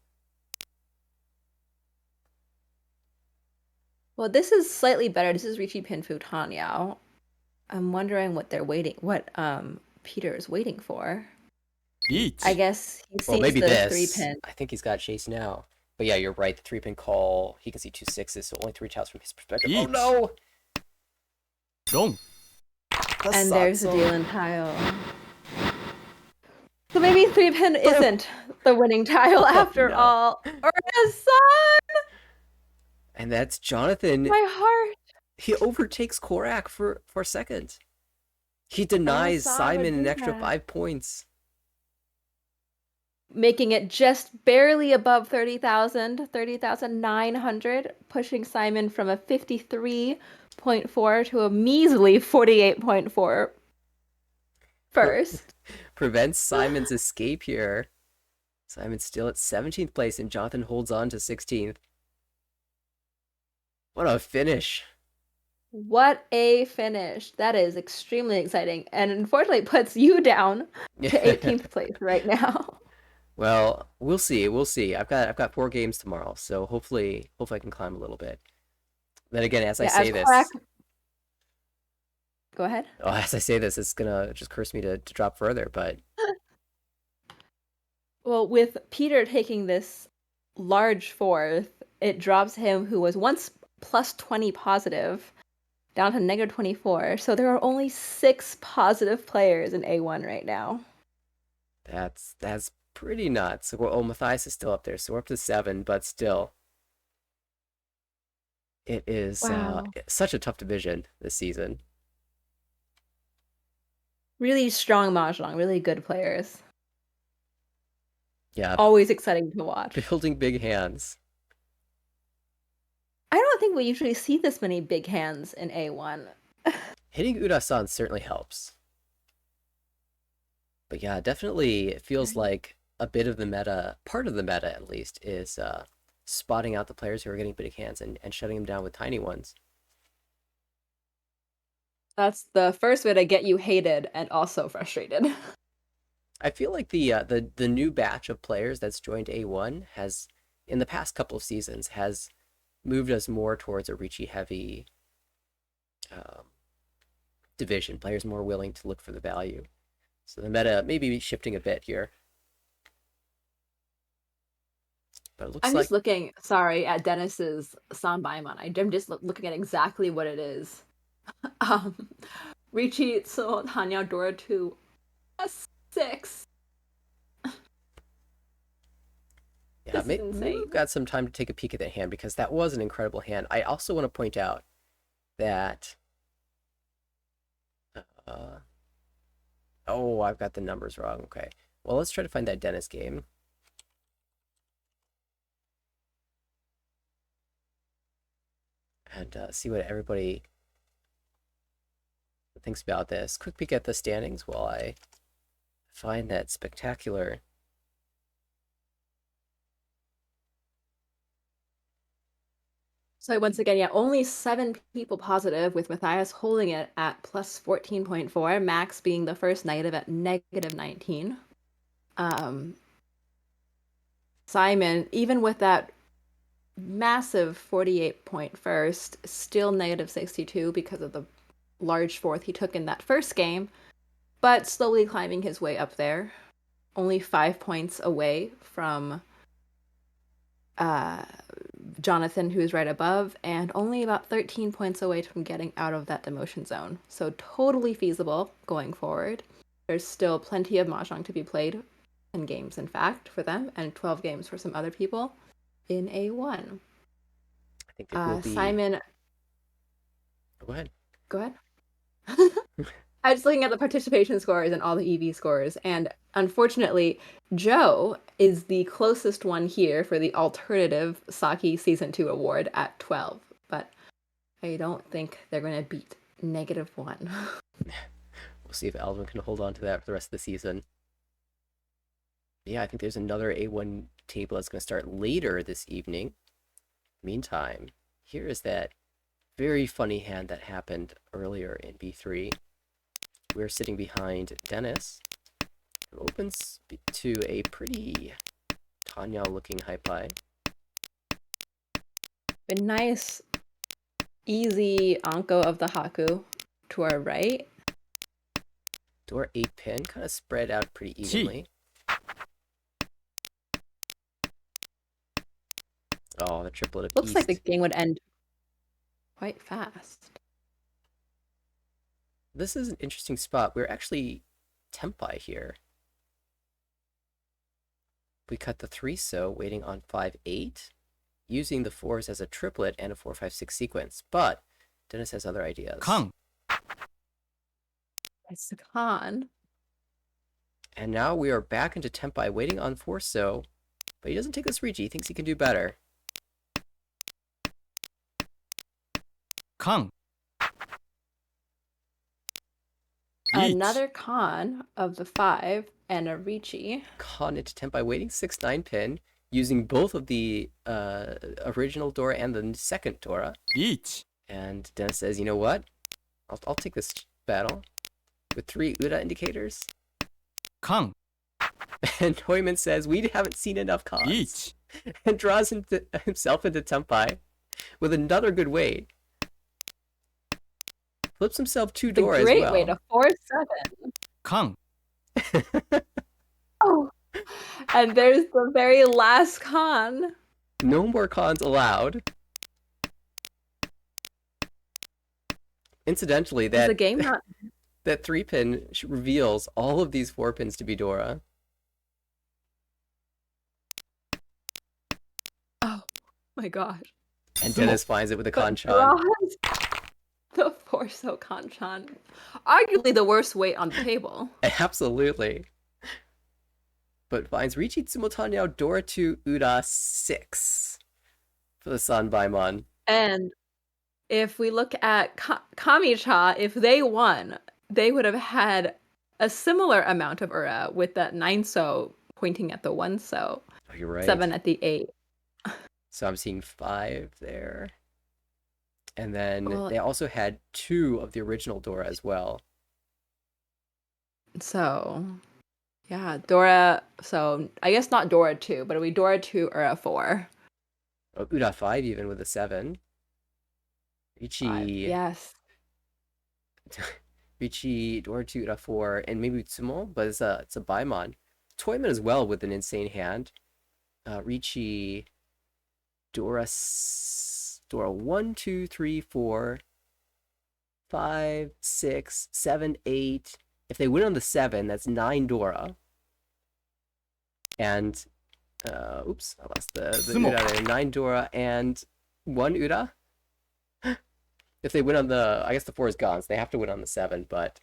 Well, this is slightly better. This is Richie Pinfu Tanyao. I'm wondering what Peter is waiting for. リー I チ guess he Well, sees maybe the this. 3-pin. I think he's got Chase now. But yeah, you're right. The 3-pin call, he can see 2 6s, so only 3 touts from his perspective. Oh Each. no! ロン The And there's the Satsu. deal and tile. So maybe 3-pin isn't the winning tile after no. all. Or his son! And that's Jonathan. My heart! He overtakes Korak for second. He denies Son would Simon do an extra that. 5 points. Making it just barely above 30,000, 30,900, pushing Simon from a 53.4 to a measly 48.4 first. Prevents Simon's escape here. Simon's still at 17th place, and Jonathan holds on to 16th. What a finish. What a finish. That is extremely exciting. And unfortunately puts you down to 18th place right now. Well, we'll see. We'll see. I've got 4 games tomorrow, so hopefully I can climb a little bit. Then again, as I say this, Go ahead. oh, as I say this, it's gonna just curse me to drop further. But Well, with Peter taking this large 4th, it drops him, who was once plus 20 positive, down to negative 24. So there are only 6 positive players in A1 right now. that's pretty nuts. Oh, Matthias is still up there, so we're up to 7, but still, it is Wow. such a tough division this season. Really strong mahjong, really good players. Yeah, Always exciting to watch. building big hands. I don't think we usually see this many big hands in A1. Hitting Urasan certainly helps. But yeah, definitely it feels like a bit of the meta, part of the meta at least, is spotting out the players who are getting big hands and shutting them down with tiny ones. That's the first way to get you hated and also frustrated. I feel like the new batch of players that's joined A1 has, in the past couple of seasons, has moved us more towards a Ricci heavy division. Players more willing to look for the value. So the meta may be shifting a bit here. But it looks I'm like just looking, sorry, at Dennis's Sanbaimon. I'm just looking at exactly what it is. Richie so Hanya Dora 2 6. yeah, This is maybe insane. we've got some time to take a peek at that hand because that was an incredible hand. I also want to point out that oh, I've got the numbers wrong. Okay. Well, let's try to find that Dennis game. And see what everybody thinks about this. Quick peek at the standings while I find that spectacular. So once again, yeah, only 7 people positive, with Matthias holding it at plus 14.4, Max being the first negative at negative 19. Simon, even with that massive 48 point first, still negative 62 because of the large 4th he took in that first game, but slowly climbing his way up there. Only 5 points away from Jonathan, who's right above, and only about 13 points away from getting out of that demotion zone. So totally feasible going forward. There's still plenty of mahjong to be played, 10 games in fact for them, and 12 games for some other people in A1. I think it will be. Simon. Go ahead. Go ahead. I was looking at the participation scores and all the EV scores, and unfortunately, Joe is the closest one here for the alternative Saki Season 2 award at 12. But I don't think they're going to beat -1. We'll see if Alvin can hold on to that for the rest of the season. Yeah, I think there's another A1 table that's going to start later this evening. Meantime, here is that very funny hand that happened earlier in B3. We're sitting behind Dennis, who opens to a pretty Tanya-looking high-pie. A nice, easy Anko of the Haku to our right. Door 8-pin, kind of spread out pretty evenly. Oh, the triplet of Looks East. like the game would end quite fast. This is an interesting spot. We're actually Tempai here. We cut the 3-so, waiting on 5-8, using the 4s as a triplet and a 4-5-6 sequence. But Dennis has other ideas. 강, It's the con. And now we are back into Tempai, waiting on 4-so, but he doesn't take this reach. He thinks he can do better. 강, Another con of the 5 and a Ricci. Con into Tempai, waiting 6-9 pin, using both of the original Dora and the second Dora. 1, And Dennis says, you know what? I'll take this battle with 3 Uda indicators. 강, And Toyman says, we haven't seen enough cons. 1, And draws himself into Tempai with another good weight. Flips himself 2 The Dora as great well. way to 4-7. 강, Oh. And there's the very last con. No more cons allowed. Incidentally, Is the that game not? that 3-pin reveals all of these 4 pins to be Dora. Oh my gosh. And Dennis finds it with a But Kanchan. draws the 4-so Kanchan. Arguably the worst weight on the table. Absolutely. But finds Richie Tsumotanya Dora 2 Uda 6 for the Sanbaimon. And if we look at Kamicha, if they won, they would have had a similar amount of Ura with that 9-so pointing at the 1-so. Oh, you're right. 7 at the 8. So I'm seeing 5 there. And then Well, they also had 2 of the original Dora as well. so, yeah, Dora. So, I guess not Dora 2, but it'll be Dora 2 or a 4. Oh, Uda 5 even with a 7. Richie, Yes. Richie, Dora 2, Uda 4, and maybe Tsumo, but it's a Baimon. Toyman as well with an insane hand. Richie, Dora 1, 2, 3, 4, 5, 6, 7, 8. If they win on the 7, that's 9 Dora. And, oops, I lost the Sumo. Uda there. 9 Dora and 1 Uda. If they win on the, I guess the 4 is gone, so they have to win on the 7, but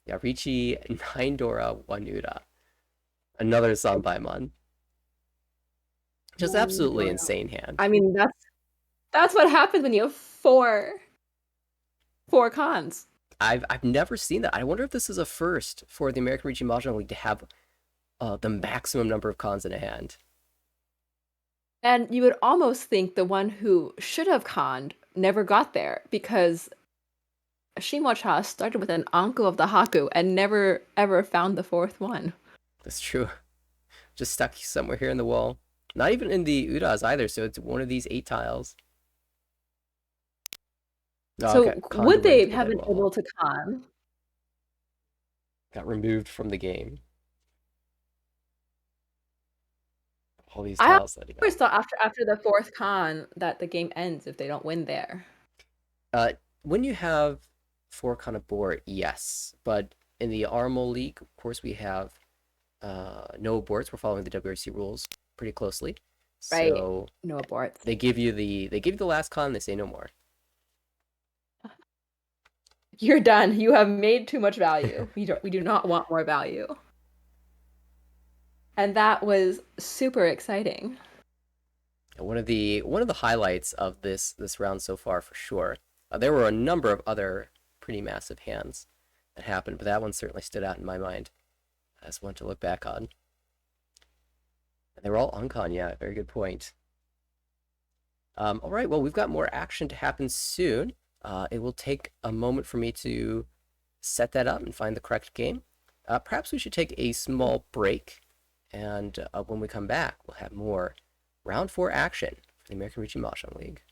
yeah, Richie, 9 Dora, 1 Uda. Another Sanbaimon. Just absolutely Dora. insane hand. I mean, that's what happens when you have four cons. I've never seen that. I wonder if this is a first for the American Region Mahjong League to have the maximum number of cons in a hand. And you would almost think the one who should have conned never got there because Shimocha started with an Anko of the Haku and never ever found the 4th one. That's true. Just stuck somewhere here in the wall. Not even in the Udas either, so it's one of these 8 tiles. Oh, So okay. Con would to they win to have the been wall. able to con? Got removed from the game. All these I tiles that he got. always thought after the 4th con that the game ends if they don't win there. When you have 4 con of board, yes. But in the RMO League, of course, we have no aborts. We're following the WRC rules pretty closely. Right. So No aborts. they give you the last con, they say no more. You're done. You have made too much value. We do not want more value. And that was super exciting. One of the highlights of this round so far for sure. There were a number of other pretty massive hands that happened, but that one certainly stood out in my mind as one to look back on. And they were all uncon, yeah, very good point. All right, well, we've got more action to happen soon. It will take a moment for me to set that up and find the correct game. Perhaps we should take a small break, and when we come back, we'll have more round 4 action for the American Richie Mahjong League.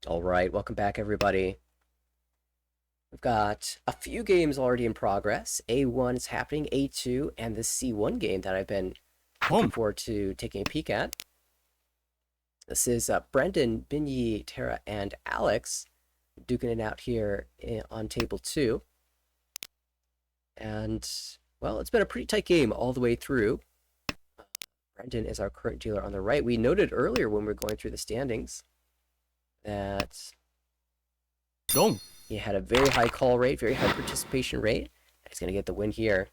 All right, welcome back, everybody. We've got a few games already in progress. A1 is happening, A2, and the C1 game that I've been looking Home. forward to taking a peek at. This is Brendan, Binyi, Tara, and Alex duking it out here on table 2. And, well, it's been a pretty tight game all the way through. Brendan is our current dealer on the right. We noted earlier when we were going through the standings that Dong. he had a very high call rate, very high participation rate. He's going to get the win here.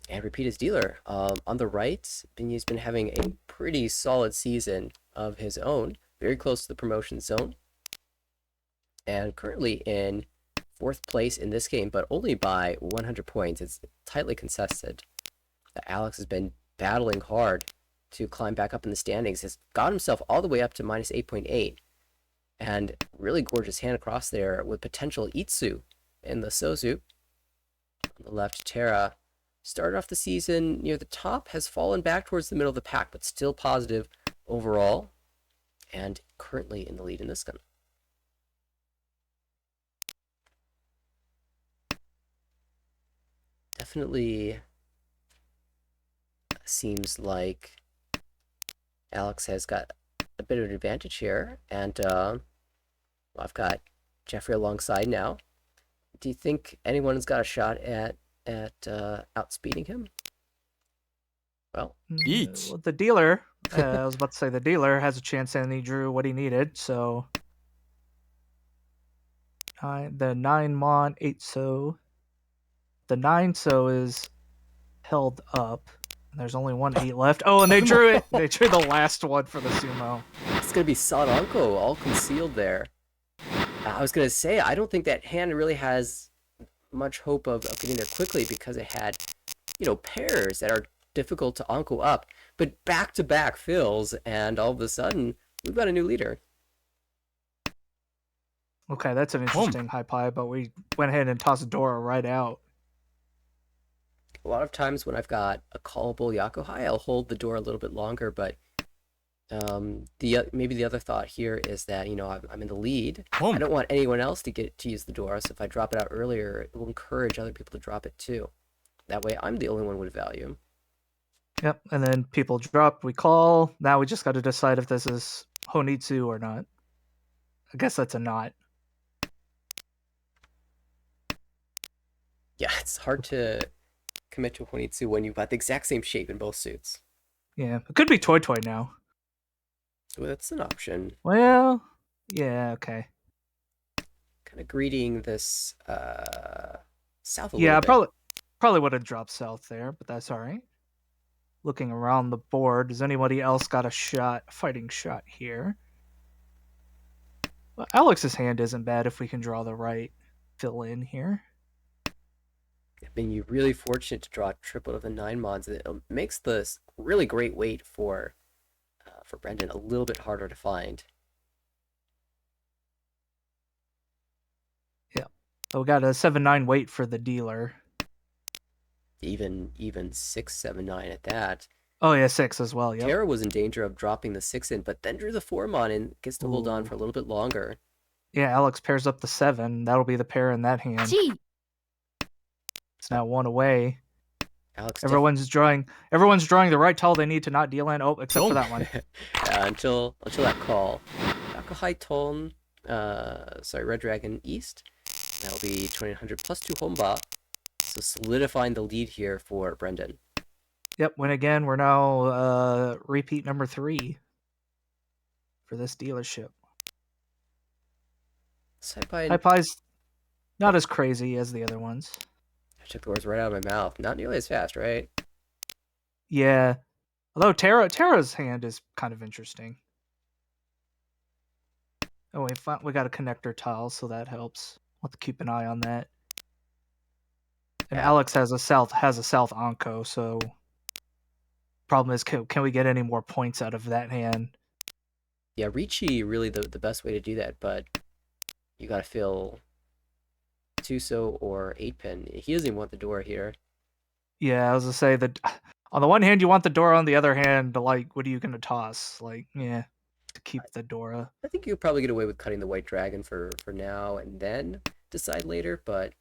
And repeat his dealer. On the right, Binya's been having a pretty solid season of his own, very close to the promotion zone. And currently in 4th place in this game, but only by 100 points. It's tightly contested. Alex has been battling hard to climb back up in the standings. Has got himself all the way up to minus 8.8. And really gorgeous hand across there with potential Itsu in the Sozu. On the left, Terra started off the season near the top, has fallen back towards the middle of the pack, but still positive overall, and currently in the lead in this gun. Definitely seems like Alex has got a bit of an advantage here, and I've got Jeffrey alongside now. Do you think anyone's got a shot at outspeeding him? Well, Each. Well, the dealer, I was about to say the dealer has a chance, and he drew what he needed. So the 9 mon 8 so. The 9 so is held up. There's only one 8 left. Oh, and they drew it. They drew the last one for the sumo. it's gonna be Sadanko all concealed there. I was gonna say I don't think that hand really has much hope of getting there quickly because it had, pairs that are difficult to uncle up, but back-to-back fills, and all of a sudden we've got a new leader. Okay, that's an interesting high pie, but we went ahead and tossed Dora right out. A lot of times when I've got a callable Yakuhai, I'll hold the door a little bit longer, but maybe the other thought here is that I'm in the lead. Home. I don't want anyone else to get to use the door, so if I drop it out earlier, it will encourage other people to drop it too. That way, I'm the only one with value. Yep, and then people drop, we call. Now we just got to decide if this is Honitsu or not. I guess that's a not. Yeah, it's hard to commit to a Honitsu when you've got the exact same shape in both suits. Yeah, it could be Toy Toy now. So that's an option. Well, yeah, okay. Kind of greeting this south a Yeah, little bit. probably would have dropped south there, but that's all right. Looking around the board, does anybody else got a fighting shot here? Well, Alex's hand isn't bad if we can draw the right fill in here. I've been really fortunate to draw a triplet of the 9 mods. It makes this really great weight for Brendan a little bit harder to find. Yeah. So we got a 7-9 weight for the dealer. Even 6-7-9 at that. Oh yeah, 6 as well. Yeah. Tara was in danger of dropping the 6 in, but then drew the 4 mon and gets to hold on for a little bit longer. Yeah, Alex pairs up the 7. That'll be the pair in that hand. It's now 1 away. Alex Everyone's drawing the right tile they need to not deal in. Oh, except for that one. until that call. Yakuhai Ton, Red Dragon East. That'll be 2900 plus 2 Homba. So solidifying the lead here for Brendan. Yep, win again. We're now repeat number 3 for this dealership. High Pie's not as crazy as the other ones. I took the words right out of my mouth. Not nearly as fast, right? Yeah. Although Tara's hand is kind of interesting. Oh, we got a connector tile, so that helps. We'll have to keep an eye on that. And Yeah. Alex has a south Anko, so problem is can we get any more points out of that hand? Yeah, Ricci really the best way to do that, but you gotta fill 2-so or 8-pin. He doesn't even want the door here. Yeah, I was gonna say that on the one hand you want the Dora, on the other hand, like, what are you gonna toss? Like, yeah, to keep the Dora. I think you'll probably get away with cutting the white dragon for now and then decide later, but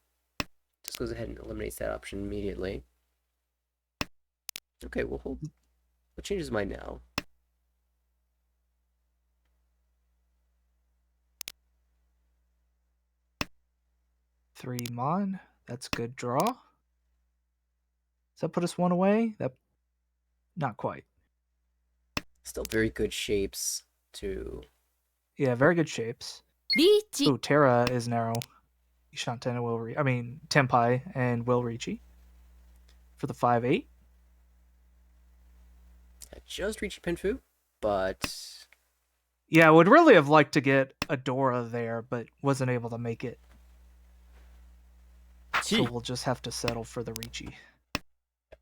just goes ahead and eliminates that option immediately. Okay, we'll hold. We'll change his mind now. Three Mon. That's a good draw. Does that put us one away? That not quite. Still very good shapes to. Yeah, very good shapes. リーチ Ooh, Terra is narrow. Ishanten and Will I mean Tenpai and Will Ricci for the 5/8. Just reached Pinfu, but Yeah, I would really have liked to get a Dora there, but wasn't able to make it. So 1 we'll just have to settle for the Ricci.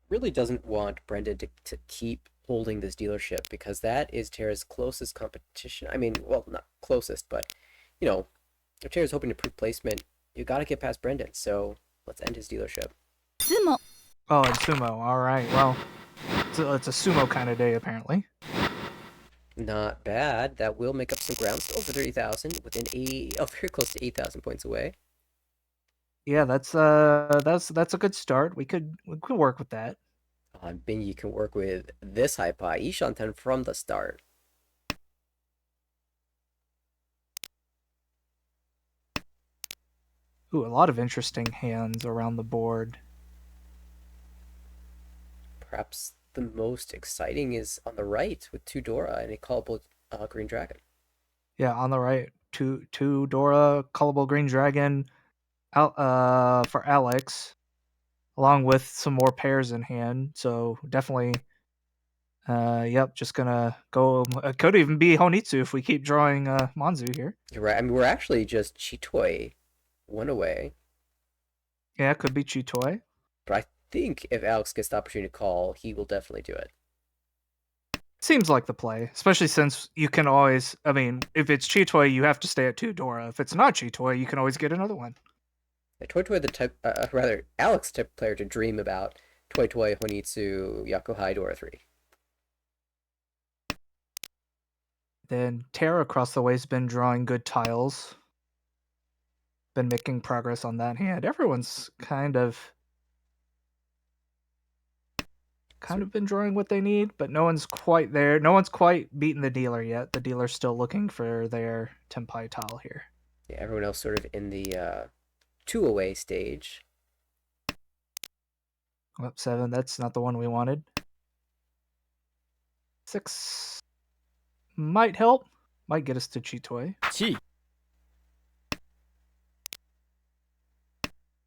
really doesn't want Brendan to keep holding this dealership because that is Terra's closest competition. I mean, well, not closest, but you know, if Terra's hoping to prove placement, you got to get past Brendan. So let's end his dealership. ズモ Oh, and sumo. All right. Well, it's a sumo kind of day apparently. Not bad. That will make up some ground. Still over 30,000, within very close to 8,000 points away. Yeah, that's a good start. We could work with that. Bingy can work with this high pie. Ishanten from the start. Ooh, a lot of interesting hands around the board. Perhaps the most exciting is on the right with two Dora and a callable green dragon. Yeah, on the right, two Dora, callable green dragon, for Alex, along with some more pairs in hand. So definitely, yep, just gonna go. It could even be Honitsu if we keep drawing Manzu here. You're right. I mean, we're actually just Chitoi one away. Yeah, it could be Chitoi. But I think if Alex gets the opportunity to call, he will definitely do it. Seems like the play, especially since you can always. I mean, if it's Chitoi, you have to stay at two Dora. If it's not Chitoi, you can always get another one. Toy Toy, the type, rather Alex type player to dream about. Toy Toy, Honitsu, Yakuhai, Dora 3. Then Terra across the way's been drawing good tiles. Been making progress on that hand. Everyone's kind of been drawing what they need, but no one's quite there. No one's quite beaten the dealer yet. The dealer's still looking for their Tenpai tile here. Yeah, everyone else sort of in the two away stage. Up 7, that's not the one we wanted. 6 might help. Might get us to Chitoi. 1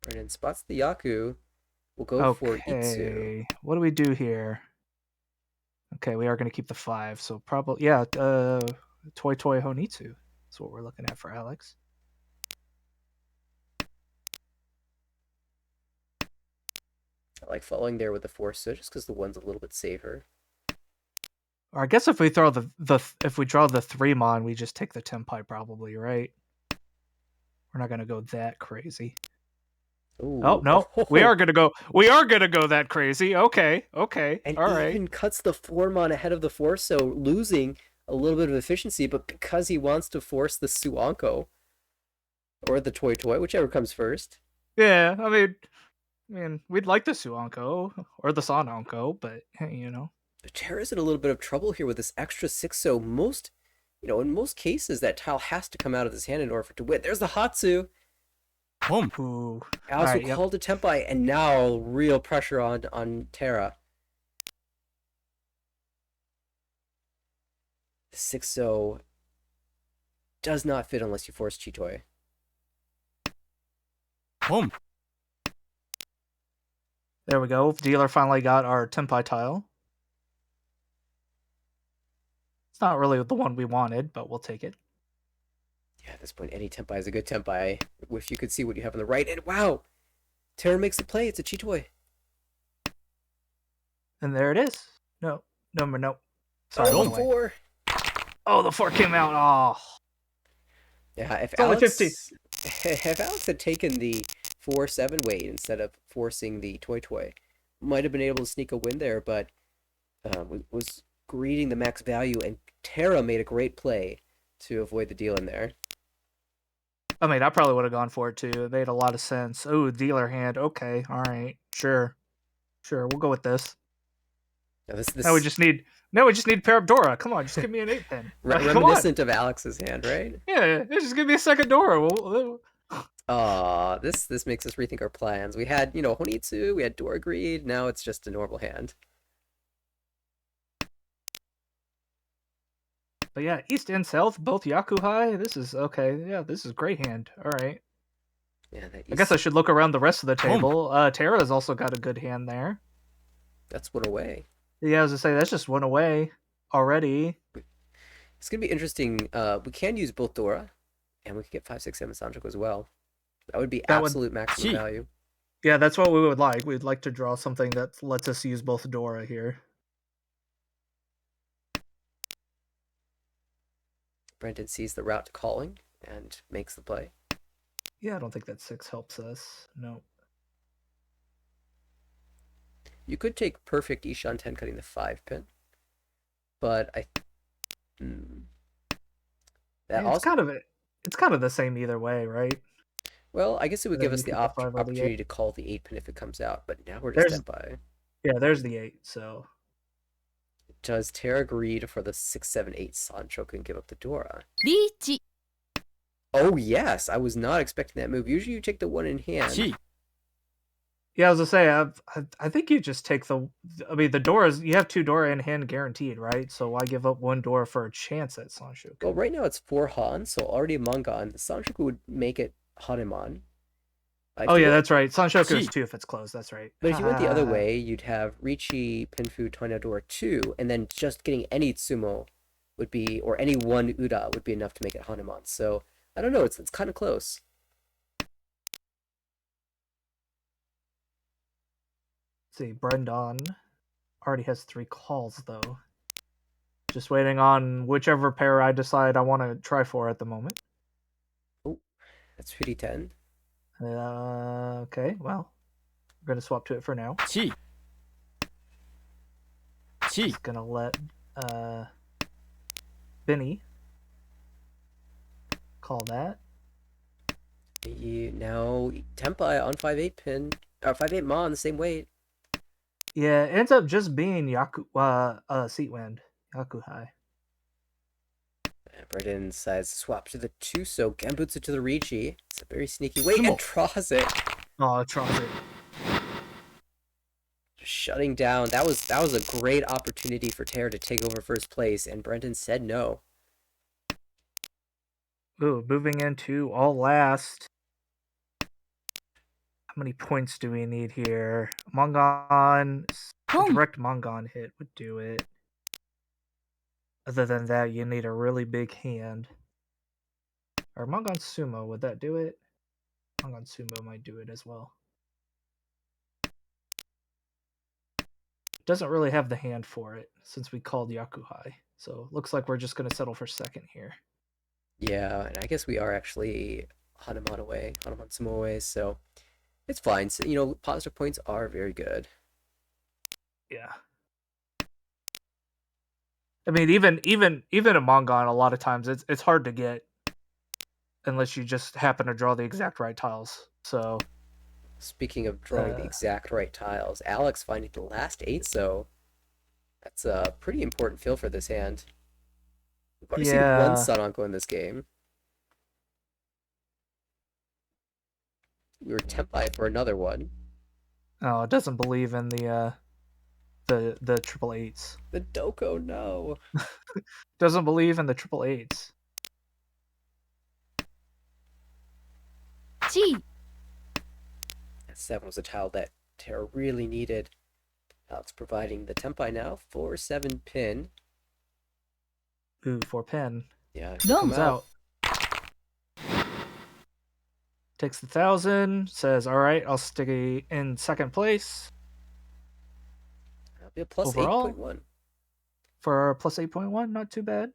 Brennan spots the Yaku. We'll go for Itsu. Okay, what do we do here? Okay, we are going to keep the 5, so probably, yeah, Toy Toy Honitsu. That's what we're looking at for Alex. I like following there with the 4, so just because the 1's a little bit safer. Or I guess if we throw if we draw the 3 Mon, we just take the Tenpai probably, right? We're not going to go that crazy. Ooh. Oh no, we are gonna go that crazy. Okay, And all right. even cuts the 4-mon ahead of the 4, so losing a little bit of efficiency, but because he wants to force the Suanko or the Toy Toy, whichever comes first. Yeah, I mean, we'd like the Suanko or the Sanonko, but hey, you know. Terra's in a little bit of trouble here with this extra 6, so most, in most cases, that tile has to come out of his hand in order for it to win. There's the Hatsu. 本 Ooh. Alex Alright, will yep. call to Tenpai, and now real pressure on Terra. The 6-0 does not fit unless you force Chitoi. 本 There we go. Dealer finally got our Tenpai tile. It's not really the one we wanted, but we'll take it. Yeah, at this point, any Tenpai is a good Tenpai. If you could see what you have on the right, and wow! Terra makes the play. It's a Chitoi. And there it is. No. Sorry, Oh, one away. 4! Oh, the 4 came out. Oh. Yeah, if It's only Alex, 50. if Alex had taken the 4-7 weight instead of forcing the Toy Toy, might have been able to sneak a win there, but was greeting the max value, and Terra made a great play to avoid the deal in there. I mean, I probably would have gone for it too. It made a lot of sense. Oh, dealer hand. Okay, all right, sure, we'll go with this. Now Now we just need a pair of Dora. Come on, just give me an 8-pin. Come on. reminiscent of Alex's hand, right? Yeah, just give me a second Dora. This makes us rethink our plans. We had, Honitsu, we had Dora Greed, now it's just a normal hand. But yeah, East and South, both Yakuhai. This is okay. Yeah, this is great hand. All right. Yeah, that I guess I should look around the rest of the table. Terra's also got a good hand there. That's one away. Yeah, I was gonna say that's just one away already. It's gonna be interesting. We can use both Dora, and we could get 5, 6, 7 Sanchoku as well. That would be absolute maximum value. Yeah, that's what we would like. We'd like to draw something that lets us use both Dora here. Brendan sees the route to calling and makes the play. Yeah, I don't think that 6 helps us. No. You could take perfect Ishan 10 cutting the 5-pin, but it's kind of the same either way, right? Well, I guess it would give us the opportunity 8. to call the 8-pin if it comes out, but now we're just Tenpai. Yeah, there's the 8, so... Does Terra agree for the 6, 7, 8 Sanchoku and give up the Dora? Reach. Oh, yes! I was not expecting that move. Usually you take the 1 in hand. Yeah, I was gonna say, I think you just take the Doras, you have 2 Dora in hand guaranteed, right? So why give up 1 Dora for a chance at Sanchoku? Well, right now it's 4 Han, so already a Mangan. Sanchoku would make it Hanuman. That's right. Sanchoku is 2 if it's closed, that's right. But if you went the other way, you'd have Richi, Pinfu, Toinadora 2, and then just getting any Tsumo would be, or any 1 Uda would be enough to make it Hanuman. So, I don't know, it's kind of close. Let's see, Brendan already has 3 calls, though. Just waiting on whichever pair I decide I want to try for at the moment. Oh, that's 50-10. Okay, well, I'm going to swap to it for now. Just going to let Benny call that. Now, Tenpai on 5-8 pin, 5-8 Mon, the same weight. Yeah, it ends up just being Seatwind, Yakuhai. Brendan decides to swap to the 2, so Gambutsu to the Richi. It's a very sneaky weight and draws it. Oh, it draws it. Just shutting down. That was a great opportunity for Terra to take over first place, and Brendan said no. Ooh, moving into all last. How many points do we need here? Mangan, a direct Mangan hit would do it. Other than that, you need a really big hand. Or Mangan Sumo, would that do it? Mangan Sumo might do it as well. Doesn't really have the hand for it, since we called Yakuhai. So, looks like we're just going to settle for second here. Yeah, and I guess we are actually Hanuman Sumo away, so it's fine. So, positive points are very good. Yeah. I mean, even a Mangan, a lot of times it's hard to get unless you just happen to draw the exact right tiles. So, speaking of drawing the exact right tiles, Alex finding the last 8, so that's a pretty important fill for this hand. We've already seen 1 Sanonko in this game. We were Tenpai for another one. Oh, it doesn't believe in the triple 8s. The Doko, no. Doesn't believe in the triple 8s. G. 7 was a tile that Terra really needed. Alex providing the Tenpai now for 7 pin. Ooh, 4 pin. Yeah, comes out. Takes the 1,000. Says, "All right, I'll stick in second place." That'll be a plus overall 8.1 for plus 8.1. Not too bad.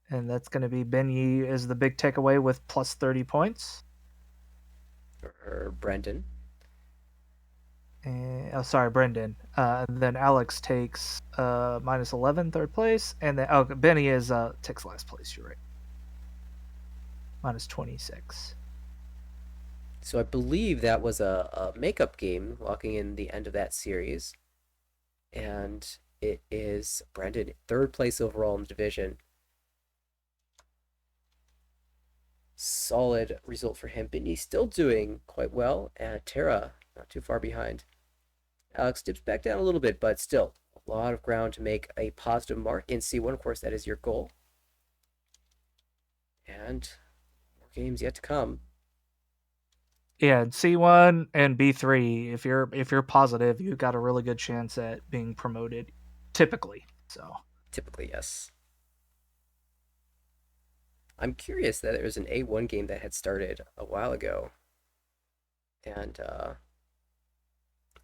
And that's going to be Benyi is the big takeaway with plus 30 points. for Brendan. And, oh, sorry, Brendan. And then Alex takes minus 11, third place, and then Benny is takes last place. You're right, minus 26. So I believe that was a makeup game, locking in the end of that series. And it is Brendan, third place overall in the division. Solid result for him. Benny's still doing quite well, and Tara not too far behind. Alex dips back down a little bit, but still a lot of ground to make a positive mark in C1. Of course, that is your goal. And more games yet to come. Yeah, C1 and B3. If you're positive, you got a really good chance at being promoted, typically. So Typically, yes. I'm curious that there was an A1 game that had started a while ago, and I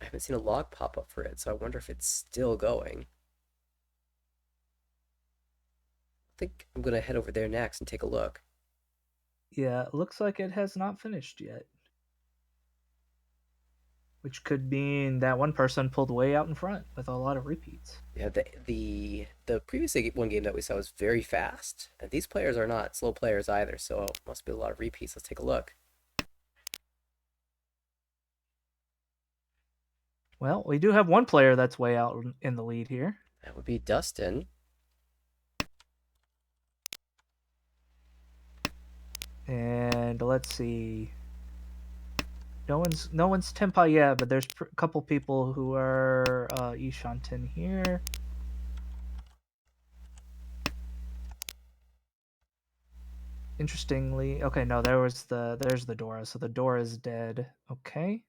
haven't seen a log pop up for it, so I wonder if it's still going. I think I'm gonna head over there next and take a look. yeah, it looks like it has not finished yet, which could mean that one person pulled way out in front with a lot of repeats. Yeah, the previous one game that we saw was very fast, and these players are not slow players either, so it must be a lot of repeats. Let's take a look. Well, we do have one player that's way out in the lead here. That would be Dustin. And let's see. No one's Tempai yet, but there's a couple people who are Ishanten here. Interestingly, okay, no, there's the Dora, so the Dora is dead. Okay.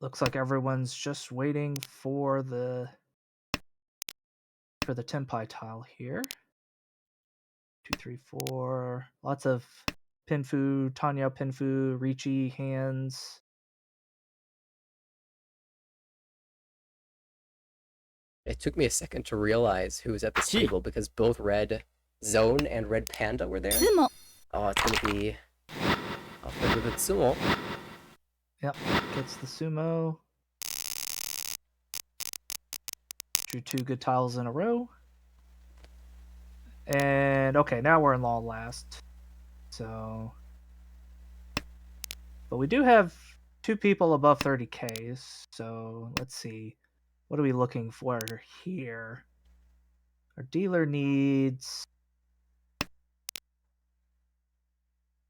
Looks like everyone's just waiting for the Tempai tile here. 2, 3, 4. Lots of Pinfu, Tanya Pinfu, Ricci hands. It took me a second to realize who was at this table because both Red Zone and Red Panda were there. Oh, it's gonna be Alfredo with Sumo. Yep, gets the sumo. Drew 2 good tiles in a row. And okay, now we're in long last. So, but we do have 2 people above 30k. So let's see, what are we looking for here? Our dealer needs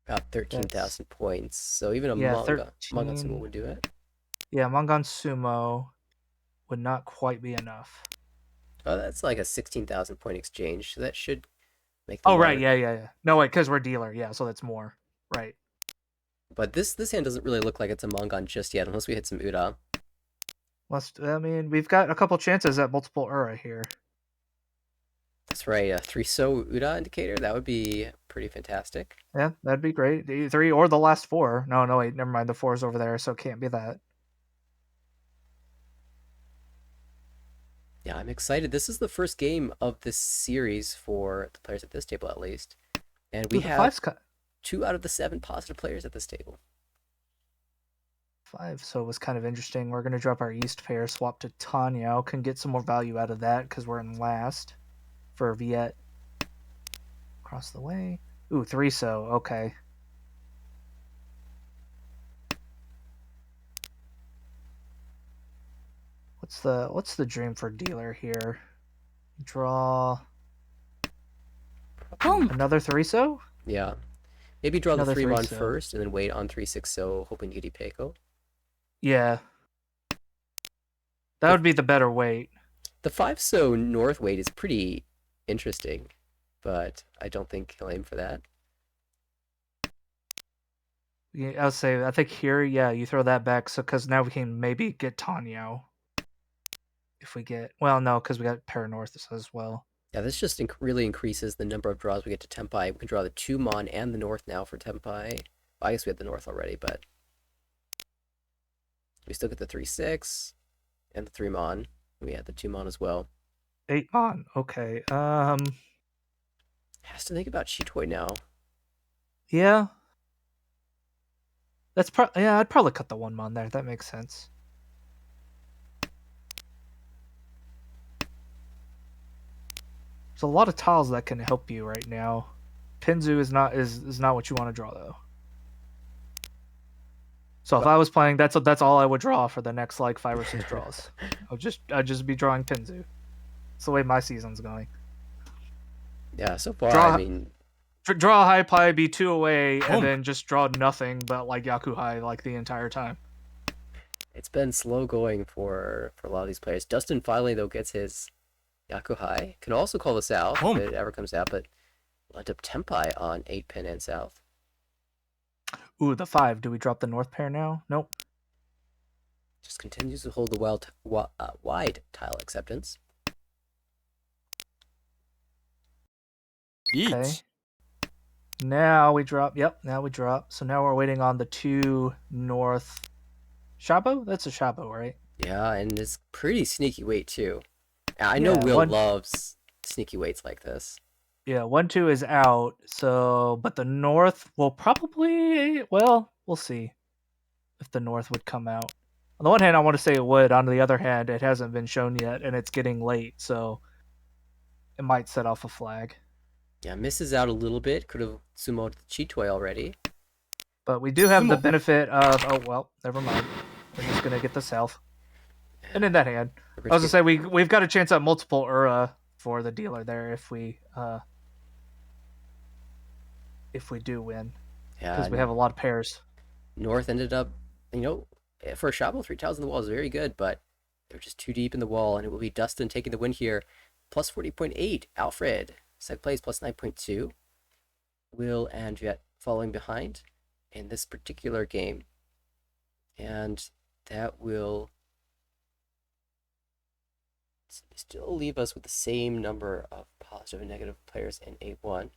About 13,000 points. So even a Manga Sumo would do it. Yeah, Mangan Sumo would not quite be enough. Oh, that's like a 16,000 point exchange. So that should make the Oh, mark. right. Yeah. No, wait, because we're dealer. Yeah, so that's more. Right. But this hand doesn't really look like it's a Mangan just yet, unless we hit some Uda. I mean, we've got a couple chances at multiple Ura here. That's right, a 3-so Uda indicator. That would be pretty fantastic. Yeah, that'd be great. The 3 or the last 4. No, wait, never mind. The 4 is over there, so it can't be that. Yeah, I'm excited. This is the first game of this series for the players at this table, at least. And we have 2 out of the 7 positive players at this table. 5, so it was kind of interesting. We're going to drop our East pair, swap to Tanya. Can get some more value out of that because we're in last for Viet. Across the way. Ooh, 3-so. Okay. What's the dream for dealer here? Draw another 3-so? Yeah. Maybe draw Another the 3-mon 3-so. first and then wait on 3-6-so, hoping to get Ipeco. Yeah. That would be the better weight. The 5-so north weight is pretty interesting, but I don't think he'll aim for that. Yeah, I'll say, I think here, yeah, you throw that back, so because now we can maybe get Tanyo. If we get, well, no, because we got Paranorth as well. Yeah, this just really increases the number of draws we get to Tempai. We can draw the 2-mon and the north now for Tempai. Well, I guess we had the north already, but we still get the 3-6 and the 3-mon. We had the 2-mon as well. 8-mon, okay. Has to think about Shitoi now. Yeah. Yeah, I'd probably cut the 1 mon there. That makes sense. There's a lot of tiles that can help you right now. Pinzu is not what you want to draw though. So if I was playing, that's all I would draw for the next like 5 or 6 draws. I'd just be drawing Pinzu. That's the way my season's going. Yeah, so far, Draw- I mean, Draw a high pie, be 2 away, Pump. and then just draw nothing but like Yaku High like the entire time. it's been slow going for a lot of these players. Dustin finally, though, gets his Yakuhai. Can also call this out Pump. if it ever comes out, but will end up Tempai on 8-pin and south. Ooh, the 5. Do we drop the north pair now? Nope. Just continues to hold the wide tile acceptance. Each. Okay. Now we drop. Yep, now we drop. So now we're waiting on the 2 north. Shabo? That's a Shabo, right? Yeah, and it's pretty sneaky weight, too. I know Yeah, Will loves sneaky weights like this. Yeah, 1-2 is out. So, but the north will probably. Well, we'll see if the north would come out. On the one hand, I want to say it would. On the other hand, it hasn't been shown yet, and it's getting late, so it might set off a flag. Yeah, misses out a little bit. Could have sumoed the Chitoy already. But we do have the Sumo. benefit of. Oh well, never mind. We're just gonna get the south. And in that hand, I was gonna say we've got a chance at multiple Ura for the dealer there if we do win, because we have a lot of pairs. North ended up, for a Shabo, 3 tiles in the wall is very good, but they're just too deep in the wall, and it will be Dustin taking the win here. Plus 40.8, Alfred, second place, plus 9.2. Will and Jet following behind in this particular game. And that will still leave us with the same number of positive and negative players in A1.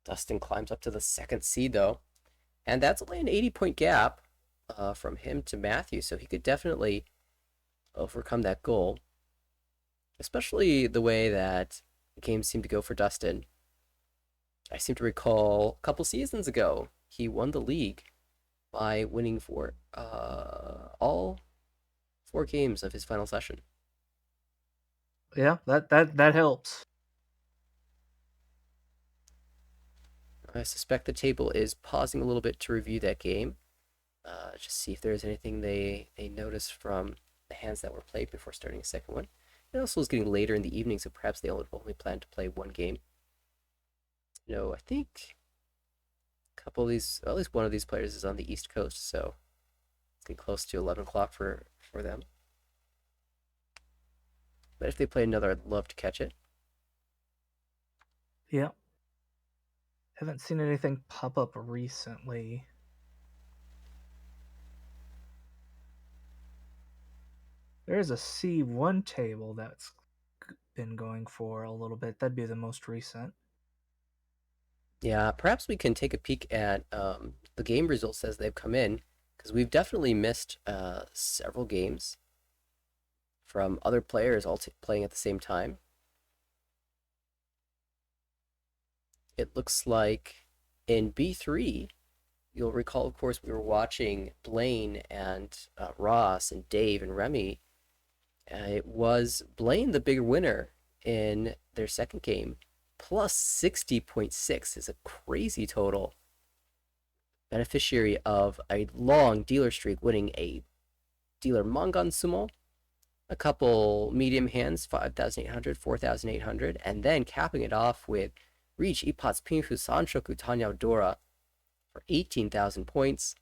Dustin climbs up to the 2nd seed, though. And that's only an 80-point gap from him to Matthew, so he could definitely overcome that goal. Especially the way that games seem to go for Dustin. I seem to recall a couple seasons ago, he won the league by winning for all 4 games of his final session. Yeah, that helps. I suspect the table is pausing a little bit to review that game. Just see if there's anything they noticed from the hands that were played before starting a second one. It also is getting later in the evening, so perhaps they only plan to play 1 game. I think a couple of these, at least one of these players is on the East Coast, so it's getting close to 11 o'clock for them. But if they play another, I'd love to catch it. Yeah. Haven't seen anything pop up recently. There's a C1 table that's been going for a little bit. That'd be the most recent. Yeah, perhaps we can take a peek at the game results as they've come in, because we've definitely missed several games from other players all playing at the same time. It looks like in B3, you'll recall, of course, we were watching Blaine and Ross and Dave and Remy. It was Blaine the bigger winner in their second game. Plus 60.6 is a crazy total. Beneficiary of a long dealer streak, winning a dealer Mangan Sumo, a couple medium hands, 5,800, 4,800, and then capping it off with Reach Ipats Pinfu Sanshoku Tanyao Dora for 18,000 points,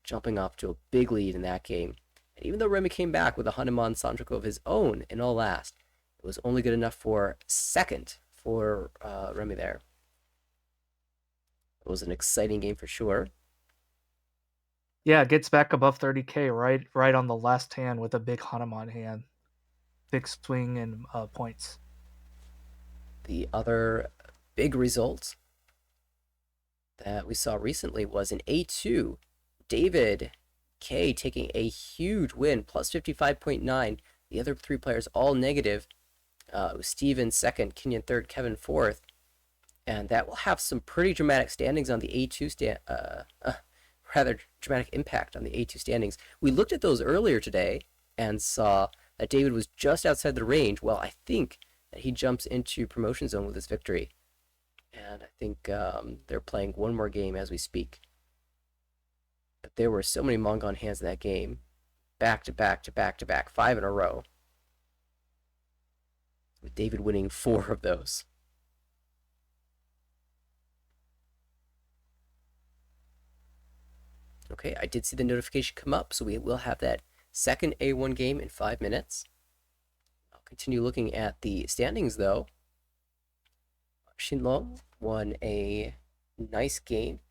jumping off to a big lead in that game. And even though Remy came back with a Hanuman Sanshoku of his own in all last, it was only good enough for second for Remy there. It was an exciting game for sure. Yeah, it gets back above 30k right on the last hand with a big Hanuman hand. Big swing and points. The other big result that we saw recently was in A2. David K taking a huge win, plus 55.9. The other 3 players all negative. It was Steven second, Kenyon third, Kevin fourth. And that will have some pretty dramatic standings on the A2 rather dramatic impact on the A2 standings. We looked at those earlier today and saw that David was just outside the range. Well, I think that he jumps into promotion zone with this victory. And I think they're playing one more game as we speak. But there were so many Mongon hands in that game. Back to back to back to back. 5 in a row. With David winning 4 of those. Okay, I did see the notification come up, so we will have that second A1 game in 5 minutes. I'll continue looking at the standings, though. Shinlong won a nice game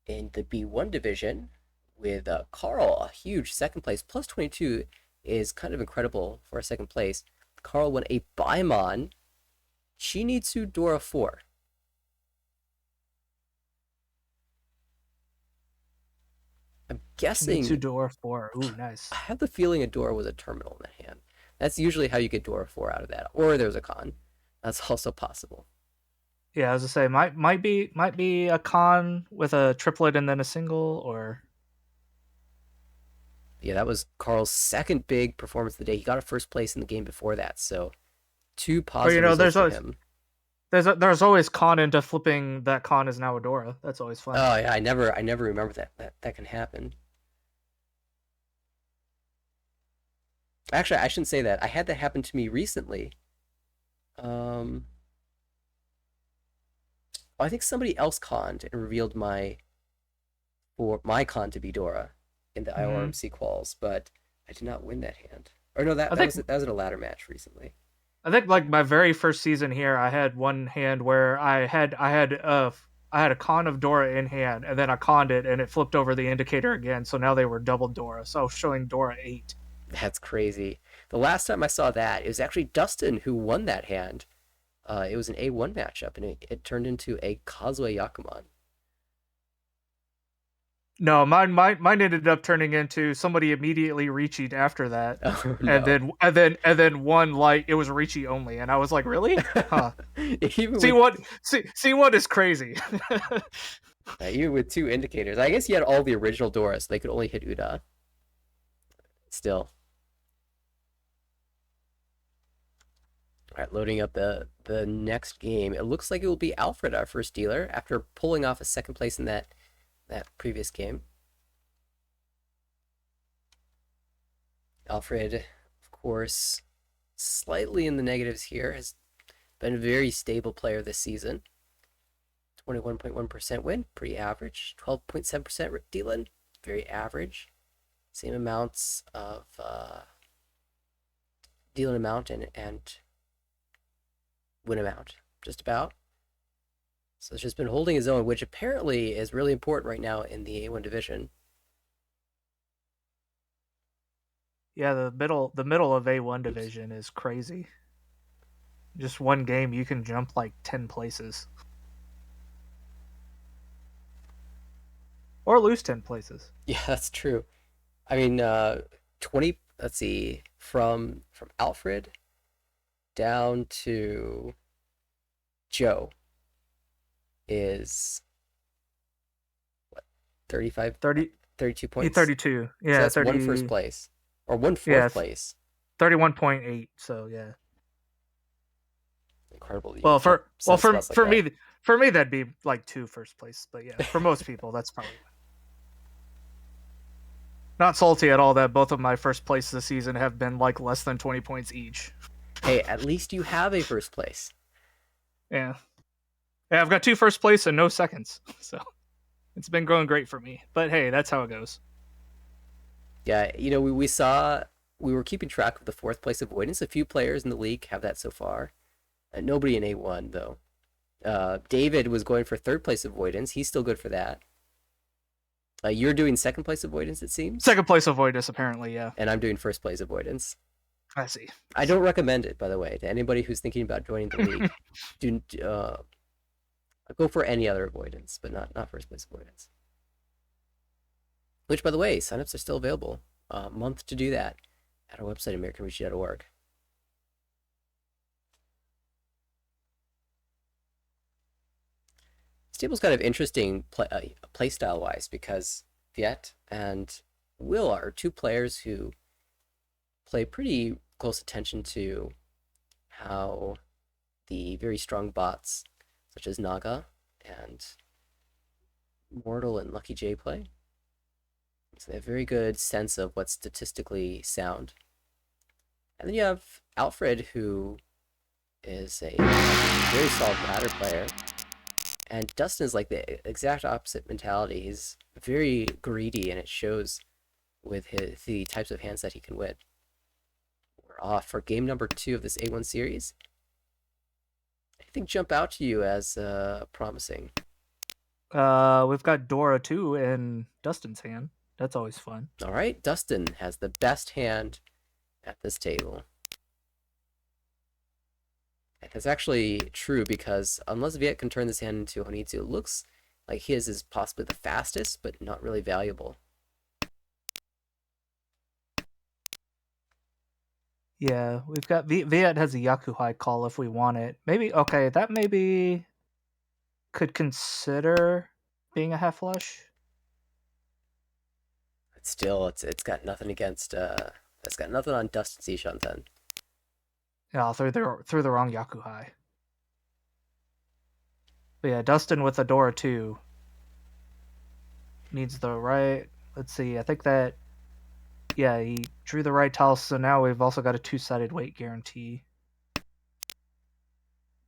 in the B1 division with Carl, a huge second place. Plus 22 is kind of incredible for a second place. Carl won a Baimon Shinitsu Dora 4. I'm guessing Dora 4. Ooh, nice. I have the feeling a Dora was a terminal in the hand. That's usually how you get Dora 4 out of that. Or there's a con. That's also possible. Yeah, I was to say might be a con with a triplet and then a single, or Yeah, that was Carl's second big performance of the day. He got a first place in the game before that, so 2 positive results for him. There's always con into flipping that con is now a Dora. That's always fun. Oh yeah, I never remember that can happen. Actually, I shouldn't say that. I had that happen to me recently. I think somebody else conned and revealed my con to be Dora in the IORMC quals, but I did not win that hand. Or no, that was in a ladder match recently. I think like my very first season here, I had one hand where I had a con of Dora in hand, and then I conned it, and it flipped over the indicator again. So now they were double Dora. So I was showing Dora 8. That's crazy. The last time I saw that, it was actually Dustin who won that hand. It was an A1 matchup, and it turned into a Kazuya Yakuman. No, mine ended up turning into somebody immediately Ricci after that, No. and then one like it was Ricci only, and I was like, really? Huh. C1 is crazy. Even with 2 indicators, I guess he had all the original Doras. So they could only hit Uda. Still. All right, loading up the next game. It looks like it will be Alfred, our first dealer, after pulling off a second place in that previous game. Alfred, of course, slightly in the negatives here, has been a very stable player this season. 21.1% win, pretty average. 12.7% dealing, very average. Same amounts of dealing amount and win amount, just about. So it's just been holding his own, which apparently is really important right now in the A1 division. Yeah, the middle of A1 division is crazy. Just one game, you can jump like 10 places. Or lose 10 places. Yeah, that's true. I mean, 20, let's see, from Alfred down to Joe is what, 35? 32 points? 32. Yeah, so that's 30, one first place. Or one fourth place. 31.8, so yeah. Incredible. Well, for me that'd be like 2 first place, but yeah, for most people that's probably not salty at all that both of my first place this season have been like less than 20 points each. Hey, at least you have a first place. Yeah, I've got 2 first place and no seconds, so it's been going great for me. But hey, that's how it goes. Yeah, we were keeping track of the 4th place avoidance. A few players in the league have that so far. Nobody in A1 though. David was going for 3rd place avoidance. He's still good for that. You're doing 2nd place avoidance, it seems. 2nd place avoidance, apparently, yeah. And I'm doing 1st place avoidance. I see. I don't recommend it, by the way, to anybody who's thinking about joining the league. Go for any other avoidance, but not 1st place avoidance. Which, by the way, signups are still available. A month to do that at our website, AmericanRichi.org. table's kind of interesting play style wise because Viet and Will are two players who play pretty close attention to how the very strong bots such as Naga and Mortal and Lucky J play. So they have a very good sense of what's statistically sound. And then you have Alfred, who is a very solid ladder player. And Dustin is like the exact opposite mentality. He's very greedy, and it shows with the types of hands that he can win. We're off for game number 2 of this A1 series. Anything jump out to you as promising? We've got Dora 2 in Dustin's hand. That's always fun. All right, Dustin has the best hand at this table. And that's actually true because unless Viet can turn this hand into Honitsu, it looks like his is possibly the fastest, but not really valuable. Yeah, we've got Viet has a Yakuhai call if we want it. Maybe okay, that maybe could consider being a half flush. But still, it's got nothing against it's got nothing on Dustin Shanten. Yeah, through the wrong Yakuhai. But yeah, Dustin with a Dora 2 needs the right. Let's see. I think that yeah, he drew the right tile, so now we've also got a 2-sided weight guarantee.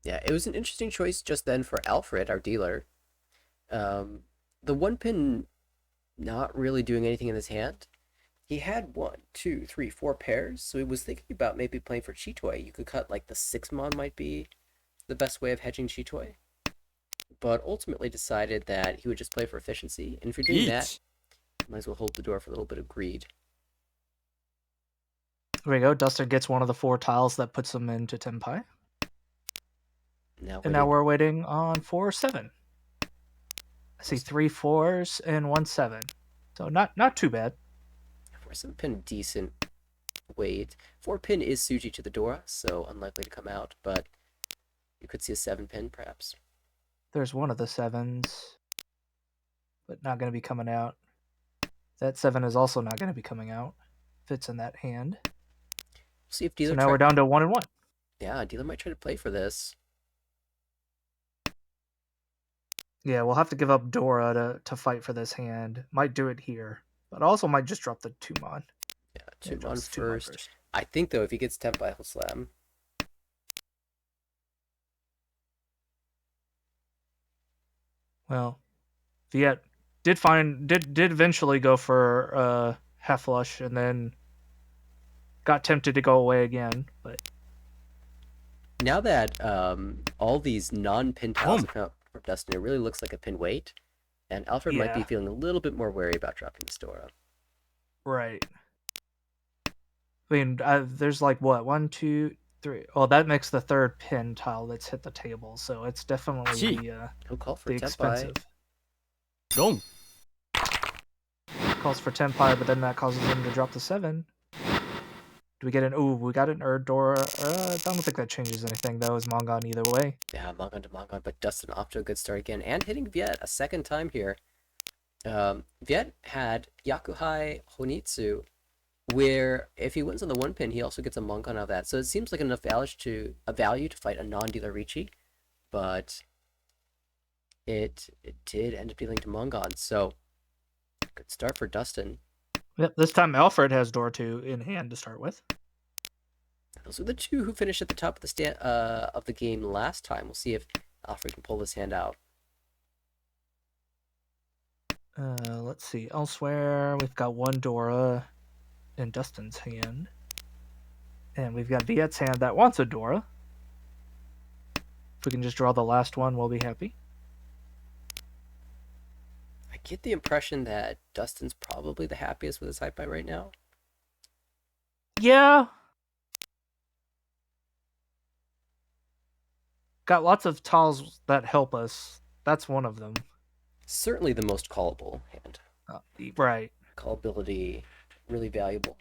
Yeah, it was an interesting choice just then for Alfred, our dealer. The one pin not really doing anything in his hand. He had 1, 2, 3, 4 pairs, so he was thinking about maybe playing for Chitoy. You could cut like the 6-mon might be the best way of hedging Chitoy. But ultimately decided that he would just play for efficiency. And if you're doing that, might as well hold the door for a little bit of greed. There we go. Dustin gets one of the 4 tiles that puts him into Tenpai. And now we're waiting on 4-7. I see 3 4s and 1 7. So not too bad. 4-7 pin, decent weight. 4 pin is Suji to the Dora, so unlikely to come out, but you could see a 7 pin perhaps. There's one of the 7s, but not going to be coming out. That 7 is also not going to be coming out. Fits in that hand. We'll see if dealer. So now we're down to 1 and 1. Yeah, dealer might try to play for this. Yeah, we'll have to give up Dora to fight for this hand. Might do it here, but also might just drop the 2-mon. Yeah, 2-mon first. I think though, if he gets Tenpai, he'll slam. Well, Viet did eventually go for half flush and then got tempted to go away again, but now that all these non-pin tiles have come out from Dustin, it really looks like a pin weight, and Alfred might be feeling a little bit more wary about dropping this Dora. Right. I mean, there's like what 1, 2, 3. Well, that makes the 3rd pin tile that's hit the table, so it's definitely He'll call for the Tenpai. expensive. Wrong. Calls for Tenpai, but then that causes him to drop the 7. Do we get an... Ooh, we got an Dora. I don't think that changes anything, though, as Mongon either way. Yeah, Mongon to Mongon, but Dustin off to a good start again, and hitting Viet a second time here. Viet had Yakuhai Honitsu, where if he wins on the 1 pin, he also gets a Mongon out of that. So it seems like enough value to fight a non-dealer Ricci, but it did end up dealing to Mongon. So good start for Dustin. Yep, this time Alfred has Dora 2 in hand to start with. Those are the 2 who finished at the top of the of the game last time. We'll see if Alfred can pull this hand out. Let's see. Elsewhere, we've got 1 Dora in Dustin's hand. And we've got Viet's hand that wants a Dora. If we can just draw the last one, we'll be happy. I get the impression that Dustin's probably the happiest with his Hype-Buy right now. Yeah. Got lots of tiles that help us. That's one of them. Certainly the most callable hand. Right. Callability, really valuable.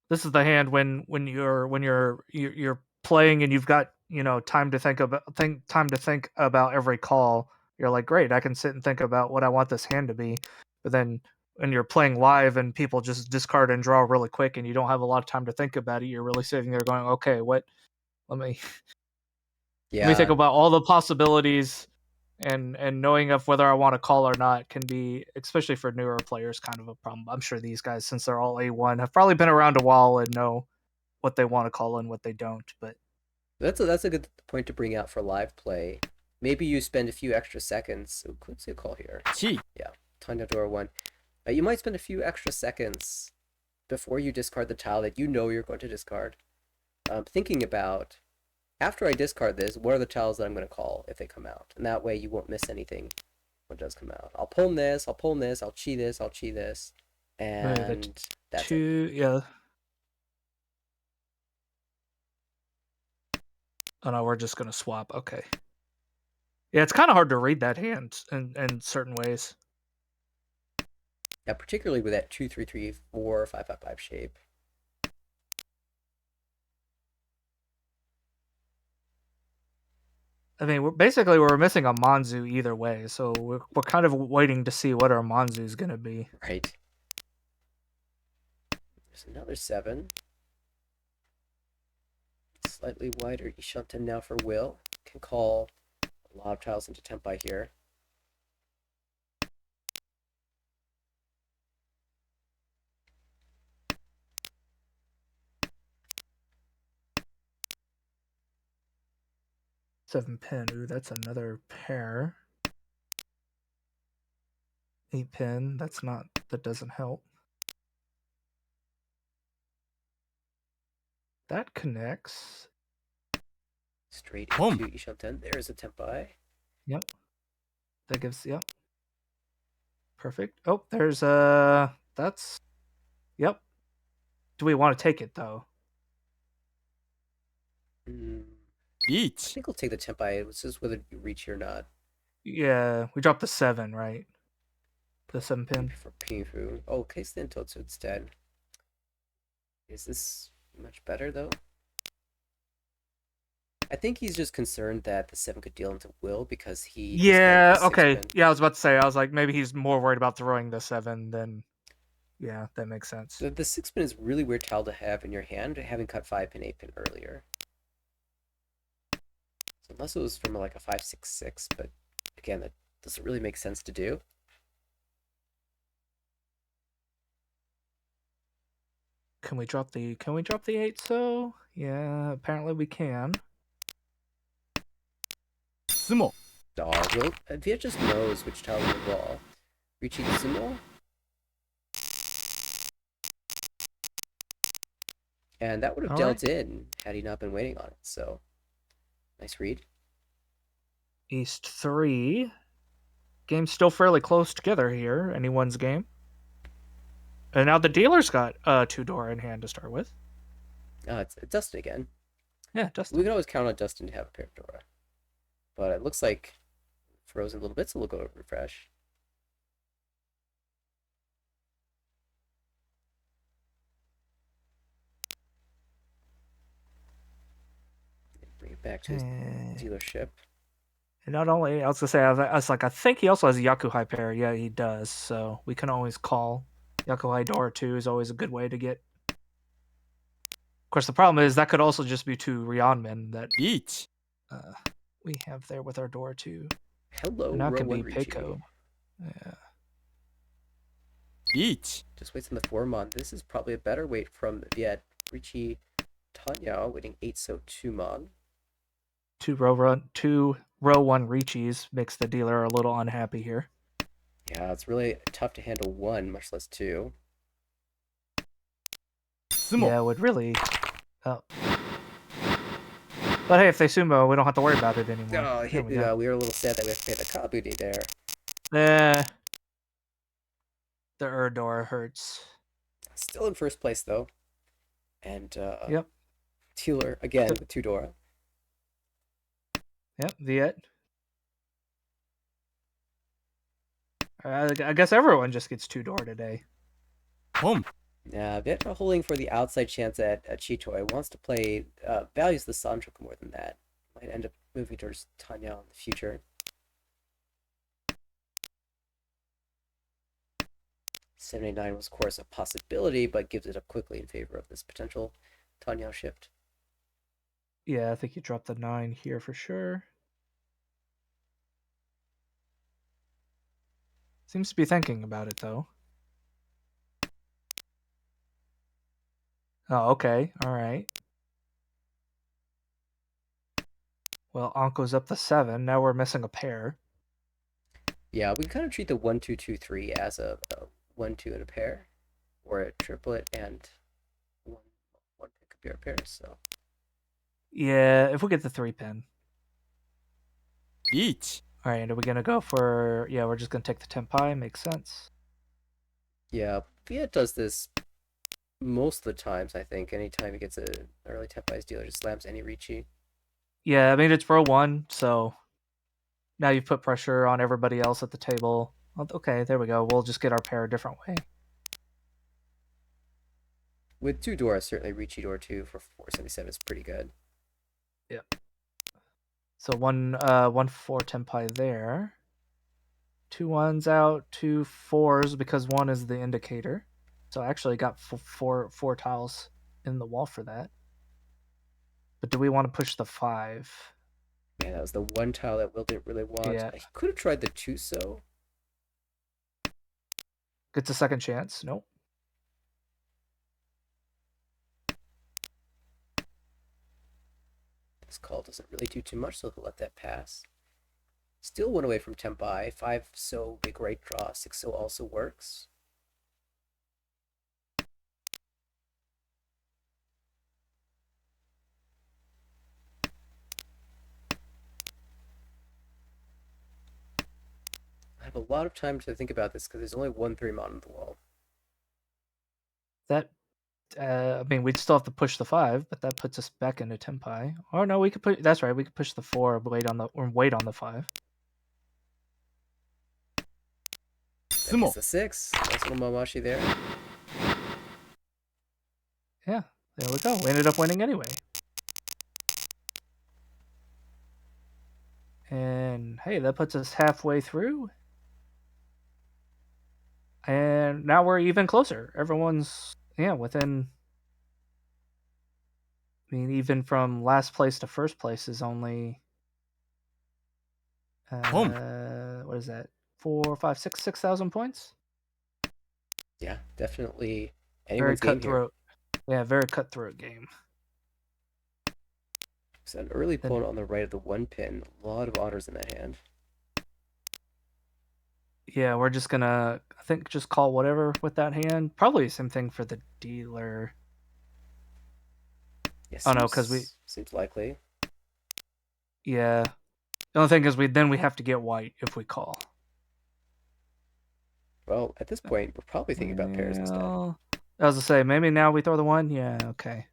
this is the hand when you're playing and you've got time to think about every call. You're like, great, I can sit and think about what I want this hand to be. But then when you're playing live and people just discard and draw really quick and you don't have a lot of time to think about it, you're really sitting there going, okay, what? Let me think Yeah, about all the possibilities, and knowing of whether I want to call or not can be, especially for newer players, kind of a problem. I'm sure these guys, since they're all A1, have probably been around a while and know what they want to call and what they don't. But that's a good point to bring out for live play. Maybe you spend a few extra seconds. Oh, let's see a call here. 1 Yeah, Tanya Dora 1. You might spend a few extra seconds before you discard the tile that you know you're going to discard. Thinking about, after I discard this, what are the tiles that I'm going to call if they come out? And that way you won't miss anything when it does come out. I'll pull this, I'll pull this, I'll chi this, I'll chi this, and that's it. two, yeah. Oh no, we're just gonna swap. Okay. Yeah, it's kind of hard to read that hand in certain ways. Yeah, particularly with that 2, 3, 3, 4, 5, 5, 5 shape. I mean, we're missing a Manzu either way, so we're kind of waiting to see what our Manzu is gonna be. Right. There's another 7. Slightly wider Ishanten now for Will. Can call a lot of tiles into Tempai here. Seven pin. Ooh, that's another pair. 8 pin. That doesn't help. That connects. Straight Boom. into Ishanten. There's a Tempai. Yep. That gives, yep. Perfect. Oh, there's that's, yep. Do we want to take it though? I 1 think we'll take the Tempai. It's just whether you reach here or not. Yeah, we dropped the 7, right? The 7 pin. For Pinfu. Oh, case the Totsu instead. Is this much better though? I think he's just concerned that the 7 could deal into Will because he Yeah, discarded the 6 okay. pin. Yeah, I was about to say, I was like, maybe he's more worried about throwing the 7 than, yeah, that makes sense. The 6 pin is really weird tile to have in your hand, having cut 5 pin, 8 pin earlier. So unless it was from like a 5-6-6, but again, that doesn't really make sense to do. Can we drop the 8 so? Yeah, apparently we can. 相撲 Will Viet just knows which tile to draw. Richie Sumo. And that would have dealt in had he not been waiting on it. So, nice read. East 3. Game's still fairly close together here. Anyone's game. And now the dealer's got 2 door in hand to start with. It's Dustin again. Yeah, Dustin. We can always count on Dustin to have a pair of Dora. But it looks like frozen a little bit, so we'll go refresh. Bring it back to his dealership. And not only, I was gonna say, I was like, I think he also has a Yakuhai pair. Yeah, he does. So we can always call. Yakuhai Door 2 is always a good way to get. Of course, the problem is that could also just be 2 Rionmen that 1 we have there with our Door 2. Hello, And that can be Rowan Ricci. Peiko. Yeah. 1 Just waits in the 4-mon. This is probably a better wait from Viet. Ricci Tanya waiting 8 so 2-mon. 2 row 1 Richis makes the dealer a little unhappy here. Yeah, it's really tough to handle 1, much less 2. 相撲 Yeah, it would really. Oh. But hey, if they sumo, we don't have to worry about it anymore. Oh, There we go. we were a little sad that we have to pay the Kabuti there. The Urdor hurts. Still in first place though. And Yep. Teeler again with 2 Dora. Yep, Viet. I guess everyone just gets 2 door today. ポン Yeah, Vietra holding for the outside chance at Chitoy wants to play, values the Sanchoku more than that. Might end up moving towards Tanya in the future. 79 was, of course, a possibility, but gives it up quickly in favor of this potential Tanya shift. Yeah, I think you dropped the 9 here for sure. Seems to be thinking about it, though. Oh, okay. All right. Well, Anko's up to 7. Now we're missing a pair. Yeah, we kind of treat the 1-2-2-3 as a 1-2 in a pair, or a triplet and one one pick could be our pair. So Yeah, if we get the 3 pin. リーチ All right, are we gonna go for? Yeah, we're just gonna take the tenpai. Makes sense. yeah, Viet does this most of the times. I think anytime he gets an early Teppai's dealer, just slams any Ricci. Yeah, I mean it's row 1, so now you've put pressure on everybody else at the table. Okay, there we go. We'll just get our pair a different way. With 2 Dora, certainly Ricci Door 2 for 477 is pretty good. Yeah. So 1-4 tenpai there. 2 1s out, 2 4s because 1 is the indicator. So I actually got four tiles in the wall for that. But do we want to push the 5? Man, that was the one tile that Will didn't really want. Yeah. He could have tried the Tuso. Gets a second chance. Nope. This call doesn't really do too much, so he'll let that pass. Still one away from Tempai. 5 so, big right draw. 6 so also works. I have a lot of time to think about this because there's only one 3 mon on the wall. That I mean, we'd still have to push the 5, but that puts us back into tenpai. Or no, we could put. That's right. We could push the 4, wait on the 5. That gets 相撲 the 6. Nice little Momashi there. Yeah, there we go. We ended up winning anyway. And hey, that puts us halfway through. And now we're even closer. Everyone's within. I mean, even from last place to first place is only what is that? 4, 5, 6,000 points. Yeah, definitely Very anyone's game here. cutthroat. Yeah, very cutthroat game. It's an early Then- opponent on the right of the 1 pin. A lot of honors in that hand. Yeah, we're just gonna, I think, just call whatever with that hand. Probably the same thing for the dealer. Yeah, Oh, no, 'cause seems likely. Yeah. The only thing is we have to get white if we call. Well, at this point, we're probably thinking about pairs instead. Well, I was to say, maybe now we throw the 1. Yeah, okay.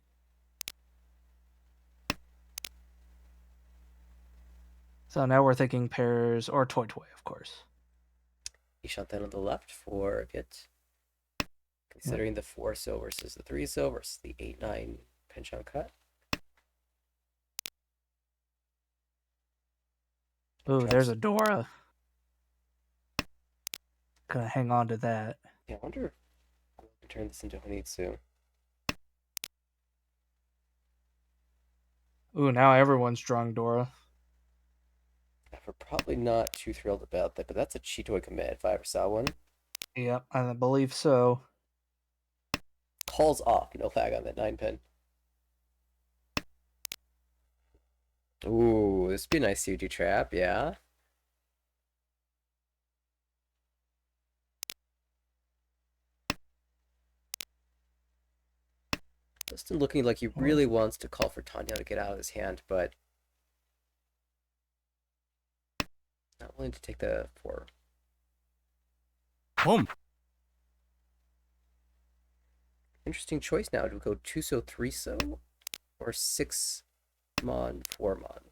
So now we're thinking pairs or toy, of course. He shot that on the left for Viet. Considering the 4 so versus the 3 so versus the 8-9 penchant cut. Ooh, there's a Dora. Gonna hang on to that. Yeah, I wonder if we can turn this into Honitsu. Ooh, now everyone's drawing Dora. We're probably not too thrilled about that, but that's a Chitoi commit if I ever saw one. Yep, I believe so. Calls off, no flag on that 9 pin. Ooh, this would be a nice CG trap, yeah. Justin looking like he really wants to call for Tanya to get out of his hand, but not willing to take the 4. ポン Interesting choice now. Do we go 2 so 3 so or 6 mon 4 mon?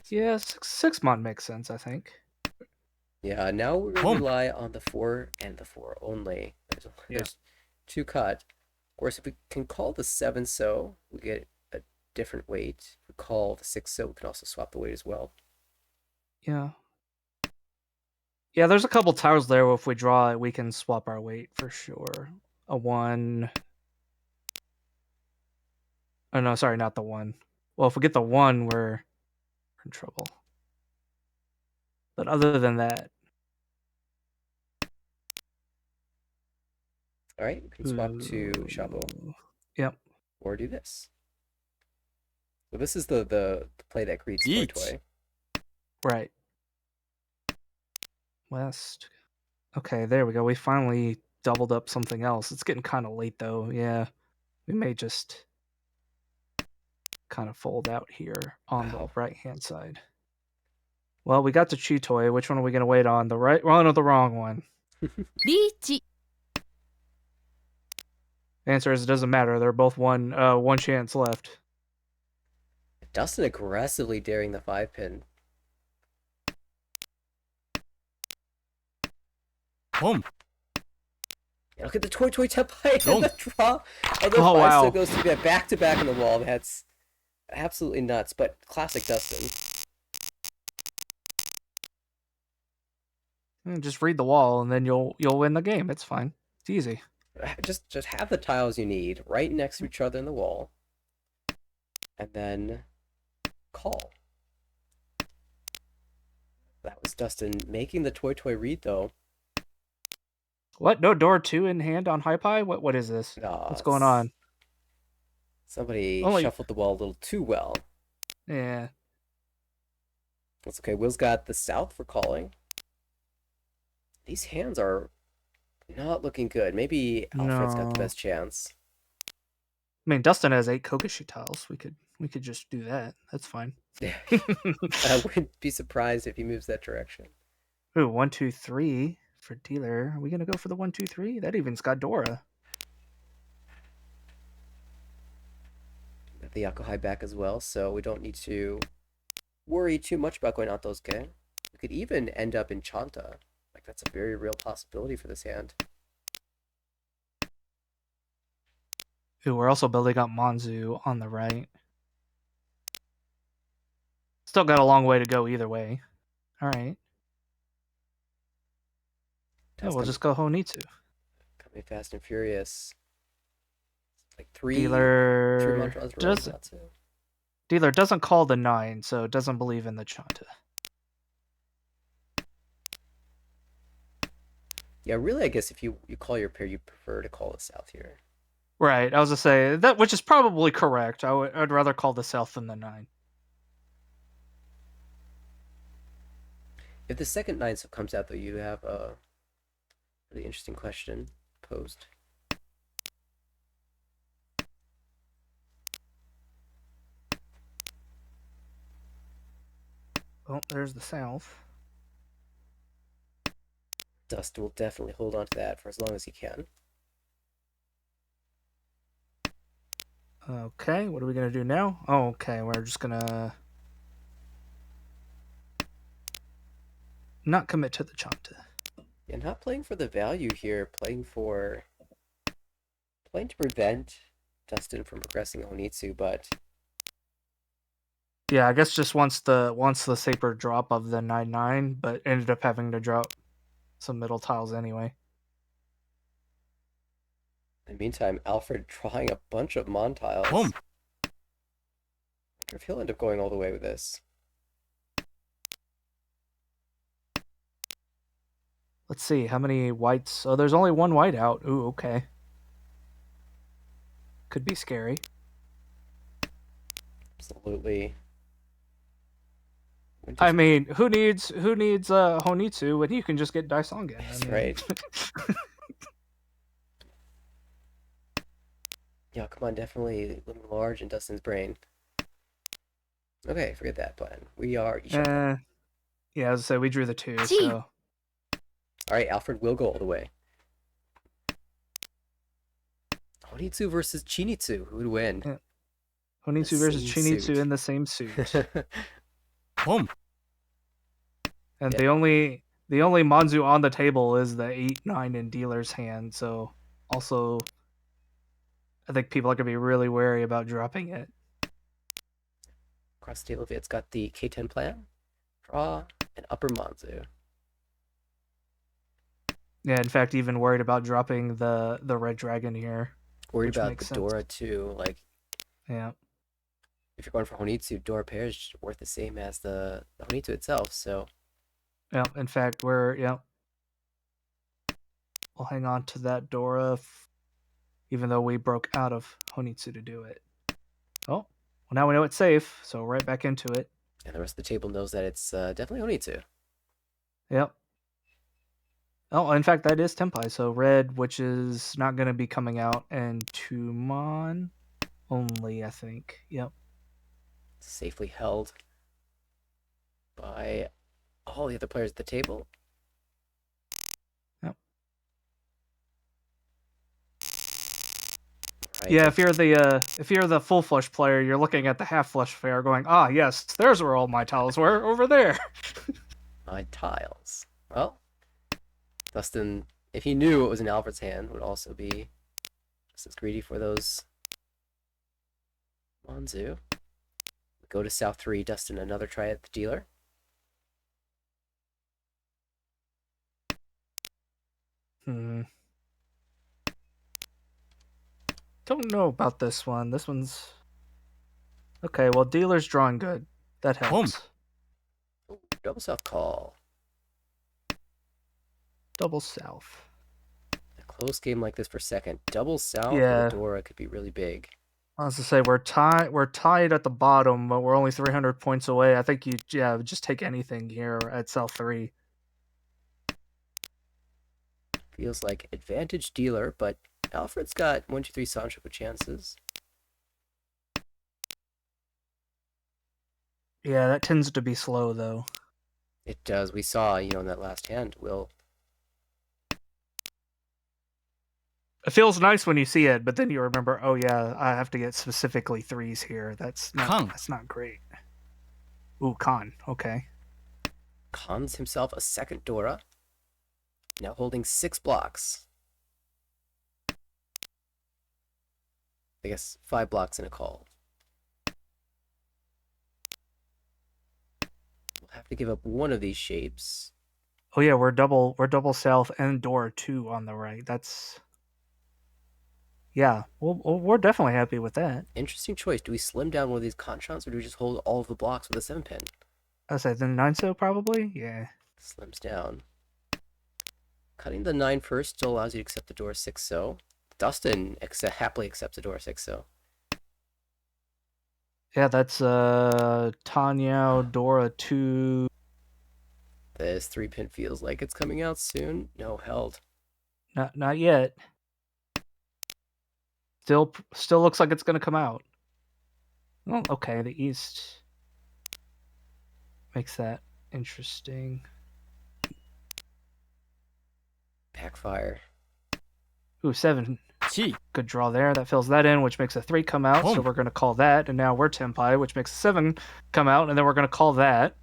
Yeah, six mon makes sense, I think. Yeah, now we're going to Boom. rely on the 4 and the 4 only. There's 2 cut. Of course, if we can call the 7 so, we get a different weight. If we call the 6 so, we can also swap the weight as well. Yeah. Yeah, there's a couple towers there where if we draw it, we can swap our weight for sure. A 1. Oh, no, sorry, not the 1. Well, if we get the 1, we're in trouble. But other than that... All right, we can swap to Shabo. Yep. Or do this. So this is the play that greets Toy Eat. Toy. Right. West. Okay, there we go. We finally doubled up something else. It's getting kind of late, though. Yeah. We may just kind of fold out here on the right-hand side. Well, we got the Chew Toy. Which one are we going to wait on? The right one or the wrong one? リーチ The answer is it doesn't matter. They're both one chance left. Dustin aggressively daring the 5-pin. Boom. Yeah, look at the Toy Tenpai Boom. and the draw. And the Oh, 5 wow. so goes to that back-to-back in the wall. That's absolutely nuts, but classic Dustin. Just read the wall, and then you'll win the game. It's fine. It's easy. Just have the tiles you need right next to each other in the wall, and then call. That was Dustin making the Toy read though. What? No door 2 in hand on High Pie? What is this? What's going on? Somebody Only- shuffled the wall a little too well. Yeah. That's okay. Will's got the south for calling. These hands are not looking good. Maybe Alfred's got the No. best chance. I mean, Dustin has 8 Kokoshi tiles. We could just do that. That's fine. I wouldn't be surprised if he moves that direction. Ooh, 1, 2, 3 for dealer. Are we gonna go for the 1, 2, 3? That even's got Dora. Got the Yakuhai back as well, so we don't need to worry too much about going out those game. We could even end up in Chanta. Like, that's a very real possibility for this hand. Ooh, we're also building up Monzu on the right. Still got a long way to go either way. All right. Yeah, we'll just go Honitsu. Coming fast and furious. Like three Dealer mantras doesn't. Dealer doesn't call the 9, so doesn't believe in the Chanta. Yeah, really, I guess if you call your pair, you prefer to call the south here. Right. I was gonna say that, which is probably correct. I'd rather call the south than the 9. If the second 9 so comes out, though, you have a really interesting question posed. Oh, there's the south. Dust will definitely hold on to that for as long as he can. Okay, what are we gonna do now? Oh, okay, we're just gonna not commit to the Chanta. Yeah, not playing for the value here, playing to prevent Dustin from progressing Onitsu, but Yeah, I guess just wants the safer drop of the 9/9, but ended up having to drop some middle tiles anyway. in the meantime, Alfred drawing a bunch of Mon tiles. Boom. I wonder if he'll end up going all the way with this. Let's see, how many whites? Oh, there's only one white out. Ooh, okay. Could be scary. Absolutely. I mean, who needs Honitsu when you can just get Daisongen? That's right. Yeah, come on, definitely looming large in Dustin's brain. Okay, forget that plan. We are Yeah, as I say, we drew the 2, Gee. so... Alright, Alfred will go all the way. Honitsu versus Chinitsu. Who would win? Yeah. Honitsu The versus same Chinitsu suit. in the same suit. Boom. And Yeah. the the only Manzu on the table is the 8-9 in dealer's hand, so also I think people are gonna be really wary about dropping it. Across the table, it's got the K10 plan, draw, and upper Manzu. Yeah, in fact, even worried about dropping the red dragon here. Worried Which about makes the sense. Dora too. Like, Yeah. if you're going for Honitsu, Dora pair is worth the same as the Honitsu itself. So Yeah. In fact, we'll hang on to that Dora, even though we broke out of Honitsu to do it. Oh, well, now we know it's safe, so right back into it. and the rest of the table knows that it's definitely Honitsu. Yep. Oh, in fact, that is Tenpai. So red, which is not going to be coming out, and Tumon only, I think. Yep. Safely held by all the other players at the table. Yep. Right. Yeah, if you're the full flush player, you're looking at the half flush player, going, "Ah, yes, there's where all my tiles were, over there." My tiles. Well, Dustin, if he knew what was in Alfred's hand, would also be just as greedy for those Manzu. Go to South 3, Dustin, another try at the dealer. Don't know about this one. This one's okay. Well, dealer's drawing good. That helps. Ooh, double South call. Double south. A close game like this for second. Double South Yeah. with a Dora could be really big. I was to say we're tied at the bottom, but we're only 300 points away. I think you just take anything here at South 3. Feels like advantage dealer, but Alfred's got 1, 2, 3 Sancho with chances. Yeah, that tends to be slow though. It does. We saw, in that last hand, Will. It feels nice when you see it, but then you remember, oh yeah, I have to get specifically 3s here. That's not great. Ooh, Khan. Okay. Cons himself a second Dora. Now holding 6 blocks. I guess 5 blocks and a call. We'll have to give up one of these shapes. Oh yeah, we're double south and Dora 2 on the right. That's yeah, we're definitely happy with that. Interesting choice. Do we slim down one of these conchons or do we just hold all of the blocks with a 7 pin? I said the 9 so probably. Yeah. Slims down. Cutting the 9 first still allows you to accept the Dora 6 so. Dustin happily accepts the Dora 6 so. Yeah, that's Tanya Dora 2. This 3 pin feels like it's coming out soon. No, held. Not yet. Still looks like it's going to come out. Well, okay, the east makes that interesting. Backfire. Ooh, 7. Chi. Good draw there. That fills that in, which makes a 3 come out. So we're going to call that. And now we're Tenpai, which makes a 7 come out. And then we're going to call that.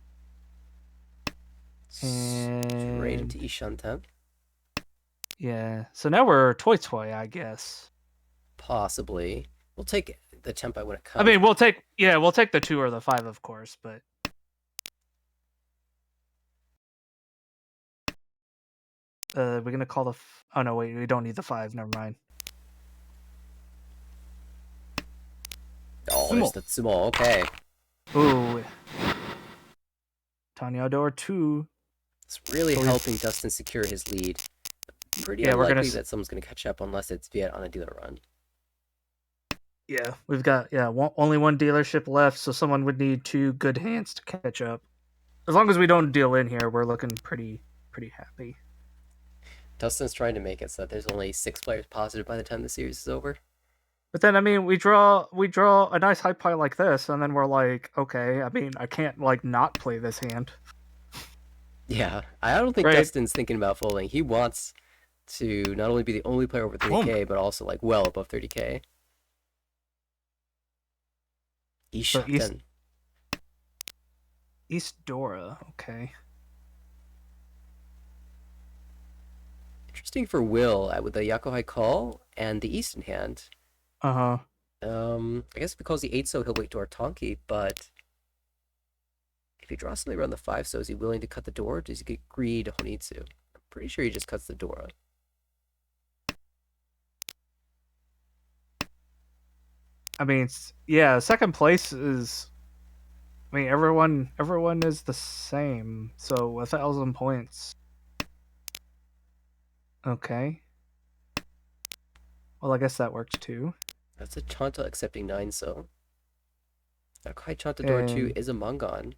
Straight And into Ishanten. yeah. So now we're Toy Toy, I guess. Possibly. We'll take the Tenpai when it comes. I mean, we'll take the 2 or the 5, of course, but we're gonna call the. Oh no, wait, we don't need the 5. Never mind. Oh, there's the Tsumo. Okay. Ooh. Tanya Dora 2. It's really helping Dustin secure his lead. Pretty Yeah, unlikely that someone's going to catch up unless it's Viet on a dealer run. Yeah, we've got only one dealership left, so someone would need 2 good hands to catch up. As long as we don't deal in here, we're looking pretty happy. Dustin's trying to make it so that there's only 6 players positive by the time the series is over. But then, I mean, we draw a nice high pile like this, and then we're like, okay, I mean, I can't, not play this hand. Yeah, I don't think Dustin's thinking about folding. He wants to not only be the only player over 30k, but also, well above 30k. Ishanten. East Dora, okay. Interesting for Will with the Yakuhai Call and the Easton hand. Uh-huh. I guess because the 8 so he'll wait to our Tonki, but if he draws something around the 5 so, is he willing to cut the door? Does he get greed Honitsu? I'm pretty sure he just cuts the door. I mean, yeah, second place is. I mean, everyone is the same. So 1,000 points. Okay. Well, I guess that works too. That's a Chanta accepting 9 so. Yakuhai Chanta door 2 And is a Mangan.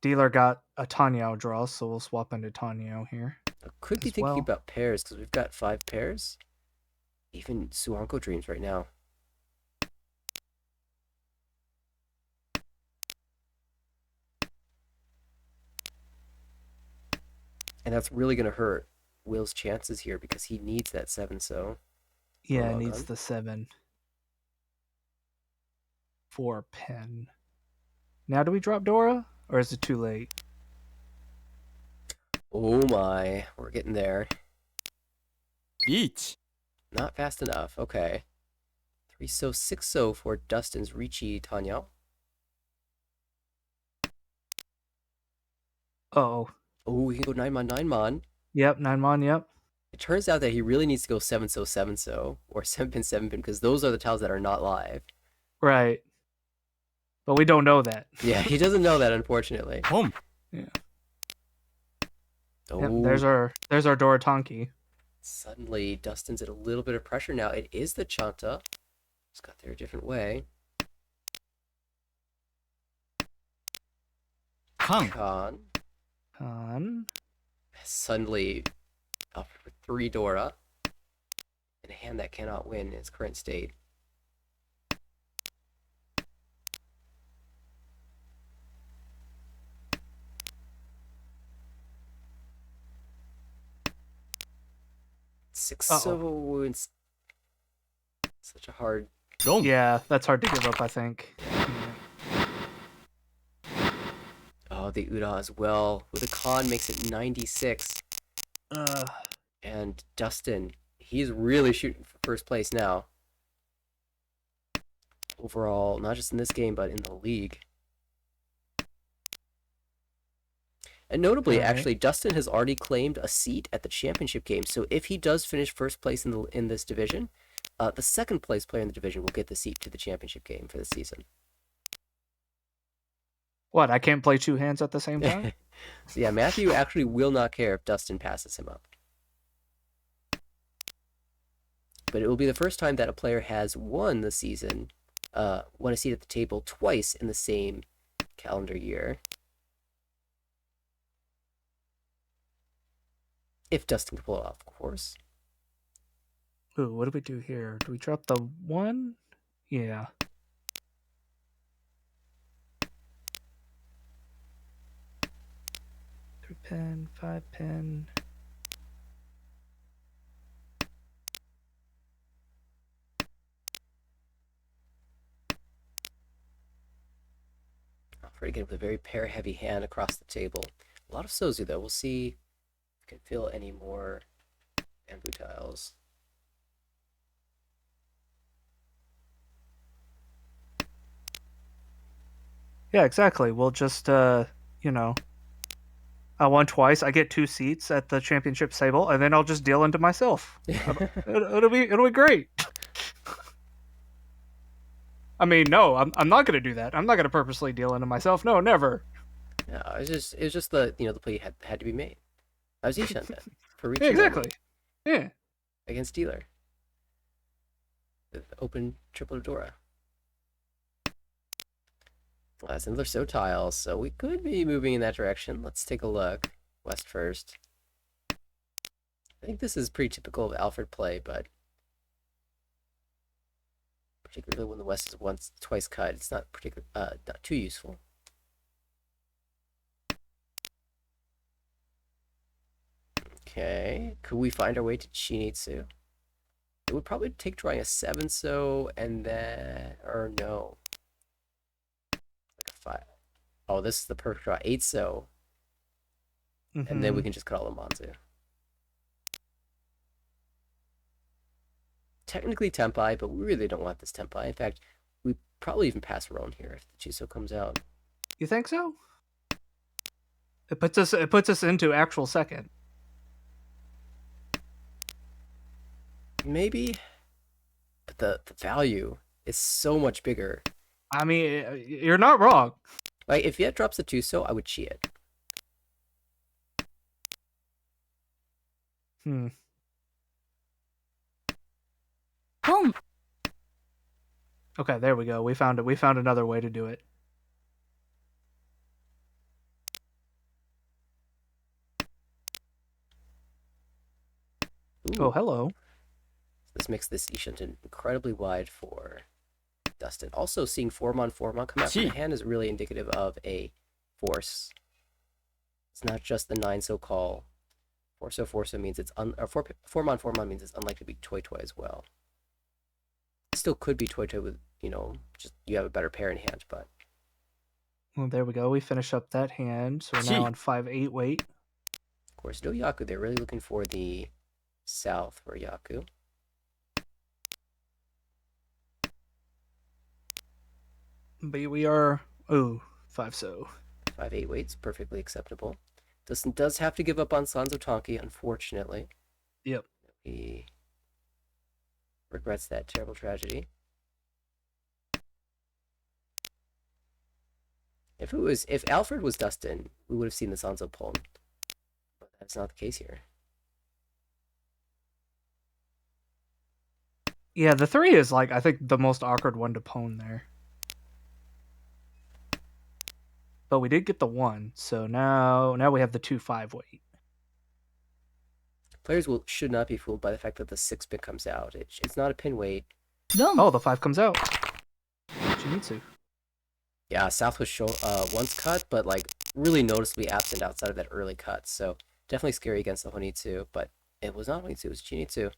dealer got a Tanyao draw, so we'll swap into Tanyao here. I could be as thinking well. about pairs because we've got 5 pairs. Even Suanko dreams right now. And that's really going to hurt Will's chances here because he needs that 7 so. Yeah, it Mangan. needs the 7. 4 pen. Now do we drop Dora? Or is it too late? Oh my, we're getting there. リーチ Not fast enough. Okay. 3 so, 6 so for Dustin's Ricci Tanyao. Oh. Oh, he can go 9 mon, 9 mon. Yep, 9 mon, yep. It turns out that he really needs to go 7 so, 7 so, or 7 pin, 7 pin, because those are the tiles that are not live. Right. But we don't know that. Yeah, he doesn't know that, unfortunately. ポン Yeah. Oh, Yep, there's our Dora Tonki. suddenly Dustin's at a little bit of pressure now. It is the Chanta. Just got there a different way. カン Khan. On. Suddenly up for 3 Dora. In a hand that cannot win in its current state. Six so it's such a hard. ドン Yeah, that's hard to give up, I think. Oh, the Uda as well. With a Khan makes it 96. Uh, And Dustin, he's really shooting for first place now. Overall, not just in this game, but in the league. And notably, Alright. actually, Dustin has already claimed a seat at the championship game. So if he does finish first place in this division, the second place player in the division will get the seat to the championship game for the season. what, I can't play 2 hands at the same time? So yeah, Matthew actually will not care if Dustin passes him up. But it will be the first time that a player has won the season, won a seat at the table twice in the same calendar year. If Dustin can pull it off, of course. Ooh, what do we do here? Do we drop the 1? Yeah. Three pen, 5 pen. Alfred again with a very pair-heavy hand across the table. A lot of Sozu, though. We'll see if we can fill any more bamboo tiles. Yeah, exactly. We'll just, you know, I won twice. I get 2 seats at the championship table, and then I'll just deal into myself. It'll be great. I mean, no, I'm not gonna do that. I'm not gonna purposely deal into myself. No, never. No, it was just the the play had to be made. I was Ishan then for reaching Yeah, exactly. Yeah. against Dealer. With open triple Dora. That's another so tile, so we could be moving in that direction. Let's take a look. West first. I think this is pretty typical of Alfred play, but particularly when the West is twice cut, it's not not too useful. Okay, could we find our way to Shinitsu? It would probably take drawing a 7 so and then or no. Like a 5. Oh, this is the perfect draw. 8 so. And then we can just cut all the Manzu. technically Tempai, but we really don't want this Tempai. In fact, we probably even pass Roan here if the Chiso comes out. You think so? It puts us into actual second. Maybe, but the value is so much bigger. I mean, you're not wrong. Like, if Viet drops the Tuso, I would cheat it. Hmm. Home. Okay, there we go. We found it. We found another way to do it. Ooh, Oh, hello. this makes this Ishant incredibly wide for Dustin. Also, seeing Formon come out from the Gee. hand is really indicative of a force. It's not just the 9-so call. Forso means it's Formon means it's unlikely to be Toy as well. It still could be Toy with, just you have a better pair in hand, but Well, there we go. We finish up that hand. So we're Gee. now on 5-8 weight. of course, no Yaku. They're really looking for the south for Yaku. But we are 5-so. 5-8 weight's perfectly acceptable. Dustin does have to give up on Sanzo Tonki, unfortunately. Yep. He regrets that terrible tragedy. If Alfred was Dustin, we would have seen the Sanzo pull. But that's not the case here. Yeah, the 3 is I think the most awkward one to pwn there. But we did get the 1, so now we have the 2-5 weight. Players should not be fooled by the fact that the 6-bit comes out. It's not a pin weight. Dom. Oh, the 5 comes out. Shinichi. Yeah, South was once cut, but really noticeably absent outside of that early cut. So definitely scary against the Honitsu, but it was not Honitsu, it was Chinitsu.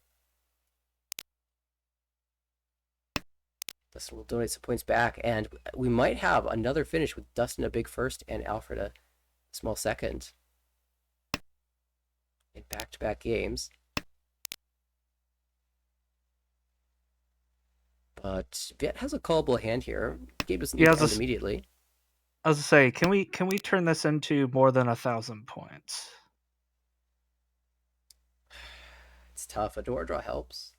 Dustin will donate some points back, and we might have another finish with Dustin a big first and Alfred a small second in back-to-back games. But Viet has a callable hand here. Gabe doesn't need to end immediately. I was to say, can we turn this into more than 1,000 points? It's tough. A door draw helps.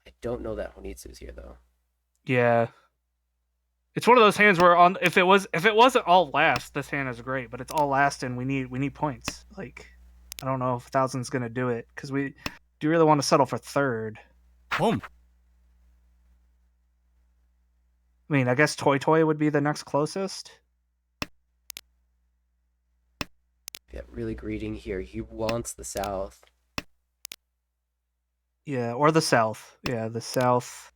I don't know that Honitsu's here though. Yeah. It's one of those hands where if it wasn't all last, this hand is great, but it's all last and we need points. I don't know if 1,000's gonna do it, because we do really want to settle for third. Home. I mean, I guess Toy would be the next closest. Yeah, really greeting here. He wants the south. Yeah, or the south. Yeah, the south.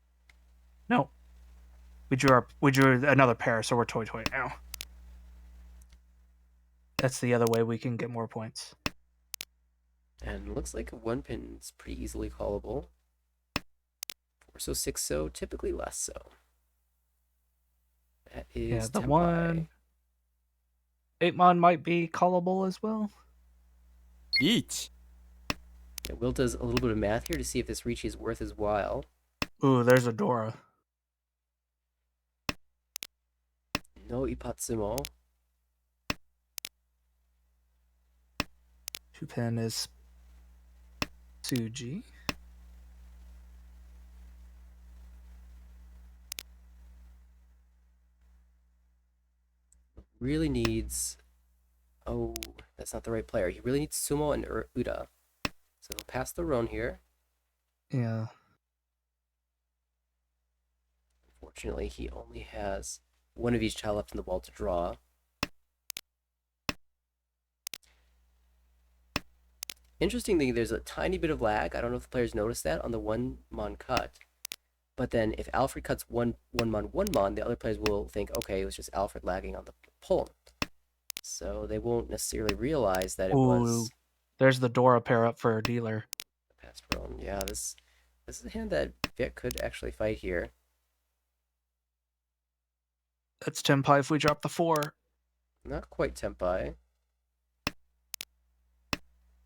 No. We drew another pair, so we're Toy now. That's the other way we can get more points. And looks like a 1-pin is pretty easily callable. 4-so, 6-so, typically less so. That is Yeah, the Tempai. 1 8-mon might be callable as well. Each. Yeah, Will does a little bit of math here to see if this reach is worth his while. Ooh, there's a Dora. No Ipatsumo. 2-pin is Tsuji. Really needs... Oh, that's not the right player. He really needs Sumo and Uda. So he'll pass the Roan here. Yeah. Unfortunately, he only has one of each tile left in the wall to draw. Interestingly, there's a tiny bit of lag. I don't know if the players noticed that on the 1-mon cut. But then if Alfred cuts 1-mon, the other players will think, okay, it was just Alfred lagging on the pull. So they won't necessarily realize that it was... There's the Dora pair up for a dealer. Past Roan. Yeah, this is a hand that Viet could actually fight here. That's Tempai if we drop the 4. Not quite Tempai.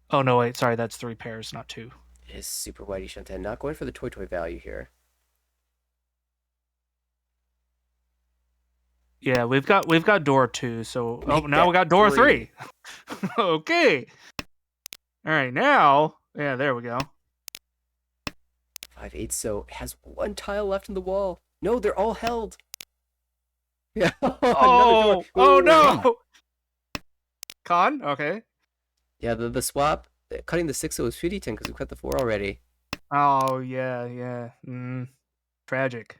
Oh, no, wait. Sorry, that's 3 pairs, not 2. It is super whitey Shantan. Not going for the toy value here. Yeah, we've got door 2, so Make now that we got door 3. 3. Okay. All right, now, yeah, there we go. 5-8 so has one tile left in the wall. No, they're all held. Yeah, another door. Oh Ooh. no. Con? Okay. Yeah, the swap, cutting the 6 is 50 10 because we cut the 4 already. Oh, yeah. Tragic.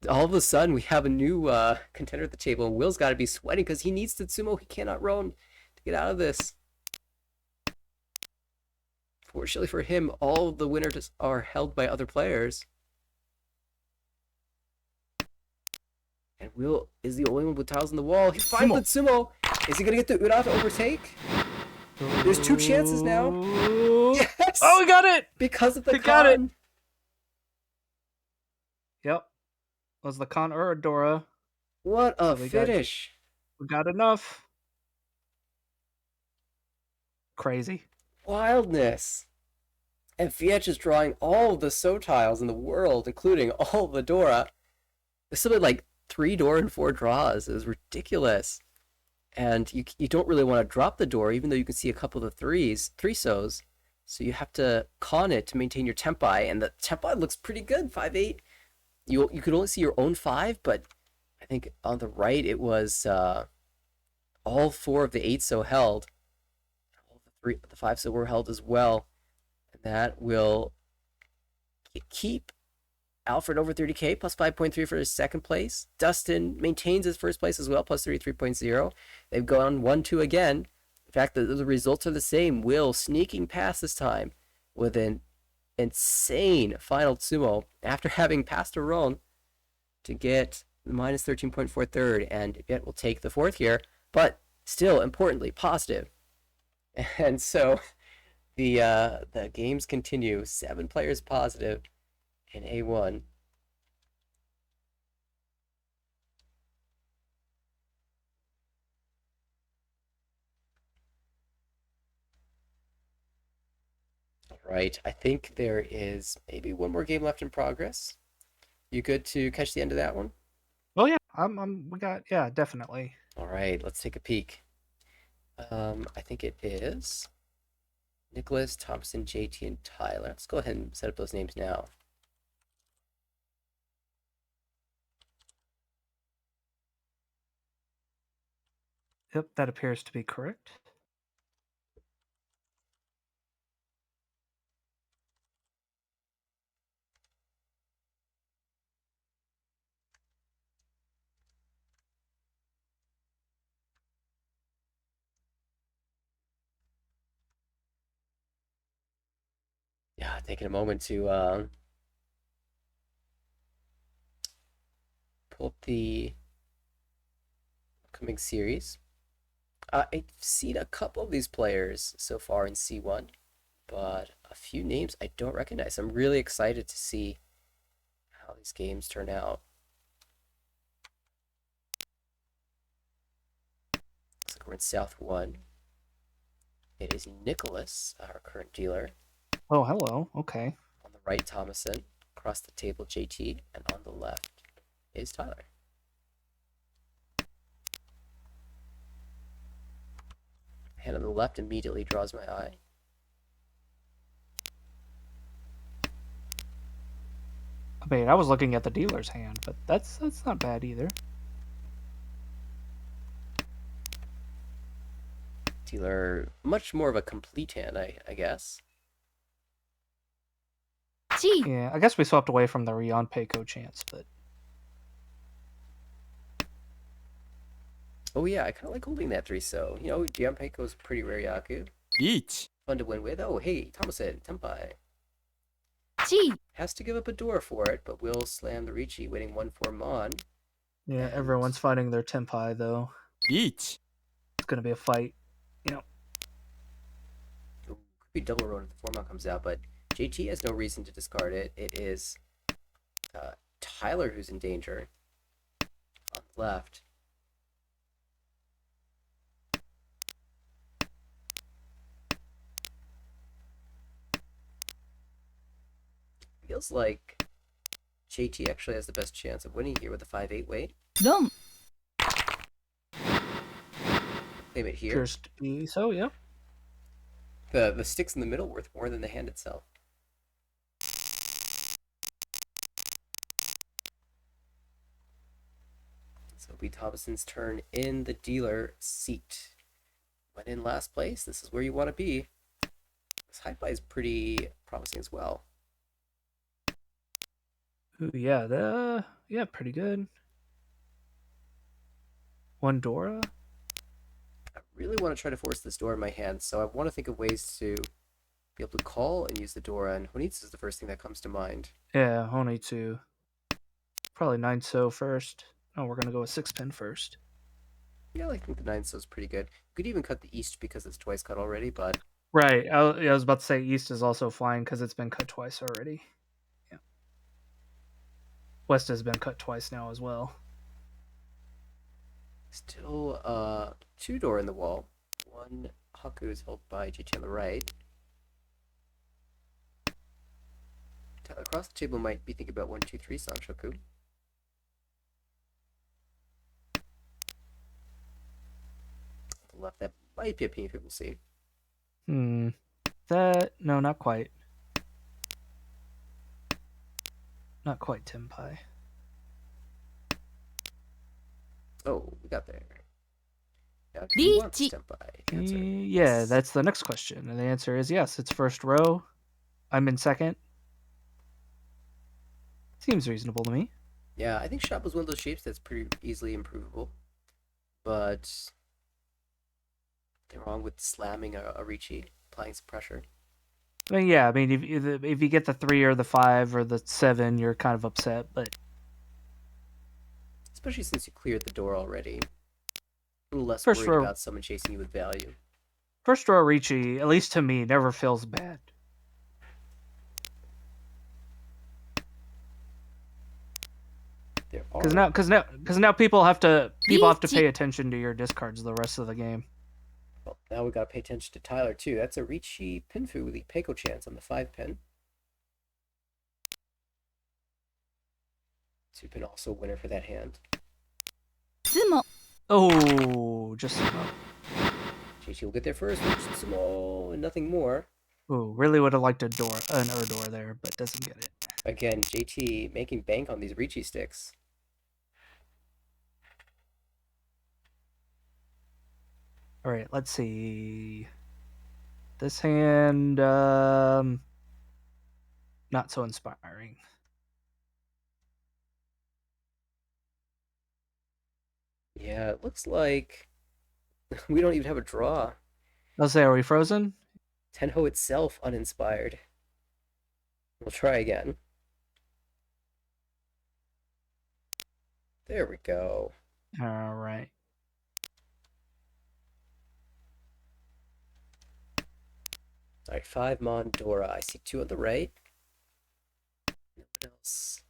All of a sudden, we have a new contender at the table, and Will's got to be sweating because he needs Tatsumo. He cannot roam to get out of this. Fortunately for him, all of the winners are held by other players. And Will is the only one with tiles on the wall. He finds Tatsumo. Is he going to get the Ura to overtake? There's 2 chances now. Yes! Oh, we got it! Because of the We got it! con. Yep. Was the Con Uradora. What a So we finish. We got enough. Crazy. Wildness. And Fietch is drawing all the So tiles in the world, including all the Dora. There's something like 3 Dora and 4 draws. It was ridiculous. And you don't really want to drop the Dora, even though you can see a couple of the 3 So's. So you have to con it to maintain your Tempai, and the Tempai looks pretty good, 5-8. You could only see your own 5, but I think on the right it was all 4 of the 8 So held. All the 5 So were held as well. And that will keep Alfred over 30k, plus 5.3 for his second place. Dustin maintains his first place as well, plus 33.0. They've gone 1-2 again. In fact, the results are the same. Will sneaking past this time with an insane final Tsumo after having passed a run to get minus 13.4 third, and yet will take the 4th here, but still importantly positive. And so the games continue. 7 players positive in A1. Right, I think there is maybe one more game left in progress. You good to catch the end of that one? Oh yeah, yeah, definitely. All right, let's take a peek. I think it is Nicholas, Thompson, JT, and Tyler. Let's go ahead and set up those names now. Yep, that appears to be correct. Yeah, taking a moment to pull up the upcoming series. I've seen a couple of these players so far in C1, but a few names I don't recognize. I'm really excited to see how these games turn out. Looks like we're in South 1. It is Nicholas, our current dealer. Oh, hello. Okay. On the right, Thomason. Across the table, JT. And on the left is Tyler. Hand on the left immediately draws my eye. I mean, I was looking at the dealer's hand, but that's not bad either. Dealer, much more of a complete hand, I guess. Yeah, I guess we swapped away from the Rion Peiko chance, but... Oh yeah, I kind of like holding that 3 So. You know, Gianpeiko is pretty rare Yaku. 1 Fun to win with. Oh, hey, Thomason, Tempai. Has to give up a door for it, but will slam the Ricci, winning 1-4 Mon. Yeah, And everyone's fighting their Tenpai, though. 1 It's gonna be a fight, you know. Ooh, could be double road if the 4 Mon comes out, but JT has no reason to discard it. It is Tyler who's in danger on the left. Feels like JT actually has the best chance of winning here with the 5-8 weight. 4 Claim it here. Appears to be so, yeah. The sticks in the middle worth more than the hand itself. So it'll be Thomason's turn in the dealer seat. When in last place, this is where you want to be. This high fly is pretty promising as well. Ooh, yeah, pretty good. One Dora. I really want to try to force this door in my hand, so I want to think of ways to be able to call and use the Dora, and Honitsu is the first thing that comes to mind. Yeah, only two. Probably 9 so first. Oh, we're gonna go with 6 pin first. Yeah, I think the 9 so is pretty good. You could even cut the east because it's twice cut already, but Right. I was about to say East is also flying because it's been cut twice already. Yeah. West has been cut twice now as well. still 2 door in the wall. One Haku is held by JT on the right. Across the table might be thinking about 1, 2, 3 Sanshoku. The left, that might be a pain, we'll see. No, not quite. Not quite Tenpai. Oh, we got there. Now, do you want Reach. Senpai? Answer. Yeah, Yes. that's the next question. And the answer is yes. It's first row. I'm in second. Seems reasonable to me. Yeah, I think shop was one of those shapes that's pretty easily improvable. But they're wrong with slamming a Ricci, applying some pressure. I mean, yeah. I mean, if you get the 3 or the 5 or the 7, you're kind of upset. But Especially since you cleared the door already. A little less First worried row. about someone chasing you with value. first row Ricci, at least to me, never feels bad. There are... Because now people have to Reach. pay attention to your discards the rest of the game. Well, now we gotta pay attention to Tyler too. That's a Ricci Pinfu with the Peiko chance on the 5 pin. 2 pin also a winner for that hand. つも Oh, just JT will get there first, which is small and nothing more. ooh, really would have liked an Urdor there, but doesn't get it. Again, JT making bank on these Ricci sticks. All right, let's see. This hand, not so inspiring. Yeah, it looks like we don't even have a draw. Let's say, are we frozen? Tenho itself uninspired. We'll try again. There we go. All right. All right, 5 Mon Dora. I see 2 on the right. No one else.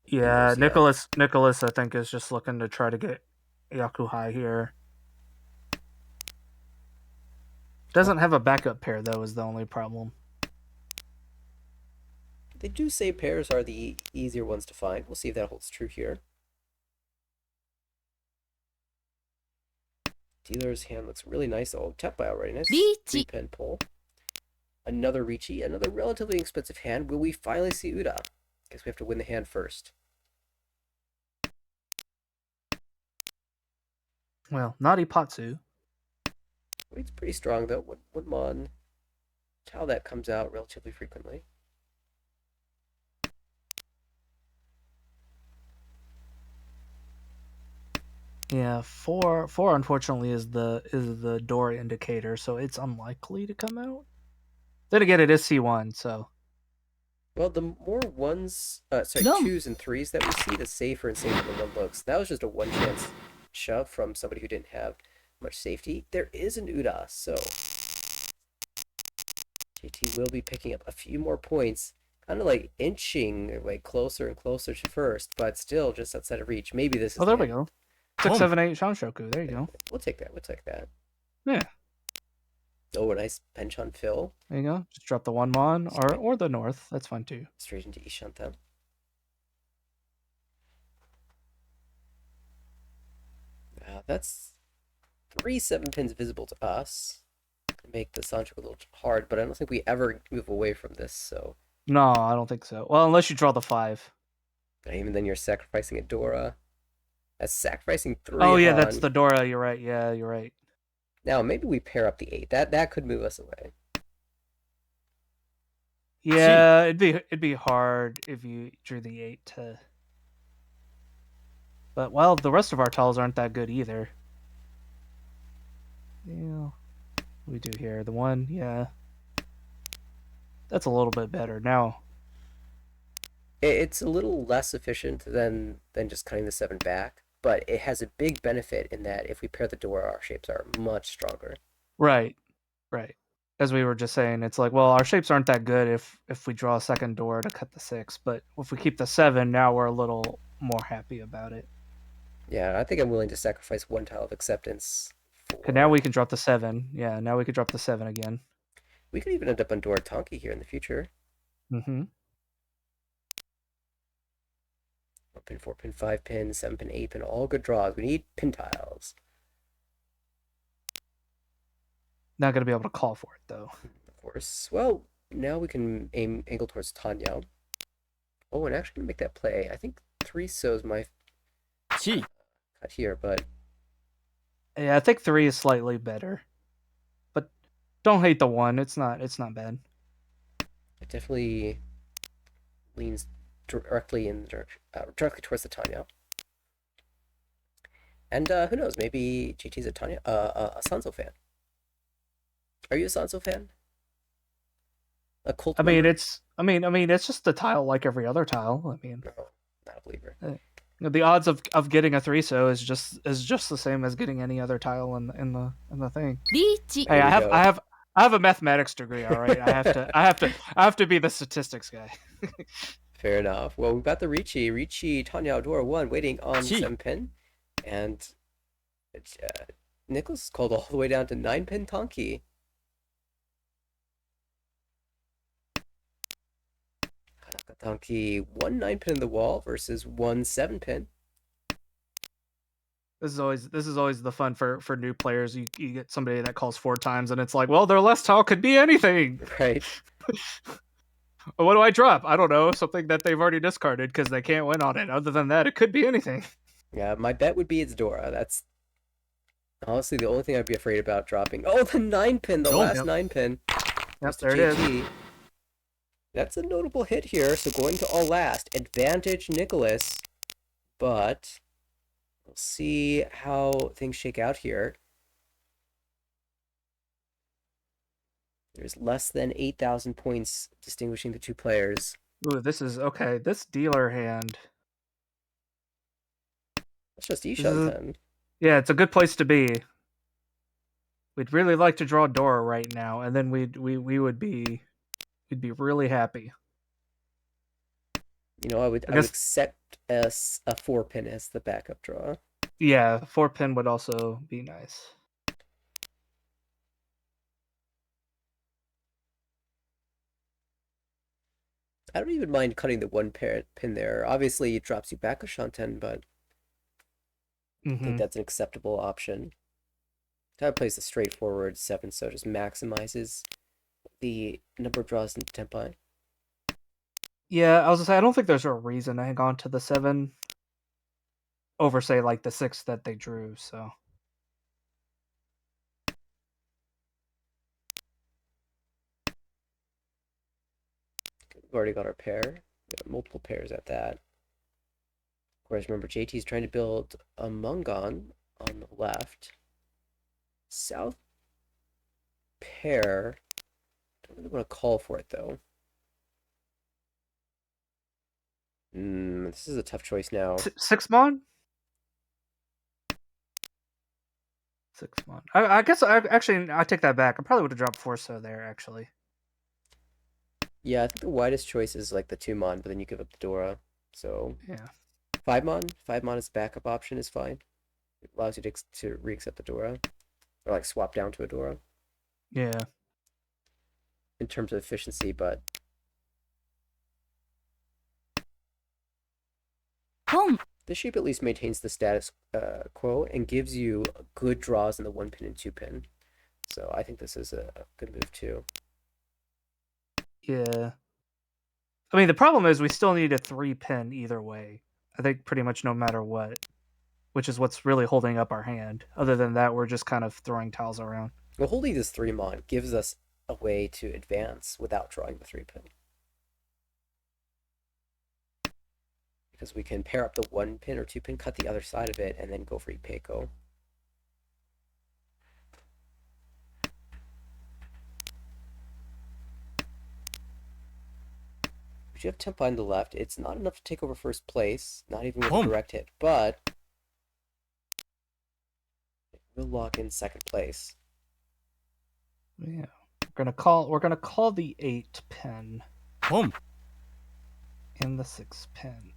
Yeah, There's, Nicholas, I think, is just looking to try to get Yaku high here. Doesn't have a backup pair, though, is the only problem. They do say pairs are the easier ones to find. We'll see if that holds true here. Dealer's hand looks really nice. Oh, tap by already. Nice 3 Ricci. pin pull. Another Ricci, another relatively expensive hand. Will we finally see Uda? Guess we have to win the hand first. Well, not Ipatsu. It's pretty strong though. One Mon. How that comes out relatively frequently. Yeah, four unfortunately is the door indicator, so it's unlikely to come out. Then again, it is C1, so Well, the more ones, sorry, No. 2s and 3s that we see, the safer and safer the one looks. That was just a one chance shove from somebody who didn't have much safety. There is an Uda, so JT will be picking up a few more points, kind of like inching like closer and closer to first, but still just outside of reach. Maybe this is. oh, there the we end. go. 6, Boom. 7, 8 Shanshoku. There you go. We'll take that. We'll take that. Yeah. Oh, a nice penchant fill. There you go. Just drop the 1 mon Straight, or the north. That's fine too. straight into Ishanta. That's 3 7 pins visible to us. Make the Sancho a little hard, but I don't think we ever move away from this, so No, I don't think so. Well, unless you draw the 5. even then you're sacrificing a Dora. That's sacrificing 3 Oh yeah, that's Han. the Dora. You're right. Yeah, you're right. Now maybe we pair up the 8. That could move us away. Yeah, it'd be hard if you drew the 8 to. But well, the rest of our tiles aren't that good either. Yeah, what do we do here? The 1, yeah, that's a little bit better now. It's a little less efficient than just cutting the 7 back, but it has a big benefit in that if we pair the Dora, our shapes are much stronger. Right, right. As we were just saying, it's like, well, our shapes aren't that good if we draw a second door to cut the 6, but if we keep the 7, now we're a little more happy about it. Yeah, I think I'm willing to sacrifice 1 tile of acceptance for. Okay, now we can drop the 7. Yeah, now we can drop the 7 again. We could even end up on Dora Tonki here in the future. Mm-hmm. 1 pin, 4 pin, 5 pin, 7 pin, 8 pin, all good draws. We need pin tiles. Not gonna be able to call for it though. Of course. Well, now we can angle towards Tanya. Oh, and actually make that play. I think 3 so's my cut here, but Yeah, I think 3 is slightly better, but don't hate the 1. It's not bad. it definitely leans directly directly towards the Tanya. And who knows? Maybe GT's a Sanso fan. Are you a Sanso fan? A cult I mean, member? it's just a tile like every other tile. I mean, No, not a believer. the odds of getting a 3 so is just the same as getting any other tile in the thing. リーチ Hey, There we go. I have a mathematics degree. All right, I have to be the statistics guy. Fair enough. Well, we've got the Ricci Tanya Dora 1 waiting on 7 pin. And Nicholas called all the way down to 9 pin Tonki. Tonki, 1 9 pin in the wall versus 1 7 pin. This is always the fun for new players. You get somebody that calls 4 times, and it's like, well, their last tile could be anything. Right. What do I drop? I don't know. Something that they've already discarded because they can't win on it. Other than that, it could be anything. Yeah, my bet would be it's Dora. That's honestly the only thing I'd be afraid about dropping. Oh, the 9 pin, the last Yep. 9 pin. Yep, there it is. GT. That's a notable hit here. So going to all last, advantage Nicholas, but we'll see how things shake out here. There's less than 8,000 points distinguishing the two players. Ooh, this is okay. This dealer hand. That's just This Ishan is- then. Yeah, it's a good place to be. We'd really like to draw Dora right now, and then we'd be really happy. You know, I would guess- accept a 4 pin as the backup draw. Yeah, 4 pin would also be nice. I don't even mind cutting the 1 pin there. Obviously, it drops you back a Shanten, but I think that's an acceptable option. Type plays the straightforward 7, so it just maximizes the number of draws in Tempai. Yeah, I was gonna say I don't think there's a reason to hang on to the 7 over, say, like the 6 that they drew. So We've already got our pair. We've got multiple pairs at that. Of course, remember JT's trying to build a Mungon on the left. South pair. Don't really want to call for it though. This is a tough choice now. 6 mon. 6 mon. I guess I take that back. I probably would have dropped 4 so there actually. Yeah, I think the widest choice is like the 2 mon, but then you give up the Dora. So Yeah. 5 mon. 5 mon as backup option is fine. It allows you to re-accept the Dora. Or like swap down to a Dora. Yeah. in terms of efficiency, but本 the shape at least maintains the status quo and gives you good draws in the 1 pin and 2 pin. So I think this is a good move too. Yeah. I mean, the problem is we still need a 3-pin either way. I think pretty much no matter what, which is what's really holding up our hand. Other than that, we're just kind of throwing tiles around. Well, holding this 3 mon gives us a way to advance without drawing the 3 pin. Because we can pair up the 1 pin or 2 pin, cut the other side of it, and then go for Ipeco. We do have Tempa on the left. It's not enough to take over first place, not even with a direct hit, but it will lock in second place. Yeah. We're gonna call the 8-pin. 本 And the 6-pin.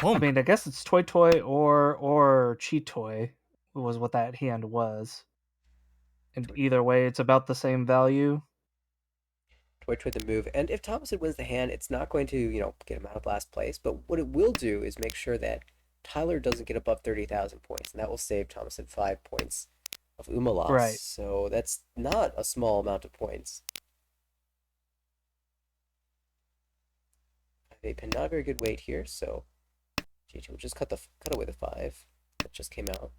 I mean, I guess it's Toy Toy or Chi Toy was what that hand was. And either way, it's about the same value. Toy Toy the move, and if Thomason wins the hand, it's not going to, get him out of last place, but what it will do is make sure that Tyler doesn't get above 30,000 points, and that will save Thomason 5 points of Uma loss. Right. So that's not a small amount of points. 5 pin, not a very good weight here, so JT will just cut away the 5 that just came out.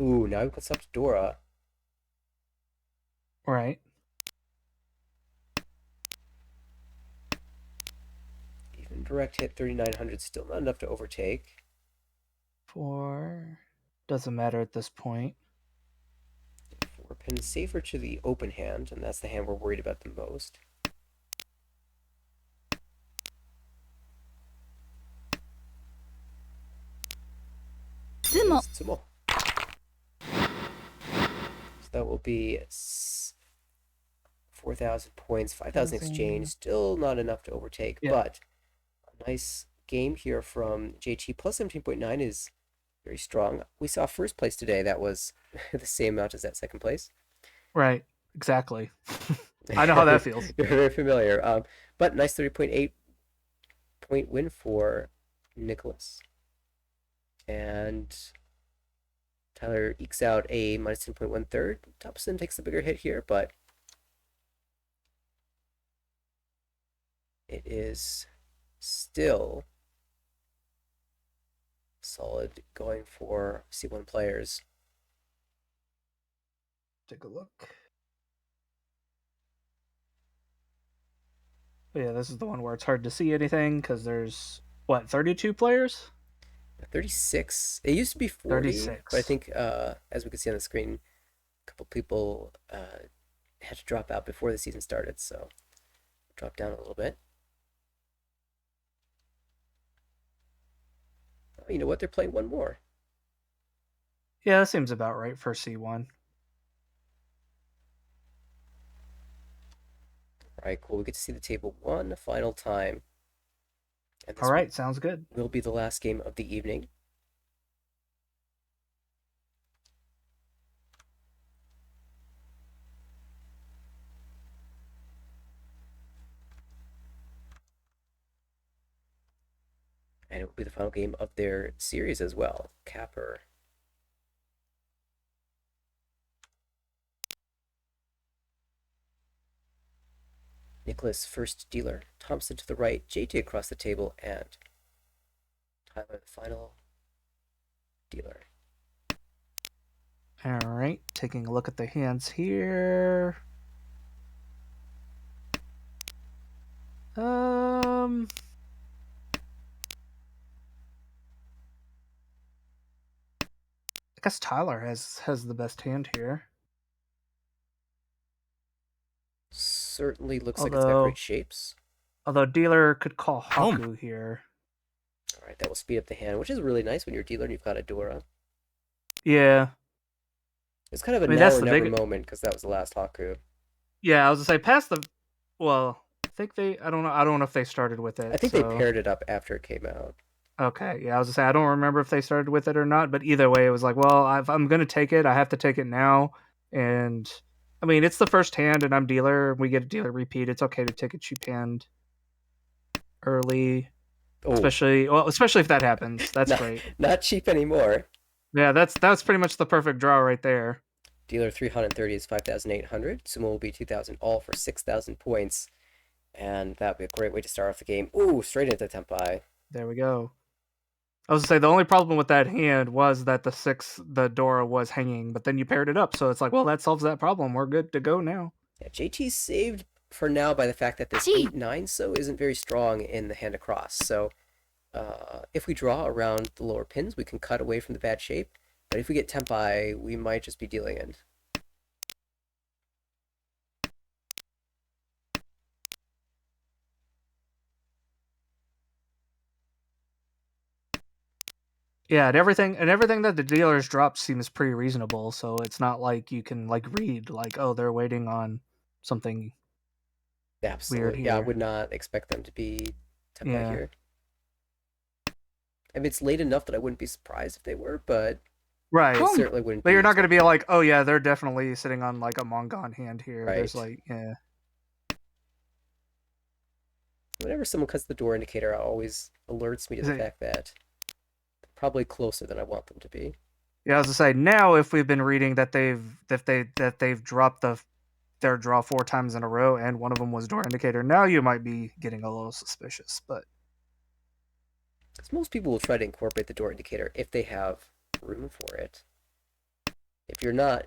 Ooh, now he puts up to Dora. Right. Even direct hit 3,900, still not enough to overtake. 4. Doesn't matter at this point. 4 pin safer to the open hand, and that's the hand we're worried about the most. Tsumo. Tsumo. So that will be 4,000 points, 5,000 exchange. Still not enough to overtake, but a nice game here from JT. Plus 17.9 is very strong. We saw first place today. That was the same amount as that second place. Right. Exactly. I know how that feels. You're very familiar. But nice 30.8 point win for Nicholas. And Tyler ekes out a minus 10.1 third. Thompson takes the bigger hit here, but it is still solid going for C1 players. Take a look. But yeah, this is the one where it's hard to see anything because there's, 32 players? 36. It used to be 40, 36. but I think, as we can see on the screen, a couple people had to drop out before the season started, so drop down a little bit. Oh, you know what? They're playing one more. Yeah, that seems about right for C1. All right, cool. We get to see the table one final time. And this All right, sounds good. will be the last game of the evening. And it will be the final game of their series as well. Capper. Nicholas, first dealer. Thompson to the right. JT across the table. And Tyler, the final dealer. All right, taking a look at the hands here. I guess Tyler has the best hand here. Certainly looks like it's got great shapes. Although dealer could call Haku here. All right, that will speed up the hand, which is really nice when you're a dealer and you've got a Dora. Yeah. It's kind of a now or never moment because that was the last Haku. Yeah, I was gonna say past the. Well, I think I don't know if they started with it. I think they paired it up after it came out. Okay, yeah, I was gonna say I don't remember if they started with it or not, but either way, it was like, well, if I'm gonna take it, I have to take it now. And I mean, it's the first hand, and I'm dealer. We get a dealer repeat. It's okay to take a cheap hand early, Oh, especially if that happens. That's not great. not cheap anymore. Yeah, that's pretty much the perfect draw right there. Dealer 330 is 5,800. Sumo will be 2,000 all for 6,000 points. And that would be a great way to start off the game. Ooh, straight into Tempai. There we go. I was gonna say the only problem with that hand was that the Dora was hanging, but then you paired it up, so it's like, well, that solves that problem. We're good to go now. Yeah, JT's saved for now by the fact that this Gee. 8-9 so isn't very strong in the hand across. So if we draw around the lower pins, we can cut away from the bad shape. But if we get Tempai, we might just be dealing in. Yeah, and everything that the dealers drop seems pretty reasonable. So it's not like you can like read like, oh, they're waiting on something weird Absolutely. Yeah, I here. would not expect them to be Tempai Yeah, here. I mean, it's late enough that I wouldn't be surprised if they were, but right. it Home. certainly wouldn't But be you're not gonna be expected. like, oh yeah, they're definitely sitting on like a Mongon hand here. There's Right. like, yeah, Whenever someone cuts the door indicator, it always alerts me to Is the it- fact that they're probably closer than I want them to be. yeah. I was gonna say now if we've been reading that they've dropped their draw 4 times in a row, and one of them was door indicator. Now you might be getting a little suspicious, but Because most people will try to incorporate the door indicator if they have room for it. If you're not,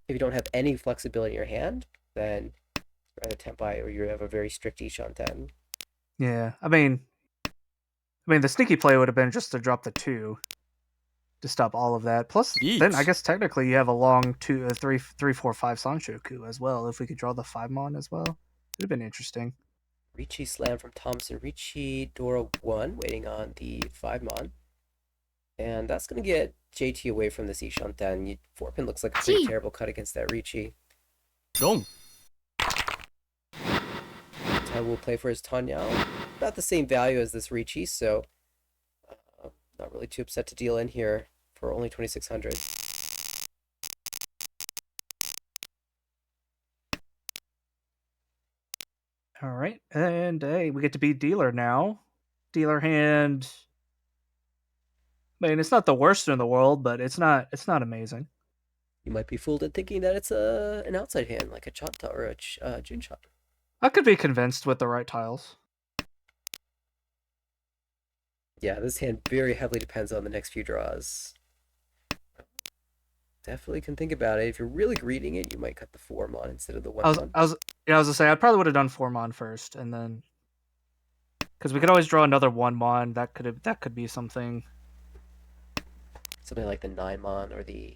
if you don't have any flexibility in your hand, then you're either Tempai or you have a very strict Ishan 10. yeah, I mean, the sneaky play would have been just to drop the 2 to stop all of that. Plus, then I guess technically you have a long 3, 4, 5 Sanshoku as well. If we could draw the 5 mon as well, it'd have been interesting. Ricci slam from Thompson. Ricci Dora 1, waiting on the 5 mon. And that's going to get JT away from this Ishan 10. 4 pin looks like a pretty Gee. terrible cut against that Ricci. Dong. Tai will play for his Tanyao. About the same value as this Ricci, so not really too upset to deal in here for only 2,600. All right, and hey, we get to be dealer now. Dealer hand. I mean, it's not the worst in the world, but it's not amazing. You might be fooled in thinking that it's an outside hand, like a Chanta or a Junshot. I could be convinced with the right tiles. Yeah, this hand very heavily depends on the next few draws. Definitely can think about it. If you're really greeting it, you might cut the 4 mon instead of the 1 I was, mon. I was, yeah, I was gonna say I probably would have done 4 mon first, and then because we could always draw another 1 mon. That could be something. Something like the 9 mon or the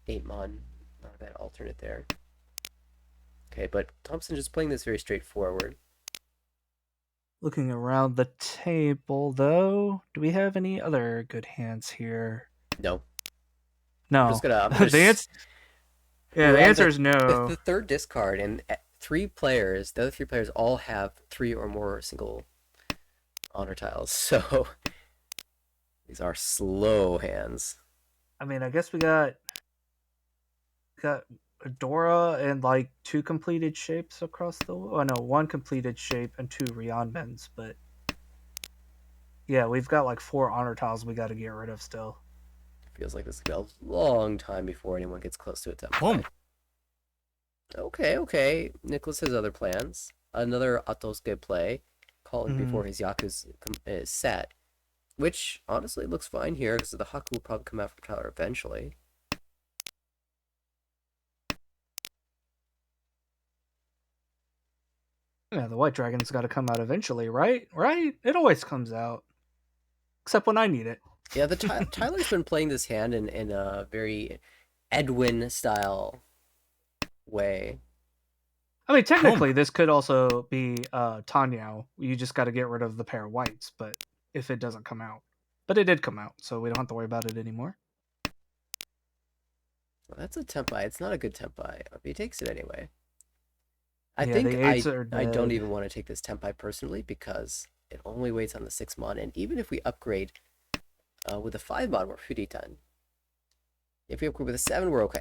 8 mon. Not a bad alternate there. Okay, but Thompson just playing this very straightforward. Looking around the table, though, do we have any other good hands here? No. No. I'm the just answer, yeah, we're the on answer is no. the third discard, and the other 3 players all have 3 or more single honor tiles. So these are slow hands. I mean, I guess we got Dora and like 2 completed shapes across the. Oh no, 1 completed shape and 2 Rionbens, but yeah, we've got like 4 honor tiles we got to get rid of still. Feels like this could be a long time before anyone gets close to a tempo. Home. Okay. Nicholas has other plans. Another Atosuke play, calling before his Yaku's is set, which honestly looks fine here because the Haku will probably come out from Tyler eventually. Yeah, the White Dragon's got to come out eventually, right? Right? It always comes out, except when I need it. Yeah, Tyler's been playing this hand in a very Edwin style way. I mean, technically, this could also be Tanyao. You just got to get rid of the pair of whites, but if it doesn't come out. But it did come out, so we don't have to worry about it anymore. Well, that's a tempai. It's not a good tempai. He takes it anyway. I Yeah, think the eights are I don't dead. even want to take this tempai personally because it only waits on the 6 mon, and even if we upgrade with a 5 mon, we're pretty done. If we upgrade with a 7, we're okay.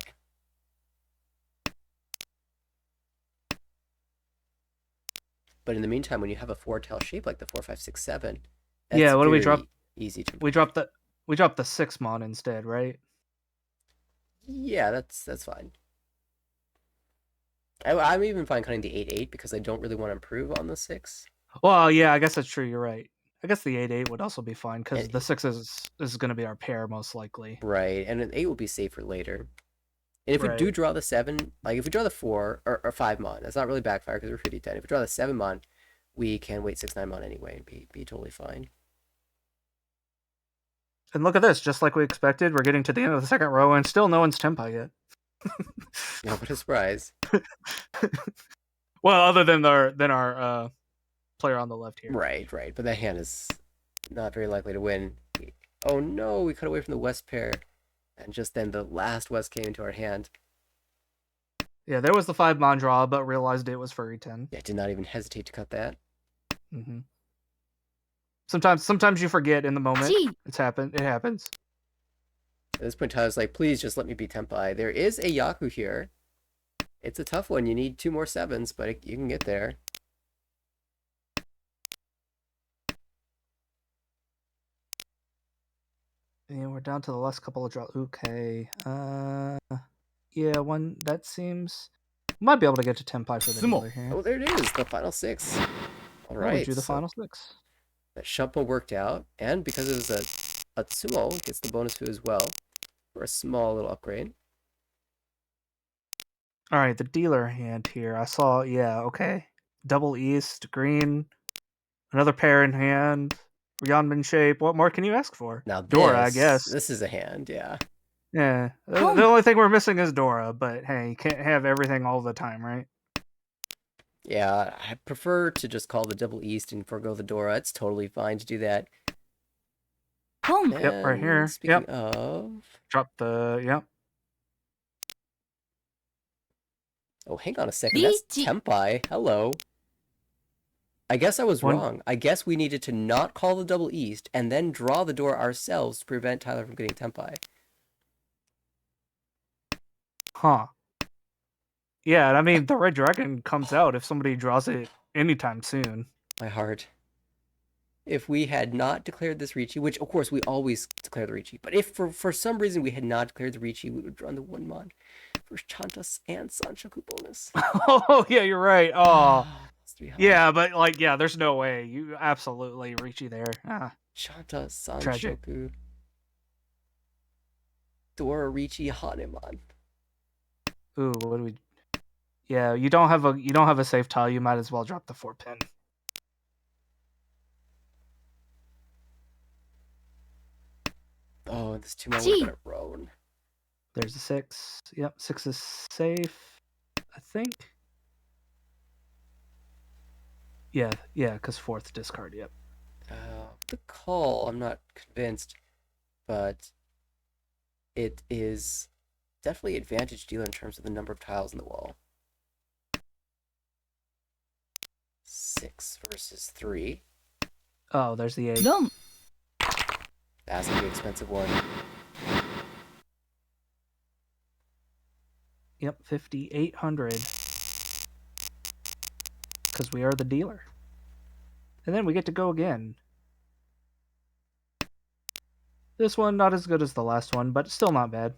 But in the meantime, when you have a 4-tail shape like the 4, 5, 6, 7, that's Yeah, what do we very drop? easy to. We dropped the 6 mon instead, right? Yeah, that's fine. I'm even fine cutting the 8-8 because I don't really want to improve on the 6. Well, yeah, I guess that's true. You're right. I guess the 8-8 would also be fine because And- the 6 is going to be our pair most likely. Right, and an 8 will be safer later. And if we do Right. draw the 7, like if we draw the 4 or 5 mon, that's not really backfire because we're pretty dead. If we draw the 7 mon, we can wait 6, 9 mon anyway and be totally fine. And look at this, just like we expected, we're getting to the end of the second row and still no one's tempai yet. Oh, what a surprise. Well, other than our player on the left here. Right. But that hand is not very likely to win. Oh no, we cut away from the west pair. And just then the last west came into our hand. Yeah, there was the 5 mon draw, but realized it was for E10. Yeah, did not even hesitate to cut that. Mm-hmm. Sometimes you forget in the moment. Gee. It happens. At this point, Tyler's like, please just let me be Tempai. There is a Yaku here. It's a tough one. You need 2 more 7s, but you can get there. And we're down to the last couple of draws. Okay. Yeah, one that seems might be able to get to Tempai for the dealer here. Oh, there it is, the final 6. All Oh, right. we drew the so final 6. that Shumpo worked out, and because it was a Tsumo, it gets the bonus 2 as well for a small little upgrade. All right, the dealer hand here. I saw, yeah, okay. Double East, green, another pair in hand, Yanmin shape. What more can you ask for? Now Dora, I guess. This is a hand, yeah. Yeah. The only thing we're missing is Dora, but hey, you can't have everything all the time, right? Yeah, I prefer to just call the double East and forego the Dora. It's totally fine to do that. Home. Yep, right And here. Speaking Yep. of... Drop the, yep. Oh, hang on a second. That's Tempai. Hello. I guess I was wrong. I guess we needed to not call the double East and then draw the door ourselves to prevent Tyler from getting Tempai. Huh. Yeah, I mean, the Red Dragon comes out if somebody draws it anytime soon. My heart. If we had not declared this Ricci, which of course we always declare the Ricci, but if for some reason we had not declared the Ricci, we would draw the 1 mon for Chantas and Sanchoku bonus. Oh, yeah, you're right. Oh. That's Yeah, but like, yeah, there's no way. You absolutely Ricci there. Chanta, Tragic. Sanchoku, Dora, Ricci, Hanuman. Ooh, what do we? Yeah, you don't have a safe tile. You might as well drop the 4-pin. Oh, this 2 mon would have been a Roan. There's a 6. Yep, 6 is safe, I think. Yeah, because 4th discard. Yep. The call, I'm not convinced, but it is definitely advantage dealer in terms of the number of tiles in the wall. 6 versus 3. Oh, there's the 8. Rum. That's the expensive one. Yep, 5,800. Because we are the dealer. And then we get to go again. This one, not as good as the last one, but still not bad.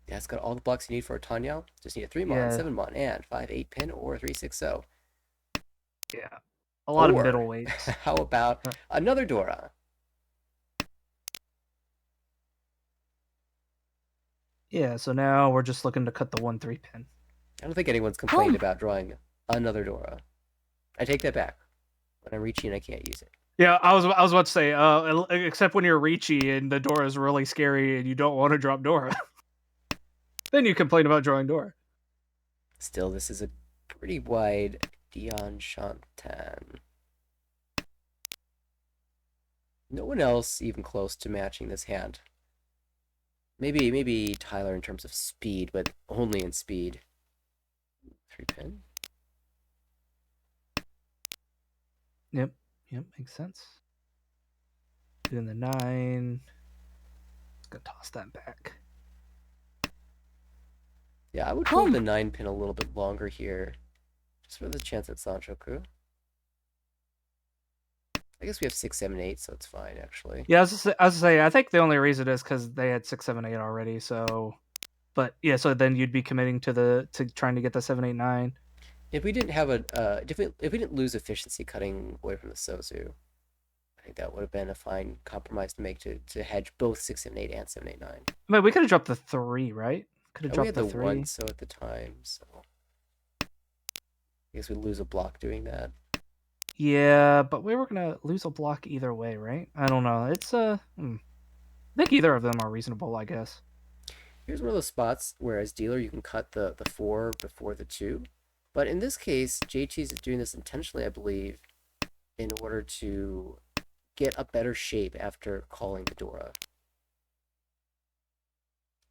Yeah, it's got all the blocks you need for a Tanyao. Just need a 3 mon, Yeah. 7 mon, and 5-8 pin or 3-6-0. Yeah. A lot of Or, middleweights. How about another Dora? Yeah, so now we're just looking to cut the 1-3 pin. I don't think anyone's complained about drawing another Dora. I take that back. When I'm reaching, I can't use it. Yeah, I was about to say, except when you're Ricci and the Dora is really scary and you don't want to drop Dora. Then you complain about drawing Dora. Still, this is a pretty wide Dion Shantan. No one else even close to matching this hand. Maybe Tyler in terms of speed, but only in speed. 3 pin. Yep. Yep, makes sense. Doing the 9. Just gonna toss that back. Yeah, I would hold the 9 pin a little bit longer here, just for the chance at Sanchoku. I guess we have 6, 7, 8, so it's fine actually. Yeah, I was say I think the only reason is because they had 6, 7, 8 already. So, but yeah, so then you'd be committing to trying to get the 7, 8, 9. If we didn't have if we didn't lose efficiency cutting away from the Sozu, I think that would have been a fine compromise to make to hedge both 6, 7, 8 and 7, 8, 9. I mean, we could have dropped the 3, right? Could have We dropped had the the 3. 1 so at the time, so I guess we'd lose a block doing that. Yeah, but we were gonna lose a block either way, right? I don't know. It's I think either of them are reasonable, I guess. Here's one of those spots where as dealer you can cut the 4 before the 2. But in this case, JT's is doing this intentionally, I believe, in order to get a better shape after calling the Dora.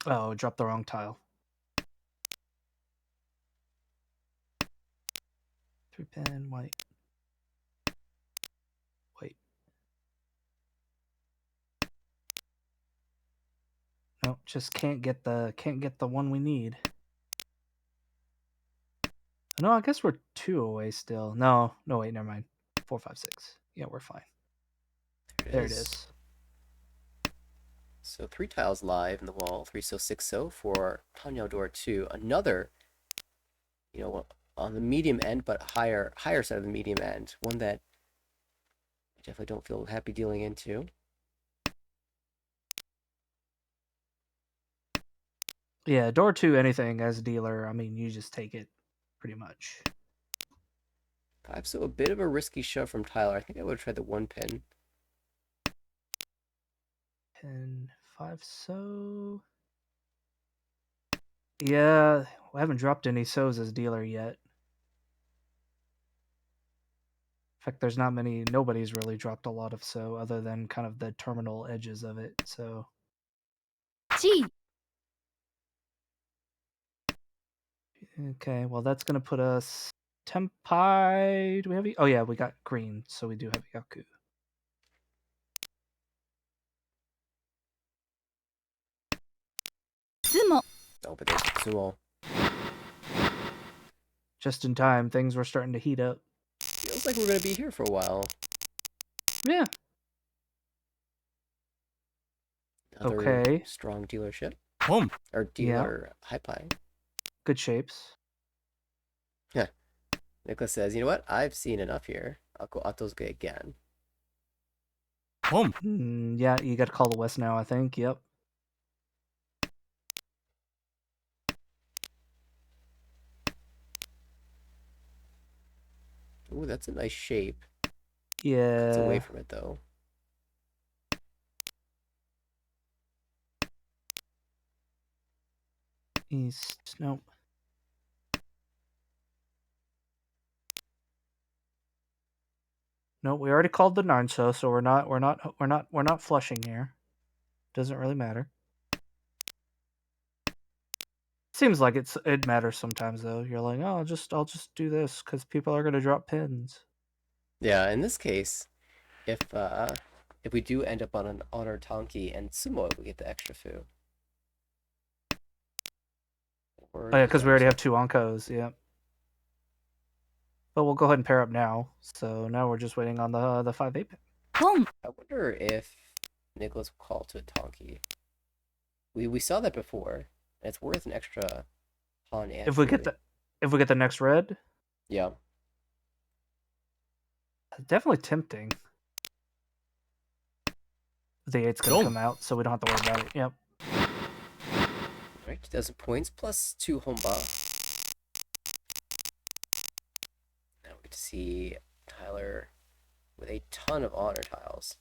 Oh, dropped the wrong tile. 3 pin, white. Wait. No, just can't get the one we need. No, I guess we're 2 away still. No, wait, never mind. 4, 5, 6. Yeah, we're fine. There it is. So 3 tiles live in the wall, 3 so 6 so for Tanyao Dora 2. Another, on the medium end, but higher side of the medium end. One that I definitely don't feel happy dealing into. Yeah, door 2, anything as a dealer, I mean, you just take it pretty much. 5 so a bit of a risky shove from Tyler. I think I would have tried the 1 pin. Pin 5 so. Yeah, we haven't dropped any so's as dealer yet. In fact, there's not many. Nobody's really dropped a lot of so other than kind of the terminal edges of it. So. G. Okay, well that's gonna put us Tempai. Do we have? Oh yeah, we got green, so we do have Yaku. Sumo. Oh, but there's Sumo. Just in time, things were starting to heat up. Feels like we're gonna be here for a while. Yeah. Another Okay. strong dealership. Home. Or dealer high pie. Good shapes. Yeah. Nicholas says, you know what? I've seen enough here. I'll go Atozge again. Home. Yeah, you got to call the West now, I think. Yep. Ooh, that's a nice shape. Yeah. Cuts away from it, though. East. Nope. No, we already called the Narnso, so we're not flushing here. Doesn't really matter. Seems like it matters sometimes though. You're like, oh, I'll just do this because people are gonna drop pins. Yeah, in this case, if we do end up on an honor Tonki and Sumo, we get the extra fu. Oh yeah, because we already have 2 Onkos. Yeah. But we'll go ahead and pair up now. So now we're just waiting on the 5-8 pin. Home. I wonder if Nicholas will call to a Tonki. We saw that before. And it's worth an extra pawn and If we get the next red, yeah. definitely tempting. The 8's gonna come out, so we don't have to worry about it. Yep. Alright, 2,000 points plus 2 Homba. Now we get to see Tyler with a ton of honor tiles.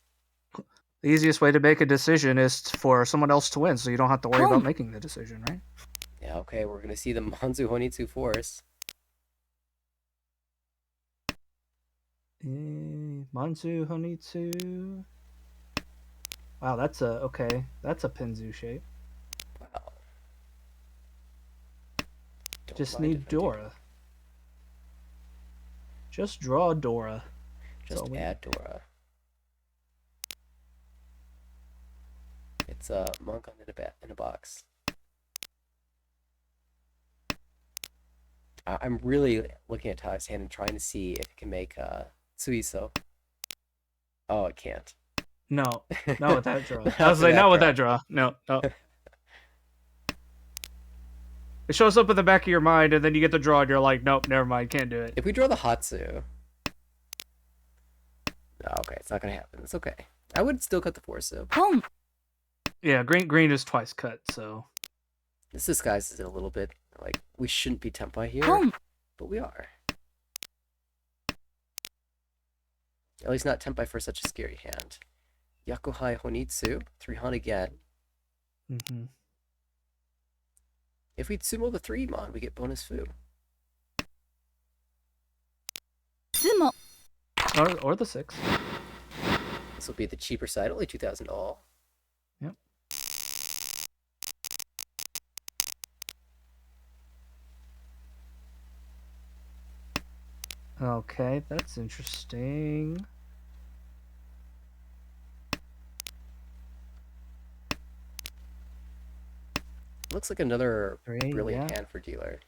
The easiest way to make a decision is for someone else to win, so you don't have to worry about making the decision, right? Yeah, okay, we're gonna see the Manzu Honitsu Force. Manzu Honitsu. Wow, that's a Pinzu shape. Wow. Just need Dora. Just draw Dora. Just all we add Dora. It's a monk in a box. I'm really looking at Ty's hand and trying to see if it can make Suiso. Oh, it can't. No, not with that draw. Not I was for like, that not with draw. that draw. No, no. It shows up in the back of your mind, and then you get the draw, and you're like, nope, never mind, can't do it. If we draw the Hatsu. Oh, okay, it's not gonna happen. It's okay. I would still cut the Forsu. ポン Yeah, green is twice cut, so This disguises it a little bit. Like, we shouldn't be Tempai here, ポン but we are. At least not Tempai for such a scary hand. Yakuhai Honitsu, 3 Han again. mm-hmm. If we sumo the 3 mon, we get bonus fu. ツモ or the 6. This will be the cheaper side, only 2,000 all. Yep. Okay, that's interesting. Looks like another Three, brilliant yeah. hand for dealer.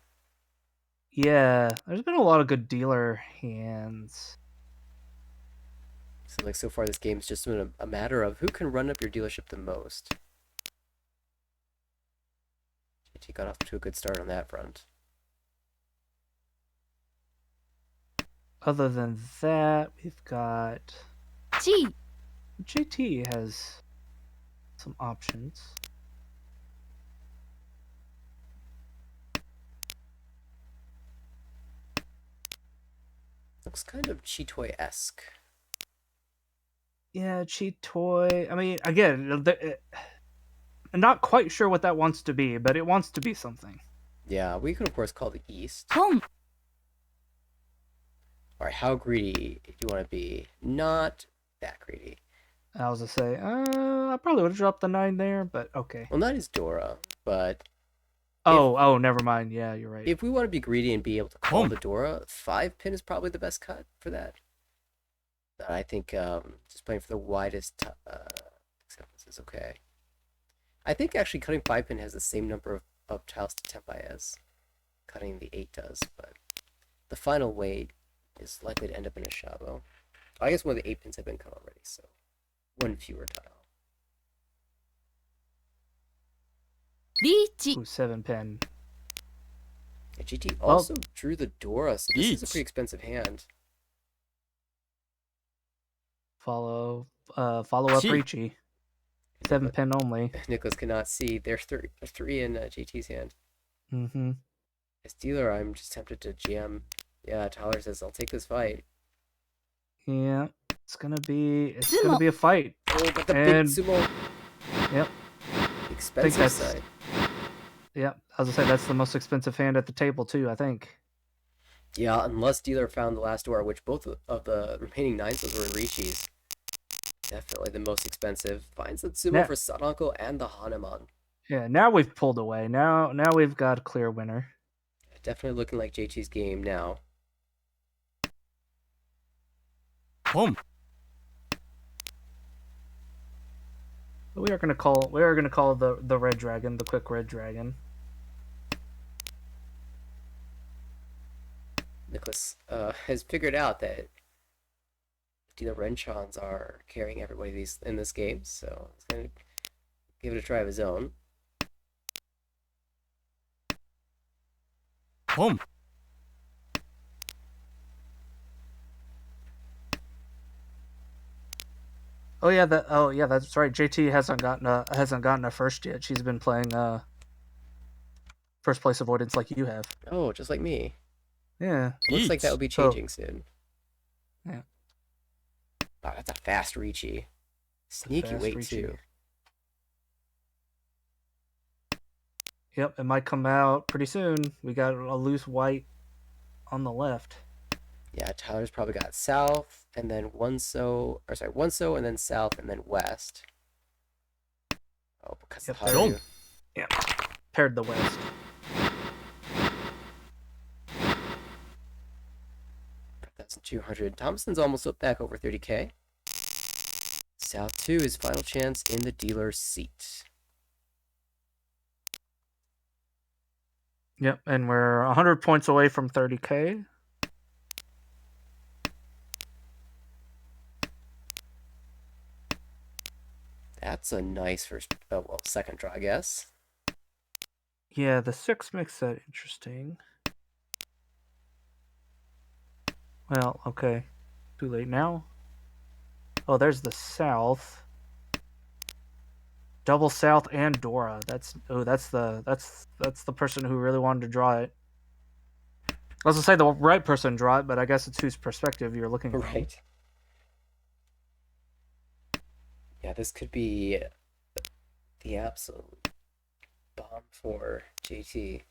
Yeah, there's been a lot of good dealer hands. So like so far this game's just been a matter of who can run up your dealership the most. JT got off to a good start on that front. Other than that, we've got チ JT has some options. Looks kind of Chitoy-esque. Yeah, cheat toy. I mean, again, I'm not quite sure what that wants to be, but it wants to be something. Yeah, we could of course call the East. ポン Alright, how greedy do you want to be? Not that greedy. I was to say, I probably would have dropped the 9 there, but okay. Well, not as Dora, but Oh, never mind. Yeah, you're right. if we want to be greedy and be able to call Boom. the Dora, 5 pin is probably the best cut for that. I think just playing for the widest acceptance is okay. I think actually cutting 5 pin has the same number of tiles to Tempai as cutting the 8 does, but the final weight is likely to end up in a Shabo. I guess one of the 8 pins have been cut already, so 1 fewer tile. リーチ Ooh, 7 pin. Yeah, GT Well- also drew the Dora, so this is a Yeet. pretty expensive hand. Follow up Gee. Ricci. 7 pin only. Nicholas cannot see. There's three in GT's hand. Mm-hmm. As dealer, I'm just tempted to GM. Yeah, Tyler says I'll take this fight. Yeah, it's gonna be a fight. Oh, but the And- big sumo. Yep. Expensive that's- side. Yep. I was gonna say that's the most expensive hand at the table too, I think. Yeah, unless dealer found the last door, which both of the remaining 9s were in Richi's. Definitely the most expensive. Finds the sumo Yeah. for Sadako and the Hanuman. Yeah, now we've pulled away. Now we've got a clear winner. Definitely looking like JT's game now. ポン We are gonna call the red dragon, the quick red dragon. Nicholas has figured out that dealer Renchans are carrying everybody in this game, so he's gonna give it a try of his own. ポン Oh yeah, that's right. JT hasn't gotten a first yet. She's been playing first place avoidance like you have. Oh, just like me. Yeah. Looks like that Yeet. will be So- changing soon. Yeah. Wow, that's a fast Ricci. Sneaky fast weight Ricci. too. Yep, it might come out pretty soon. We got a loose white on the left. Yeah, Tyler's probably got south, and then one so, and then south, and then west. Oh, because Yep, the there Haru. you Paired the west. That's 200. Thompson's almost up back over 30K. South 2 is final chance in the dealer's seat. Yep, and we're 100 points away from 30K. That's a nice first, second draw, I guess. Yeah, the 6 makes that interesting. Well, okay. Too late now. Oh, there's the South. Double South and Dora. That's the person who really wanted to draw it. I was gonna say the right person draw it, but I guess it's whose perspective you're looking from. Right. Yeah, this could be the absolute bomb for JT.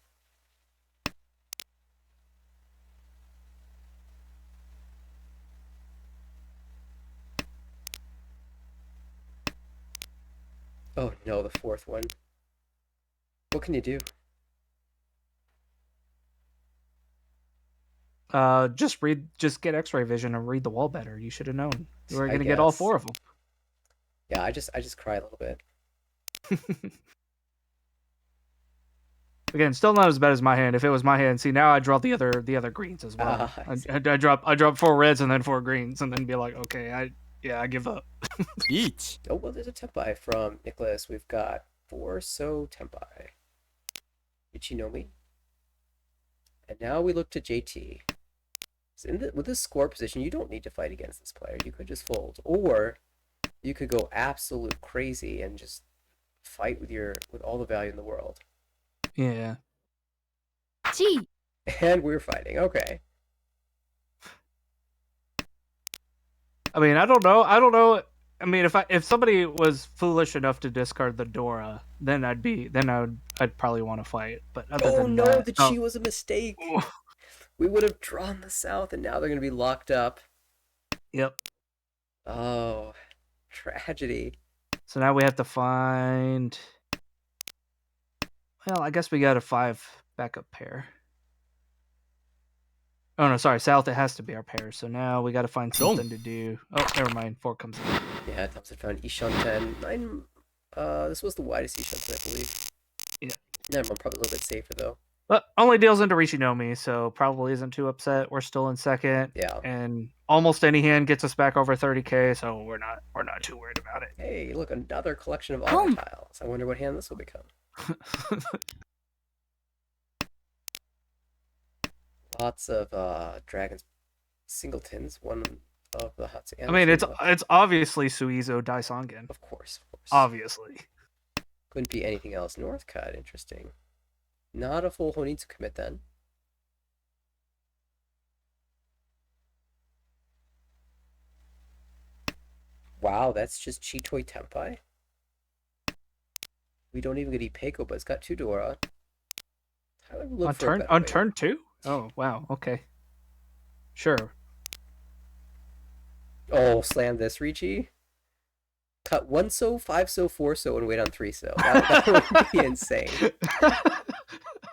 Oh no, the fourth one. What can you do? Just get X-ray vision and read the wall better. You should have known. You were I gonna get all guess. 4 of them. Yeah, I just cry a little bit. Again, still not as bad as my hand. If it was my hand, see now I draw the other greens as well. I see. I drop 4 reds and then 4 greens and then be like, okay, I give up. リーチ Oh, well, there's a Tempai from Nicholas. We've got 4 so Tempai. Ichinomi. And now we look to JT. So with this score position, you don't need to fight against this player. You could just fold. Or you could go absolute crazy and just fight with all the value in the world. Yeah. チ And we're fighting. Okay. I mean, I don't know. I mean, if somebody was foolish enough to discard the Dora, then I'd probably want to fight. But other Oh than no, that, the Chi was a mistake. We would have drawn the South, and now they're going to be locked up. Yep. Oh, tragedy. So now we have to find. Well, I guess we got a 5 backup pair. Oh no, sorry, South. It has to be our pair. So now we got to find something to do. Oh, never mind. 4 comes in. Yeah, Thompson found Ishanten. This was the widest Ishanten, I believe. Yeah. Never mind, probably a little bit safer though. But only deals into Richinomi, so probably isn't too upset. We're still in second. Yeah. And almost any hand gets us back over 30K, so we're not too worried about it. Hey, look, another collection of honor tiles. I wonder what hand this will become. Lots of dragons singletons. One of the Hatsu. I mean, it's obviously Suizo Daisongen. Of course. Obviously. Couldn't be anything else. Northcut, interesting. Not a full Honitsu commit then. Wow, that's just Chitoi Tempai. We don't even get Ipeko, but it's got 2 Dora. Tyler would look for a better way. Turn 2? Oh, wow. Okay. Sure. Oh, slam this, Ricci. Cut 1 so, 5 so, 4 so, and wait on 3 so. That would be insane.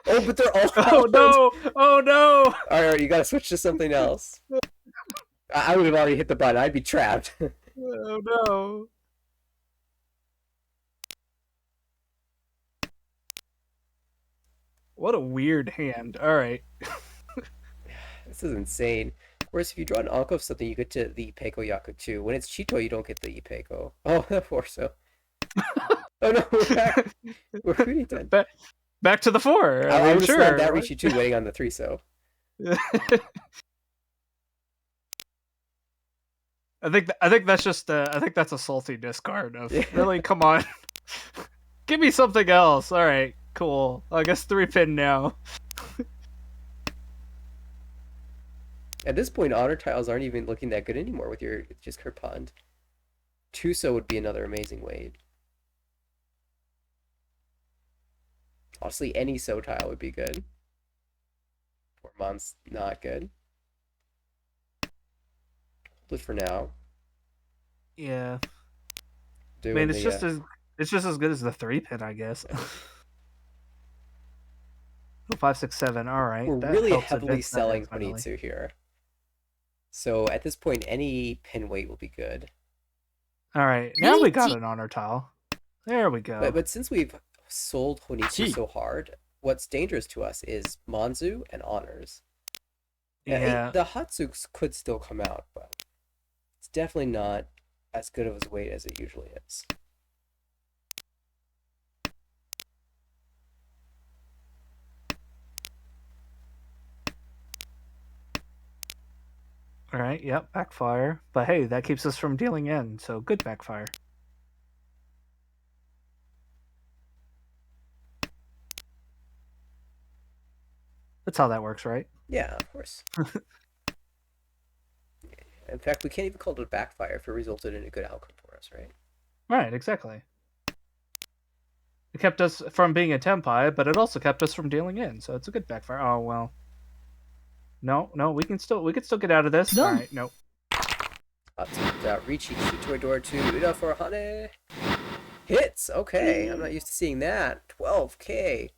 Oh, but they're all Oh no! Oh no! Alright, you gotta switch to something else. I would have already hit the button. I'd be trapped. Oh no! What a weird hand. Alright. This is insane. Of course, if you draw an Anko of something, you get to the Ipeko Yaku too. When it's Chito, you don't get the Ipeko. Oh, of course so. Oh no, we're back. We're really done. Back to the 4. I I'm would sure. have that Ricci too, waiting on the 3 so. I think that's just I think that's a salty discard of really, come on. Give me something else. All right, cool. I guess 3 pin now. At this point, honor tiles aren't even looking that good anymore with your just Kerpond. 2 so would be another amazing weight. Honestly, any so tile would be good. 4 months, not good. Hold it for now. Yeah. I Doing mean, it's just as good as the 3 pin, I guess. 5, 6, 7. All right. We're that really helps heavily advance that selling incrementally. Honitsu here. So at this point, any pin weight will be good. All right, now we got Riichi. an honor tile. There we go. But since we've sold Honichi Chi. so hard, what's dangerous to us is Monzu and honors. Yeah. The Hatsuks could still come out, but it's definitely not as good of a weight as it usually is. All right. Yep. Backfire. But hey, that keeps us from dealing in. So good backfire. That's how that works, right? Yeah, of course. In fact, we can't even call it a backfire if it resulted in a good outcome for us, right? Right. Exactly. It kept us from being a tempai, but it also kept us from dealing in. So it's a good backfire. Oh well. No, we can still get out of this. No. All right. Nope. Riichi, Chitoidora 2, Uda for Hane. Hits! Okay, I'm not used to seeing that. 12k.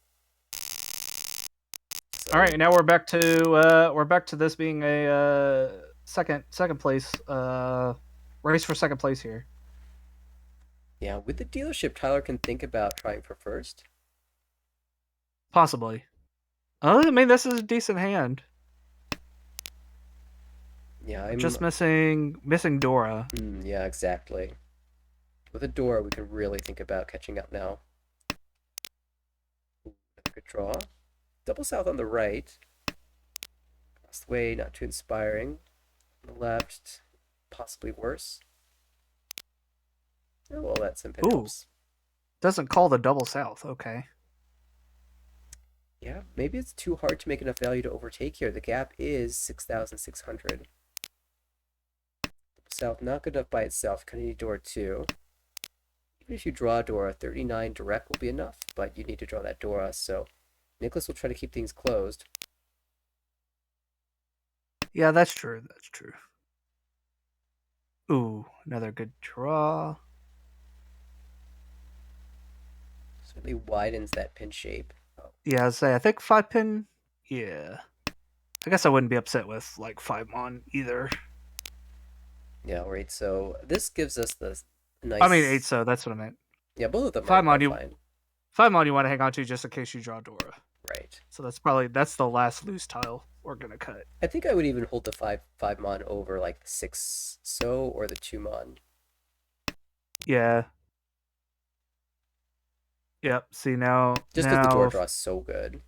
So, All right. Now we're back to this being a second place race for second place here. yeah, with the dealership, Tyler can think about trying for first. Possibly. I mean, this is a decent hand. Yeah, I'm Just missing Dora. yeah, exactly. With a door, we can really think about catching up now. Ooh, another good draw. Double south on the right. Across the way, not too inspiring. On the left, possibly worse. Oh, well, that some Ooh. helps. Doesn't call the double south. Okay. Yeah, maybe it's too hard to make enough value to overtake here. The gap is 6,600. South, not good enough by itself. Kind of need door 2. Even if you draw a Dora, 39 direct will be enough, but you need to draw that Dora, so Nicholas will try to keep things closed. Yeah, that's true. That's true. Ooh, another good draw. Certainly widens that pin shape. Oh, Yeah, I think 5 pin. Yeah. I guess I wouldn't be upset with like 5 mon either. yeah, right. So this gives us the nice. I mean 8 so that's what I meant. Yeah, both of them 5 are mon you fine. 5 mon you want to hang on to just in case you draw Dora. Right. So that's the last loose tile we're gonna cut. I think I would even hold the 5 mon over like the 6 so or the 2 mon. Yeah. Yep. See now. Just because the door draw is so good.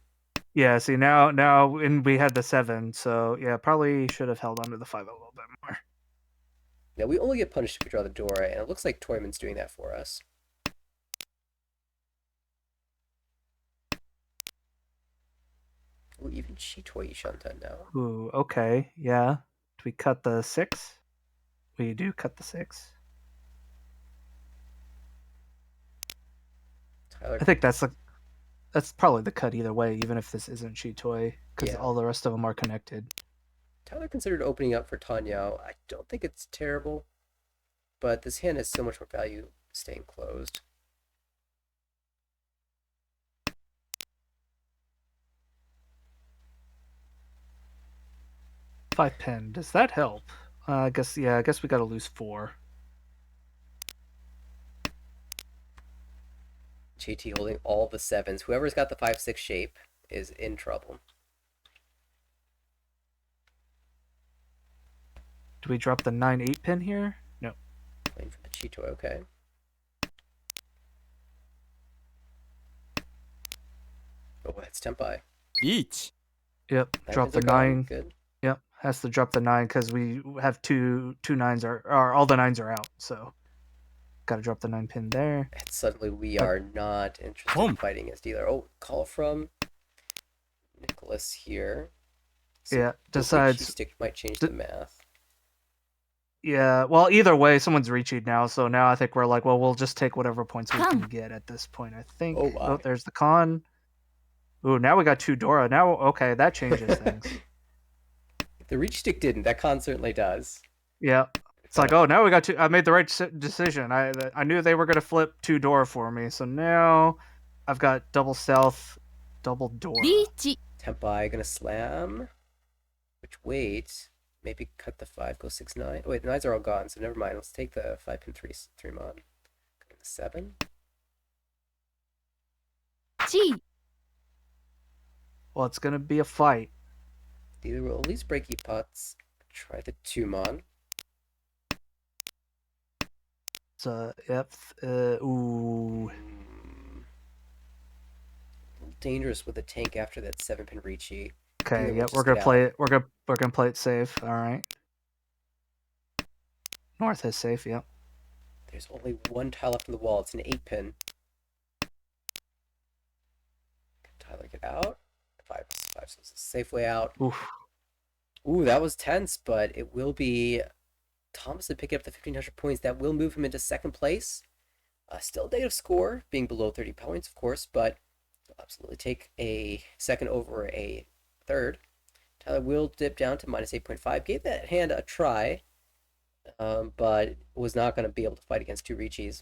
Yeah. See now, and we had the 7, so yeah, probably should have held onto the 5 a little bit more. Now we only get punished if we draw the Dora, and it looks like Toyman's doing that for us. Ooh, even Chitoi Shantan now. Ooh. Okay. Yeah. Do we cut the 6? We do cut the 6. Tyler, I think that's probably the cut either way, even if this isn't Chitoi, because Yeah. all the rest of them are connected. Tyler considered opening up for Tanyao. I don't think it's terrible, but this hand has so much more value staying closed. Five pin. Does that help? I guess we gotta lose 4. JT holding all the 7s. Whoever's got the 5-6 shape is in trouble. Do we drop the 9-8 pin here? No. Playing for the Chitoi, okay. Oh, that's Tempai. Each. Yep. Drop Pins the are gone. 9. Good. Yep. Has to drop the 9 because we have two 9s are all the 9s are out. So gotta drop the 9 pin there. And suddenly we are not interested in fighting as dealer. Oh, call from Nicholas here. So Yeah. the Decides. stick might change the math. Yeah. Well, either way, someone's reaching now. So now I think we're like, well, we'll just take whatever points we can get at this point. I think. Oh, wow. There's the con. Ooh, now we got 2 Dora. Now, okay, that changes things. The reach stick didn't. That con certainly does. Yeah. It's like, oh, now we got 2. I made the right decision. I knew they were going to flip 2 Dora for me. So now I've got double stealth, double Dora. Riichi. Tempai gonna slam. Which wait. Maybe cut the 5, go 6-9. Oh, wait, the 9s are all gone, so never mind. Let's take the 5 pin 3 mon. Go to the 7. G. Well, it's gonna be a fight. Either will at least break E-pots. Try the 2 mon. So, yep. Ooh. Dangerous with a tank after that 7 pin Ricci. Okay, We'll yep, just we're gonna get play out. it. We're gonna play it safe. All right. North is safe. Yep. There's only one tile left on the wall. It's an 8 pin. Tyler, get out. 5, 5, so it's a safe way out. Oof. Ooh, that was tense, but it will be Thomason picking up the 1,500 points. That will move him into second place. Still a negative score, being below 30 points, of course, but he'll absolutely take a second over a third. Tyler will dip down to minus 8.5. Gave that hand a try, but was not going to be able to fight against two Ricci's.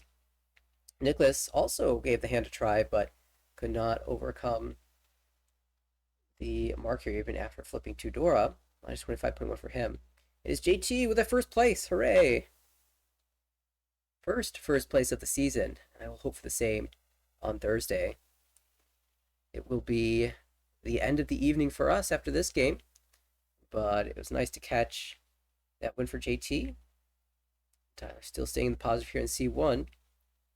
Nicholas also gave the hand a try, but could not overcome the mark here, even after flipping two Dora. Minus 25.1 for him. It is JT with a first place. Hooray! First place of the season. And I will hope for the same on Thursday. It will be the end of the evening for us after this game, but it was nice to catch that win for JT. Tyler still staying in the positive here in C1.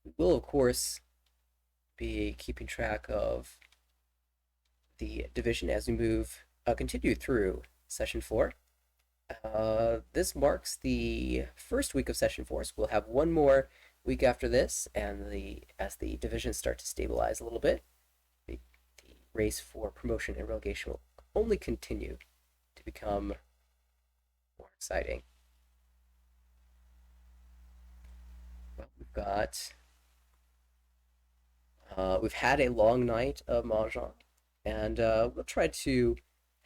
We will, of course, be keeping track of the division as we continue through Session 4. This marks the first week of Session 4, so we'll have one more week after this, and as the divisions start to stabilize a little bit, the race for promotion and relegation will only continue to become more exciting. Well, we've had a long night of Mahjong, and we'll try to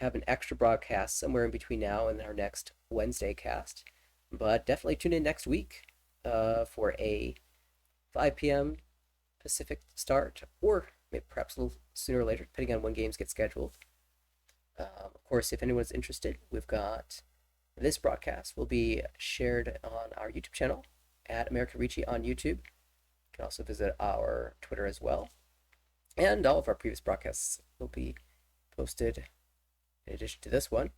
have an extra broadcast somewhere in between now and our next Wednesday cast. But definitely tune in next week for a 5 p.m. Pacific start, or maybe perhaps a little sooner or later, depending on when games get scheduled. Of course, if anyone's interested, we've got this broadcast will be shared on our YouTube channel at American Ricci on YouTube. You can also visit our Twitter as well. And all of our previous broadcasts will be posted in addition to this one.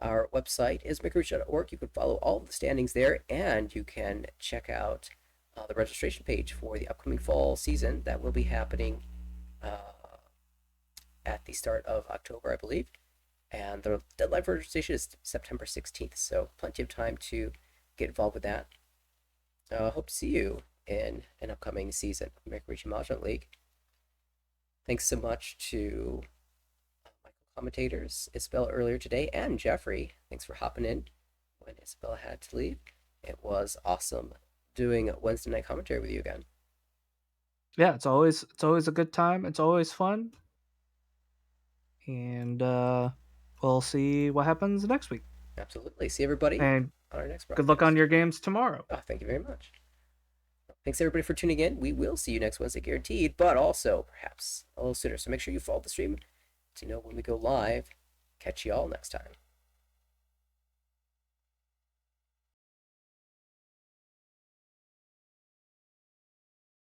Our website is makerricci.org. You can follow all of the standings there, and you can check out the registration page for the upcoming fall season that will be happening at the start of October, I believe. And the deadline for registration is September 16th, so plenty of time to get involved with that. Hope to see you in an upcoming season of American Ricci Mahjong League. Thanks so much to my commentators, Isabella earlier today, and Jeffrey. Thanks for hopping in when Isabella had to leave. It was awesome doing Wednesday night commentary with you again. Yeah, it's always a good time. It's always fun. And we'll see what happens next week. Absolutely. See everybody And on our next broadcast. good luck on your games tomorrow. Oh, thank you very much. Thanks everybody for tuning in. We will see you next Wednesday, guaranteed, but also perhaps a little sooner. So make sure you follow the stream to know when we go live. Catch you all next time.